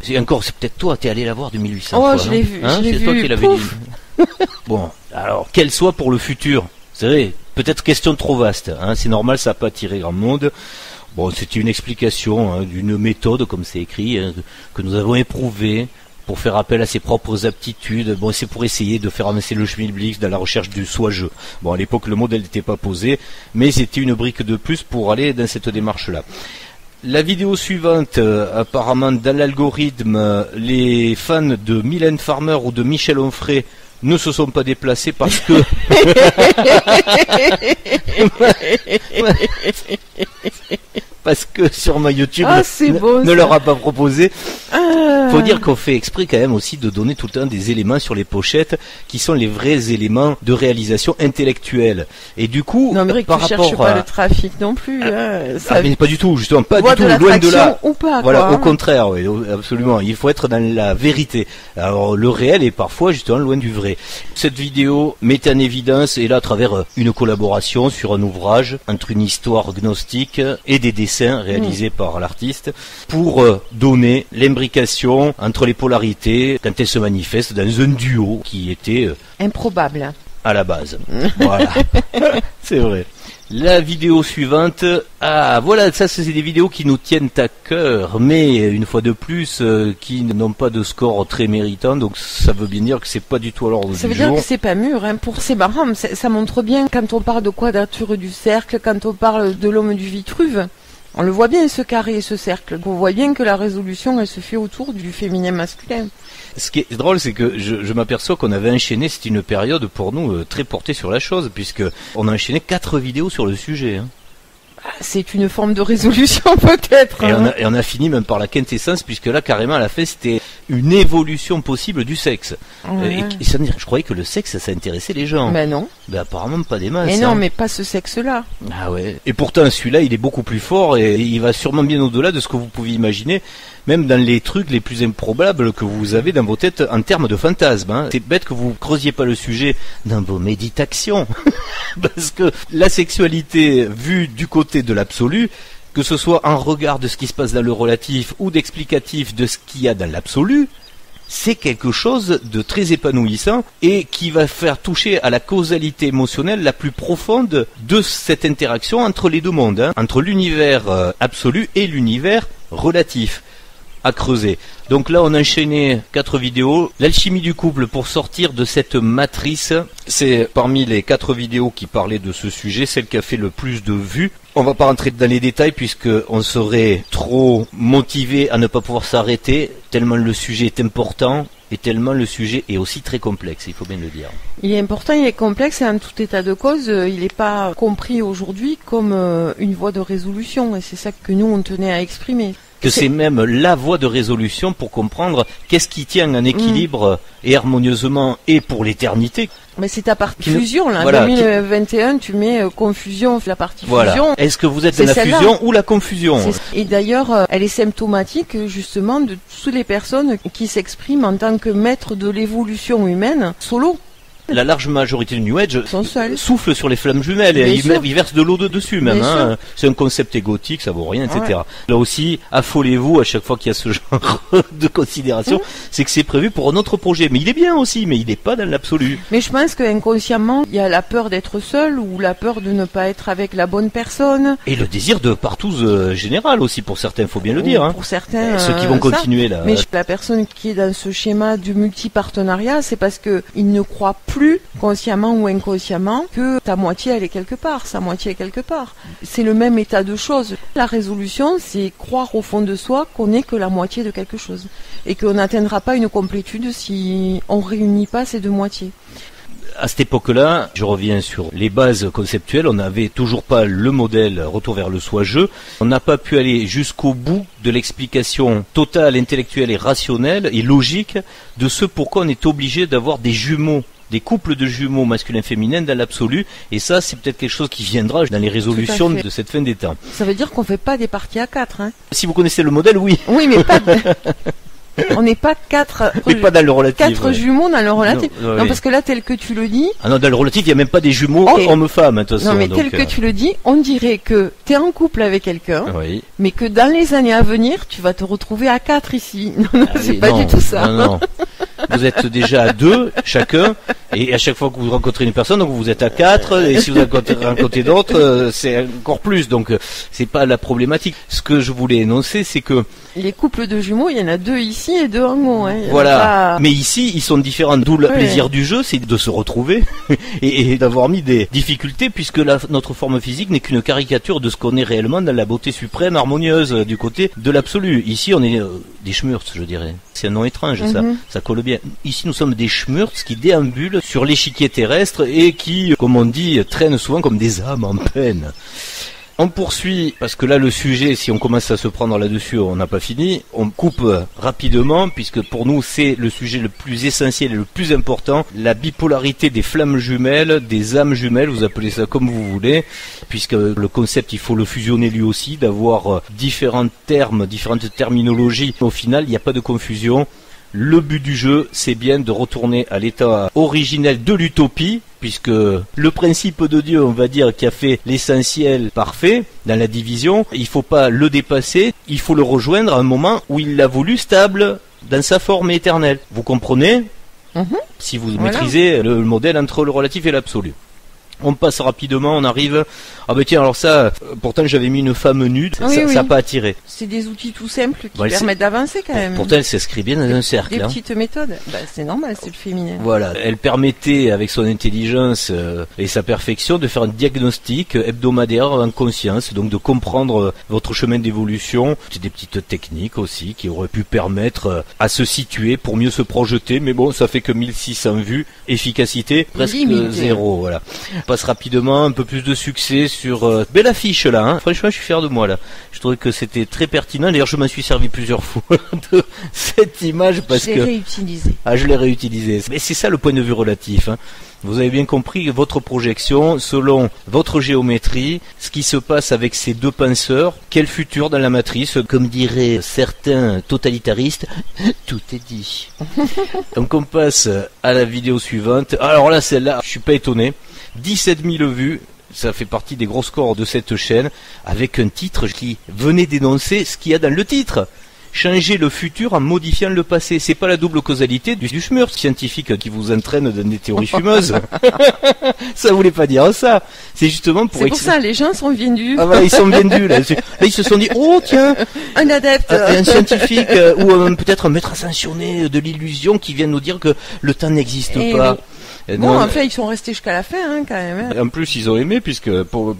Speaker 1: C'est peut-être toi, t'es allé la voir 2800 fois.
Speaker 2: Oh, je l'ai vu,
Speaker 1: c'est toi qui l'avais dit. Bon, alors, qu'elle soit pour le futur. Vous savez, peut-être question trop vaste. C'est normal, ça n'a pas attiré grand monde. Bon, c'était une explication d'une méthode, comme c'est écrit, que nous avons éprouvée pour faire appel à ses propres aptitudes. Bon, c'est pour essayer de faire avancer le schmilblick dans la recherche du soi-je. Bon, à l'époque, le modèle n'était pas posé, mais c'était une brique de plus pour aller dans cette démarche-là. La vidéo suivante, apparemment dans l'algorithme, les fans de Mylène Farmer ou de Michel Onfray ne se sont pas déplacés parce que... parce que sur ma YouTube ne leur a pas proposé. Faut dire qu'on fait exprès quand même aussi de donner tout le temps des éléments sur les pochettes qui sont les vrais éléments de réalisation intellectuelle. Et du coup,
Speaker 2: non, mais par rapport cherche pas le trafic non plus.
Speaker 1: Mais pas du tout, justement, pas du tout, loin de là.
Speaker 2: Ou pas,
Speaker 1: voilà,
Speaker 2: quoi,
Speaker 1: au contraire, oui, absolument. Il faut être dans la vérité. Alors le réel est parfois justement loin du vrai. Cette vidéo met en évidence, et là à travers une collaboration sur un ouvrage entre une histoire gnostique et des dessins réalisés par l'artiste pour donner l'imbrication entre les polarités quand elles se manifestent dans un duo qui était
Speaker 2: improbable.
Speaker 1: à la base. Voilà. C'est vrai. La vidéo suivante, voilà, ça c'est des vidéos qui nous tiennent à cœur, mais une fois de plus, qui n'ont pas de score très méritant, donc ça veut bien dire que c'est pas du tout à l'ordre du jour.
Speaker 2: Ça veut dire que c'est pas mûr, hein. C'est marrant, ça montre bien quand on parle de quadrature du cercle, quand on parle de l'homme du Vitruve. On le voit bien, ce carré et ce cercle. On voit bien que la résolution, elle se fait autour du féminin masculin.
Speaker 1: Ce qui est drôle, c'est que je m'aperçois qu'on avait enchaîné, c'était une période pour nous très portée sur la chose, puisque on a enchaîné 4 vidéos sur le sujet. Hein.
Speaker 2: C'est une forme de résolution peut-être.
Speaker 1: Et on a fini même par la quintessence, puisque là, carrément, à la fin, c'était une évolution possible du sexe.
Speaker 2: Ouais.
Speaker 1: Et ça veut dire, je croyais que le sexe, ça intéressait les gens.
Speaker 2: Ben non.
Speaker 1: Ben apparemment pas des masses.
Speaker 2: Mais non, mais pas ce sexe-là.
Speaker 1: Ah ouais. Et pourtant, celui-là, il est beaucoup plus fort et il va sûrement bien au-delà de ce que vous pouvez imaginer, même dans les trucs les plus improbables que vous avez dans vos têtes en termes de fantasmes. Hein. C'est bête que vous creusiez pas le sujet dans vos méditations. Parce que la sexualité vue du côté de l'absolu, que ce soit en regard de ce qui se passe dans le relatif ou d'explicatif de ce qu'il y a dans l'absolu, c'est quelque chose de très épanouissant et qui va faire toucher à la causalité émotionnelle la plus profonde de cette interaction entre les deux mondes, hein, entre l'univers absolu et l'univers relatif. À creuser. Donc là, on a enchaîné 4 vidéos. L'alchimie du couple pour sortir de cette matrice, c'est parmi les 4 vidéos qui parlaient de ce sujet, celle qui a fait le plus de vues. On va pas rentrer dans les détails puisque on serait trop motivé à ne pas pouvoir s'arrêter, tellement le sujet est important et tellement le sujet est aussi très complexe, il faut bien le dire.
Speaker 2: Il est important, il est complexe et en tout état de cause, il n'est pas compris aujourd'hui comme une voie de résolution et c'est ça que nous on tenait à exprimer.
Speaker 1: Que c'est même la voie de résolution pour comprendre qu'est-ce qui tient en équilibre et harmonieusement et pour l'éternité.
Speaker 2: Mais c'est ta partie fusion, là.
Speaker 1: Voilà,
Speaker 2: 2021, tu mets confusion, la partie
Speaker 1: voilà.
Speaker 2: fusion.
Speaker 1: Est-ce que vous êtes dans la fusion ou la confusion?
Speaker 2: Et d'ailleurs, elle est symptomatique, justement, de toutes les personnes qui s'expriment en tant que maîtres de l'évolution humaine, solo.
Speaker 1: La large majorité du New Age souffle sur les flammes jumelles et ils versent de l'eau dessus même. Hein. C'est un concept égotique, ça vaut rien, etc. Ouais. Là aussi, affolez-vous à chaque fois qu'il y a ce genre de considération. C'est que c'est prévu pour un autre projet. Mais il est bien aussi, mais il n'est pas dans l'absolu.
Speaker 2: Mais je pense qu'inconsciemment, il y a la peur d'être seul ou la peur de ne pas être avec la bonne personne.
Speaker 1: Et le désir de partout général aussi pour certains, il faut bien le dire. Hein.
Speaker 2: Pour certains,
Speaker 1: ceux qui vont continuer là.
Speaker 2: Mais la personne qui est dans ce schéma du multipartenariat, c'est parce qu'il ne croit plus, consciemment ou inconsciemment, que ta moitié elle est quelque part, sa moitié est quelque part. C'est le même état de choses. La résolution, c'est croire au fond de soi qu'on n'est que la moitié de quelque chose et qu'on n'atteindra pas une complétude si on réunit pas ces deux moitiés.
Speaker 1: À cette époque-là, je reviens sur les bases conceptuelles, on n'avait toujours pas le modèle retour vers le soi-je. On n'a pas pu aller jusqu'au bout de l'explication totale, intellectuelle et rationnelle et logique de ce pourquoi on est obligé d'avoir des jumeaux, des couples de jumeaux masculins-féminins dans l'absolu. Et ça, c'est peut-être quelque chose qui viendra dans les résolutions de cette fin des temps.
Speaker 2: Ça veut dire qu'on fait pas des parties à 4, hein.
Speaker 1: Si vous connaissez le modèle, oui.
Speaker 2: Oui, mais pas... On n'est pas 4
Speaker 1: pas dans le relatif,
Speaker 2: 4 jumeaux dans le relatif.
Speaker 1: Non,
Speaker 2: non, parce que là, tel que tu le dis...
Speaker 1: Ah non, dans le relatif, il n'y a même pas des jumeaux hommes-femmes, de toute façon.
Speaker 2: Non, mais tel que tu le dis, on dirait que tu es en couple avec quelqu'un, mais que dans les années à venir, tu vas te retrouver à 4 ici. Non, c'est pas du tout ça.
Speaker 1: Non. Vous êtes déjà à 2, chacun, et à chaque fois que vous rencontrez une personne, donc vous êtes à 4, et si vous rencontrez d'autres, c'est encore plus, donc c'est pas la problématique. Ce que je voulais énoncer, c'est que...
Speaker 2: Les couples de jumeaux, il y en a 2 ici et 2 en haut. Hein.
Speaker 1: Voilà, mais ici, ils sont différents, d'où le plaisir du jeu, c'est de se retrouver, et d'avoir mis des difficultés, puisque notre forme physique n'est qu'une caricature de ce qu'on est réellement dans la beauté suprême, harmonieuse, du côté de l'absolu. Ici, on est des schmurts, je dirais. C'est un nom étrange, ça colle bien. Ici, nous sommes des schmurts qui déambulent sur l'échiquier terrestre et qui, comme on dit, traînent souvent comme des âmes en peine. On poursuit, parce que là, le sujet, si on commence à se prendre là-dessus, on n'a pas fini. On coupe rapidement, puisque pour nous, c'est le sujet le plus essentiel et le plus important. La bipolarité des flammes jumelles, des âmes jumelles, vous appelez ça comme vous voulez, puisque le concept, il faut le fusionner lui aussi, d'avoir différents termes, différentes terminologies. Au final, il n'y a pas de confusion. Le but du jeu, c'est bien de retourner à l'état originel de l'utopie, puisque le principe de Dieu, on va dire, qui a fait l'essentiel parfait dans la division, il ne faut pas le dépasser, il faut le rejoindre à un moment où il l'a voulu stable dans sa forme éternelle. Vous comprenez ? Si vous maîtrisez le modèle entre le relatif et l'absolu. On passe rapidement, on arrive... Ah ben tiens, alors ça, pourtant j'avais mis une femme nude, ça n'a pas attiré.
Speaker 2: C'est des outils tout simples qui permettent d'avancer quand même.
Speaker 1: Pourtant elle s'inscrit bien dans un cercle.
Speaker 2: Des petites méthodes, c'est normal, c'est le féminin.
Speaker 1: Voilà, elle permettait avec son intelligence et sa perfection de faire un diagnostic hebdomadaire en conscience, donc de comprendre votre chemin d'évolution. C'est des petites techniques aussi qui auraient pu permettre à se situer pour mieux se projeter, mais bon, ça fait que 1600 vues, efficacité presque zéro, voilà. On passe rapidement, un peu plus de succès sur belle affiche là, hein. Franchement je suis fier de moi là. Je trouvais que c'était très pertinent. D'ailleurs je m'en suis servi plusieurs fois de cette image parce que je l'ai réutilisé. Mais c'est ça le point de vue relatif, hein. Vous avez bien compris votre projection selon votre géométrie, ce qui se passe avec ces deux penseurs, quel futur dans la matrice, comme diraient certains totalitaristes, tout est dit. Donc on passe à la vidéo suivante. Alors là celle-là, je suis pas étonné. 17 000 vues, ça fait partie des gros scores de cette chaîne, avec un titre qui venait dénoncer ce qu'il y a dans le titre. Changer le futur en modifiant le passé. C'est pas la double causalité du schmur scientifique qui vous entraîne dans des théories fumeuses. Ça voulait pas dire ça. C'est justement pour...
Speaker 2: C'est pour ça, les gens sont vendus.
Speaker 1: Ah voilà, ils sont vendus là. Là ils se sont dit, oh tiens,
Speaker 2: un adepte,
Speaker 1: un scientifique ou peut-être un maître ascensionné de l'illusion qui vient nous dire que le temps n'existe pas. Oui.
Speaker 2: Bon, en fait, ils sont restés jusqu'à la fin, hein, quand même.
Speaker 1: En plus, ils ont aimé, puisque, pour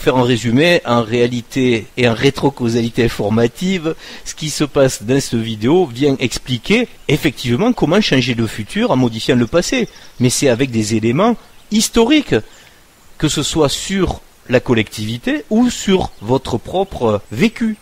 Speaker 1: faire un résumé, en réalité et en rétrocausalité informative, ce qui se passe dans cette vidéo vient expliquer, effectivement, comment changer le futur en modifiant le passé. Mais c'est avec des éléments historiques, que ce soit sur la collectivité ou sur votre propre vécu.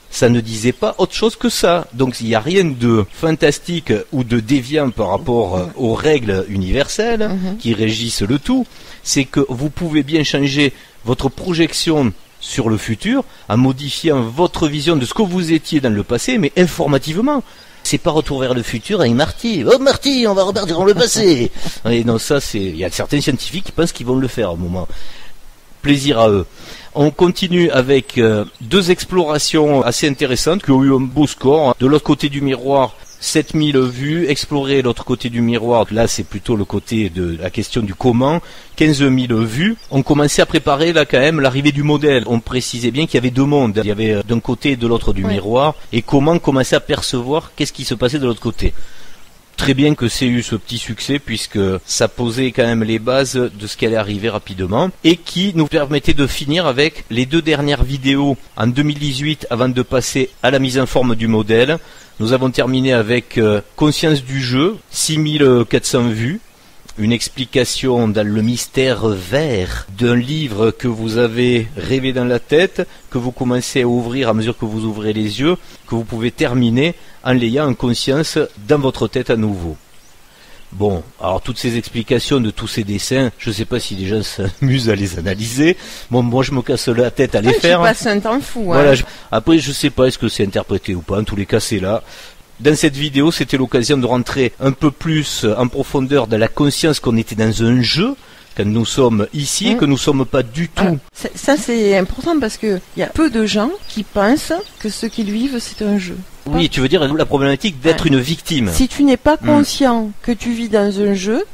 Speaker 1: Ça ne disait pas autre chose que ça. Donc il n'y a rien de fantastique ou de déviant par rapport aux règles universelles qui régissent le tout. C'est que vous pouvez bien changer votre projection sur le futur en modifiant votre vision de ce que vous étiez dans le passé, mais informativement. C'est pas retour vers le futur avec Marty. Oh Marty, on va repartir dans le passé. Et non, ça c'est... Il y a certains scientifiques qui pensent qu'ils vont le faire au moment. Plaisir à eux. On continue avec deux explorations assez intéressantes qui ont eu un beau score. De l'autre côté du miroir, 7000 vues. Explorer l'autre côté du miroir, là c'est plutôt le côté de la question du comment. 15 000 vues. On commençait à préparer là quand même l'arrivée du modèle. On précisait bien qu'il y avait deux mondes. Il y avait d'un côté et de l'autre du miroir. Et comment commencer à percevoir qu'est-ce qui se passait de l'autre côté. Très bien que c'est eu ce petit succès puisque ça posait quand même les bases de ce qui allait arriver rapidement et qui nous permettait de finir avec les deux dernières vidéos en 2018 avant de passer à la mise en forme du modèle. Nous avons terminé avec Conscience du jeu, 6400 vues. Une explication dans le mystère vert d'un livre que vous avez rêvé dans la tête, que vous commencez à ouvrir à mesure que vous ouvrez les yeux, que vous pouvez terminer en l'ayant en conscience dans votre tête à nouveau. Bon, alors toutes ces explications de tous ces dessins, je ne sais pas si les gens s'amusent à les analyser. Bon, moi je me casse la tête à les faire.
Speaker 2: Tu passes un temps fou.
Speaker 1: Voilà, après je ne sais pas est-ce que c'est interprété ou pas, en tous les cas c'est là. Dans cette vidéo, c'était l'occasion de rentrer un peu plus en profondeur dans la conscience qu'on était dans un jeu, quand nous sommes ici et que nous ne sommes pas du tout.
Speaker 2: Ça c'est important parce qu'il y a peu de gens qui pensent que ce qu'ils vivent c'est un jeu.
Speaker 1: Oui, tu veux dire la problématique d'être une victime.
Speaker 2: Si tu n'es pas conscient que tu vis dans un jeu,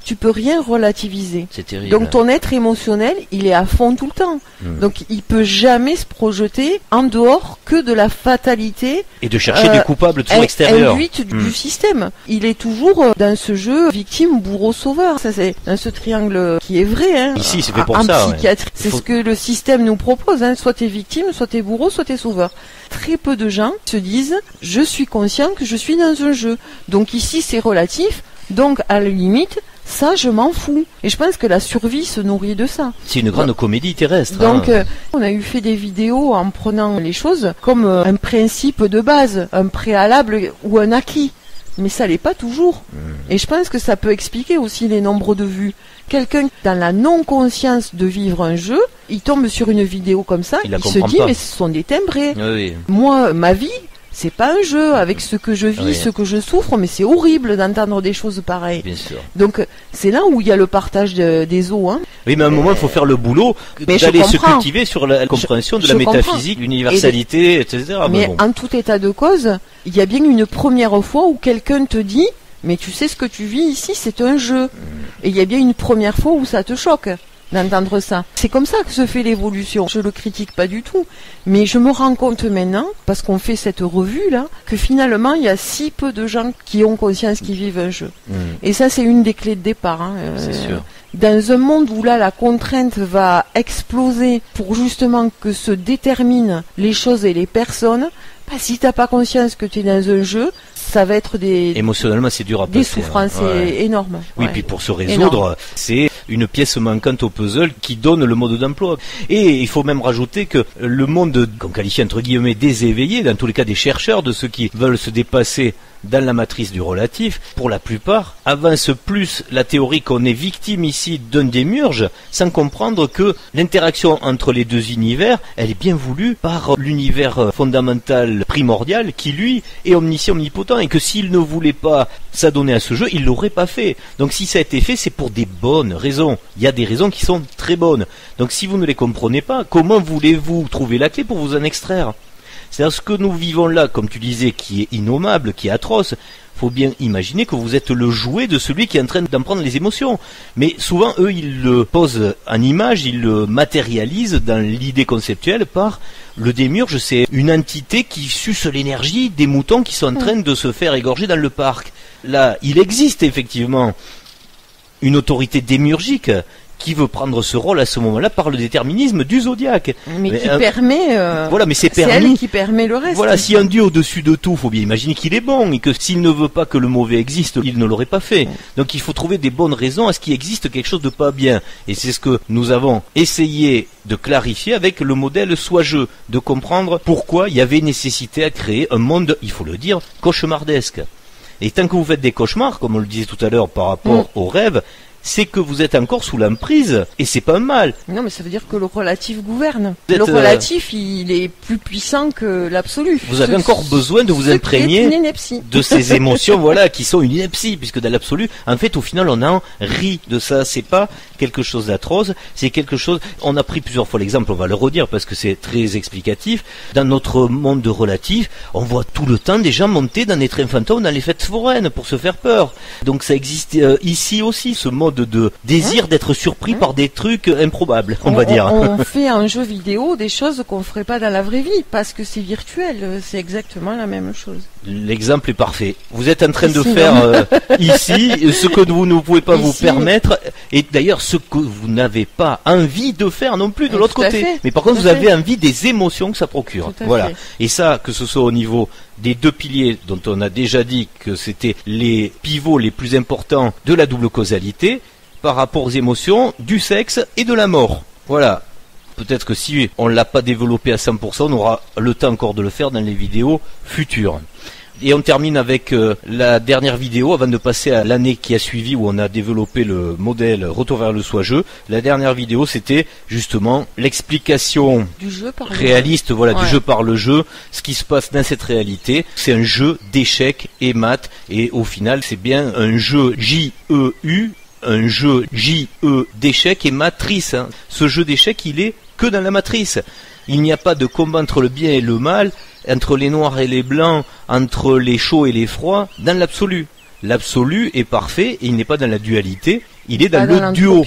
Speaker 2: tu peux rien relativiser.
Speaker 1: C'est terrible.
Speaker 2: Donc ton être émotionnel, il est à fond tout le temps. Donc il peut jamais se projeter en dehors que de la fatalité
Speaker 1: et de chercher des coupables toujours extérieurs.
Speaker 2: Induite du système. Il est toujours dans ce jeu victime, bourreau, sauveur. Ça c'est dans ce triangle qui est vrai. Hein,
Speaker 1: ici, c'est fait pour
Speaker 2: en
Speaker 1: ça.
Speaker 2: Psychiatrie, c'est ce que le système nous propose. Hein. Soit t'es victime, soit t'es bourreau, soit t'es sauveur. Très peu de gens se disent je suis conscient que je suis dans un jeu. Donc ici c'est relatif. Donc, à la limite, ça, je m'en fous. Et je pense que la survie se nourrit de ça.
Speaker 1: C'est une grande comédie terrestre.
Speaker 2: Donc, on a fait des vidéos en prenant les choses comme un principe de base, un préalable ou un acquis. Mais ça l'est pas toujours. Et je pense que ça peut expliquer aussi les nombres de vues. Quelqu'un dans la non-conscience de vivre un jeu, il tombe sur une vidéo comme ça, il se dit, mais ce sont des timbrés.
Speaker 1: Oui.
Speaker 2: Moi, ma vie... C'est pas un jeu avec ce que je vis, ce que je souffre, mais c'est horrible d'entendre des choses pareilles.
Speaker 1: Bien sûr.
Speaker 2: Donc c'est là où il y a le partage des eaux. Hein.
Speaker 1: Oui, mais à un moment, il faut faire le boulot d'aller se cultiver sur la compréhension de la métaphysique, l'universalité, etc.
Speaker 2: Mais en tout état de cause, il y a bien une première fois où quelqu'un te dit mais tu sais ce que tu vis ici, c'est un jeu. Et il y a bien une première fois où ça te choque d'entendre ça. C'est comme ça que se fait l'évolution. Je le critique pas du tout, mais je me rends compte maintenant, parce qu'on fait cette revue là, que finalement il y a si peu de gens qui ont conscience qu'ils vivent un jeu. Et ça, c'est une des clés de départ.
Speaker 1: C'est sûr.
Speaker 2: Dans un monde où là la contrainte va exploser pour justement que se déterminent les choses et les personnes, si t'as pas conscience que tu es dans un jeu, ça va être
Speaker 1: émotionnellement, c'est dur à passer.
Speaker 2: Des souffrances énormes.
Speaker 1: Oui, puis pour se résoudre, c'est une pièce manquante au puzzle qui donne le mode d'emploi. Et il faut même rajouter que le monde, qu'on qualifie entre guillemets des éveillés, dans tous les cas des chercheurs, de ceux qui veulent se dépasser dans la matrice du relatif, pour la plupart, avance plus la théorie qu'on est victime ici d'un démiurge, sans comprendre que l'interaction entre les deux univers, elle est bien voulue par l'univers fondamental primordial qui, lui, est omniscient, omnipotent, et que s'il ne voulait pas s'adonner à ce jeu, il l'aurait pas fait. Donc si ça a été fait, c'est pour des bonnes raisons. Il y a des raisons qui sont très bonnes. Donc si vous ne les comprenez pas, comment voulez-vous trouver la clé pour vous en extraire ? C'est-à-dire ce que nous vivons là, comme tu disais, qui est innommable, qui est atroce, faut bien imaginer que vous êtes le jouet de celui qui est en train d'en prendre les émotions. Mais souvent, eux, ils le posent en image, ils le matérialisent dans l'idée conceptuelle par le démiurge, c'est une entité qui suce l'énergie des moutons qui sont en train de se faire égorger dans le parc. Là, il existe effectivement une autorité démiurgique qui veut prendre ce rôle à ce moment-là par le déterminisme du zodiaque.
Speaker 2: Mais qui permet...
Speaker 1: voilà, mais c'est permis.
Speaker 2: C'est elle qui permet le reste.
Speaker 1: Voilà, si un dieu au-dessus de tout, faut bien imaginer qu'il est bon, et que s'il ne veut pas que le mauvais existe, il ne l'aurait pas fait. Donc il faut trouver des bonnes raisons à ce qu'il existe quelque chose de pas bien. Et c'est ce que nous avons essayé de clarifier avec le modèle Soi-Jeu, de comprendre pourquoi il y avait nécessité à créer un monde, il faut le dire, cauchemardesque. Et tant que vous faites des cauchemars, comme on le disait tout à l'heure par rapport aux rêves, c'est que vous êtes encore sous l'emprise, et c'est pas un mal.
Speaker 2: Non, mais ça veut dire que le relatif gouverne. Le relatif, il est plus puissant que l'absolu.
Speaker 1: Vous avez encore besoin de vous imprégner de ces émotions, voilà, qui sont une ineptie, puisque dans l'absolu, en fait, au final, on en rit de ça. C'est pas quelque chose d'atroce, c'est quelque chose, on a pris plusieurs fois l'exemple, on va le redire parce que c'est très explicatif. Dans notre monde de relatif, on voit tout le temps des gens monter dans des trains fantômes dans les fêtes foraines pour se faire peur. Donc ça existe ici aussi, ce mode de désir d'être surpris par des trucs improbables, on va dire.
Speaker 2: On fait en jeu vidéo des choses qu'on ferait pas dans la vraie vie, parce que c'est virtuel, c'est exactement la même chose.
Speaker 1: L'exemple est parfait. Vous êtes en train de faire ici ce que vous ne pouvez pas vous permettre, et d'ailleurs ce que vous n'avez pas envie de faire non plus de l'autre côté. Mais par contre, vous avez envie des émotions que ça procure. Voilà. Et ça, que ce soit au niveau des deux piliers dont on a déjà dit que c'était les pivots les plus importants de la double causalité par rapport aux émotions, du sexe et de la mort. Voilà. Peut-être que si on ne l'a pas développé à 100%, on aura le temps encore de le faire dans les vidéos futures. Et on termine avec la dernière vidéo avant de passer à l'année qui a suivi où on a développé le modèle Retour vers le Soi-Jeu. La dernière vidéo, c'était justement l'explication
Speaker 2: du jeu par
Speaker 1: réaliste, voilà, du jeu par le jeu, ce qui se passe dans cette réalité. C'est un jeu d'échecs et maths, et au final, c'est bien un jeu J-E-U, un jeu J-E d'échecs et matrice. Hein. Ce jeu d'échecs, il est que dans la matrice. Il n'y a pas de combat entre le bien et le mal, entre les noirs et les blancs, entre les chauds et les froids, dans l'absolu. L'absolu est parfait, et il n'est pas dans la dualité, il est dans le duo.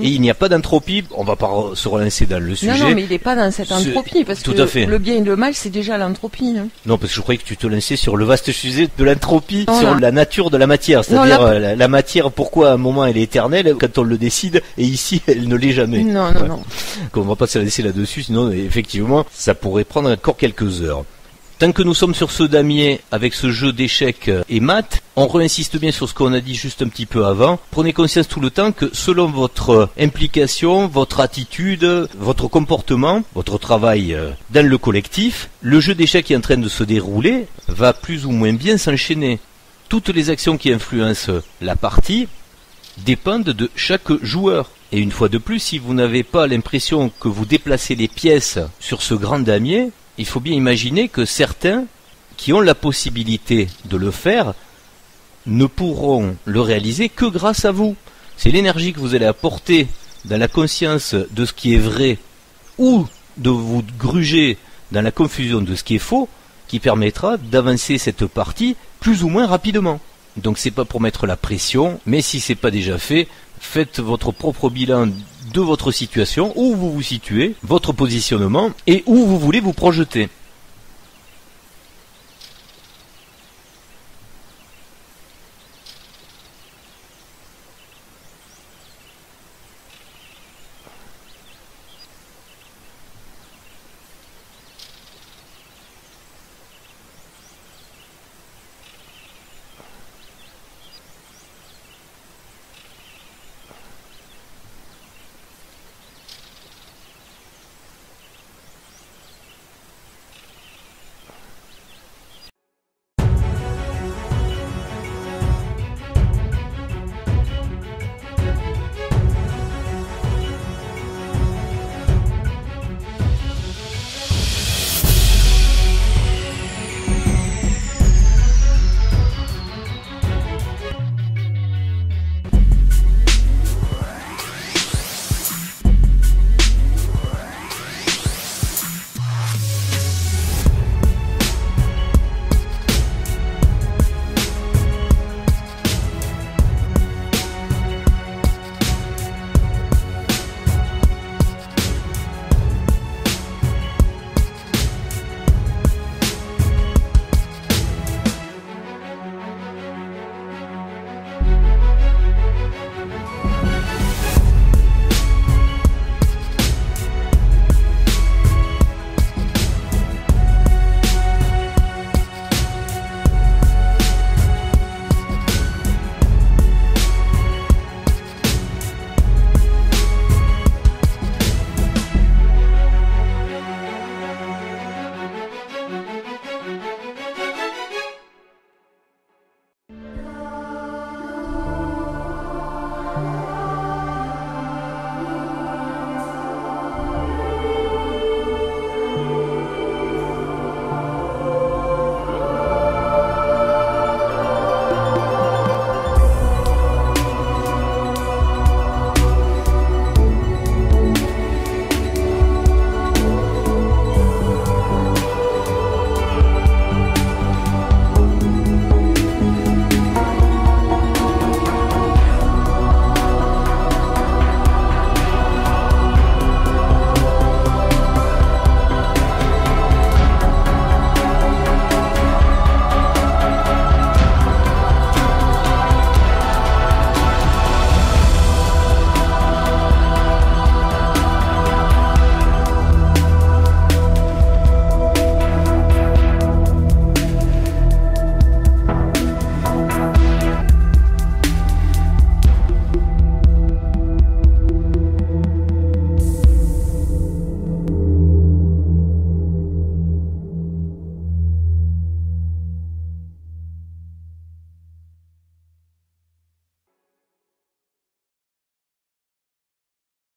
Speaker 1: Et il n'y a pas d'entropie, on va pas se relancer dans le sujet.
Speaker 2: Non, mais il n'est pas dans cette entropie, parce que le bien et le mal, c'est déjà l'entropie. Hein.
Speaker 1: Non, parce que je croyais que tu te lançais sur le vaste sujet de l'entropie, sur la nature de la matière. C'est-à-dire la matière, pourquoi à un moment elle est éternelle, quand on le décide, et ici elle ne l'est jamais.
Speaker 2: Non. Donc
Speaker 1: on va pas se laisser là-dessus, sinon effectivement, ça pourrait prendre encore quelques heures. Tant que nous sommes sur ce damier avec ce jeu d'échecs et maths, on réinsiste bien sur ce qu'on a dit juste un petit peu avant. Prenez conscience tout le temps que selon votre implication, votre attitude, votre comportement, votre travail dans le collectif, le jeu d'échecs qui est en train de se dérouler va plus ou moins bien s'enchaîner. Toutes les actions qui influencent la partie dépendent de chaque joueur. Et une fois de plus, si vous n'avez pas l'impression que vous déplacez les pièces sur ce grand damier, il faut bien imaginer que certains qui ont la possibilité de le faire ne pourront le réaliser que grâce à vous. C'est l'énergie que vous allez apporter dans la conscience de ce qui est vrai ou de vous gruger dans la confusion de ce qui est faux qui permettra d'avancer cette partie plus ou moins rapidement. Donc c'est pas pour mettre la pression, mais si c'est pas déjà fait, faites votre propre bilan de votre situation, où vous vous situez, votre positionnement et où vous voulez vous projeter.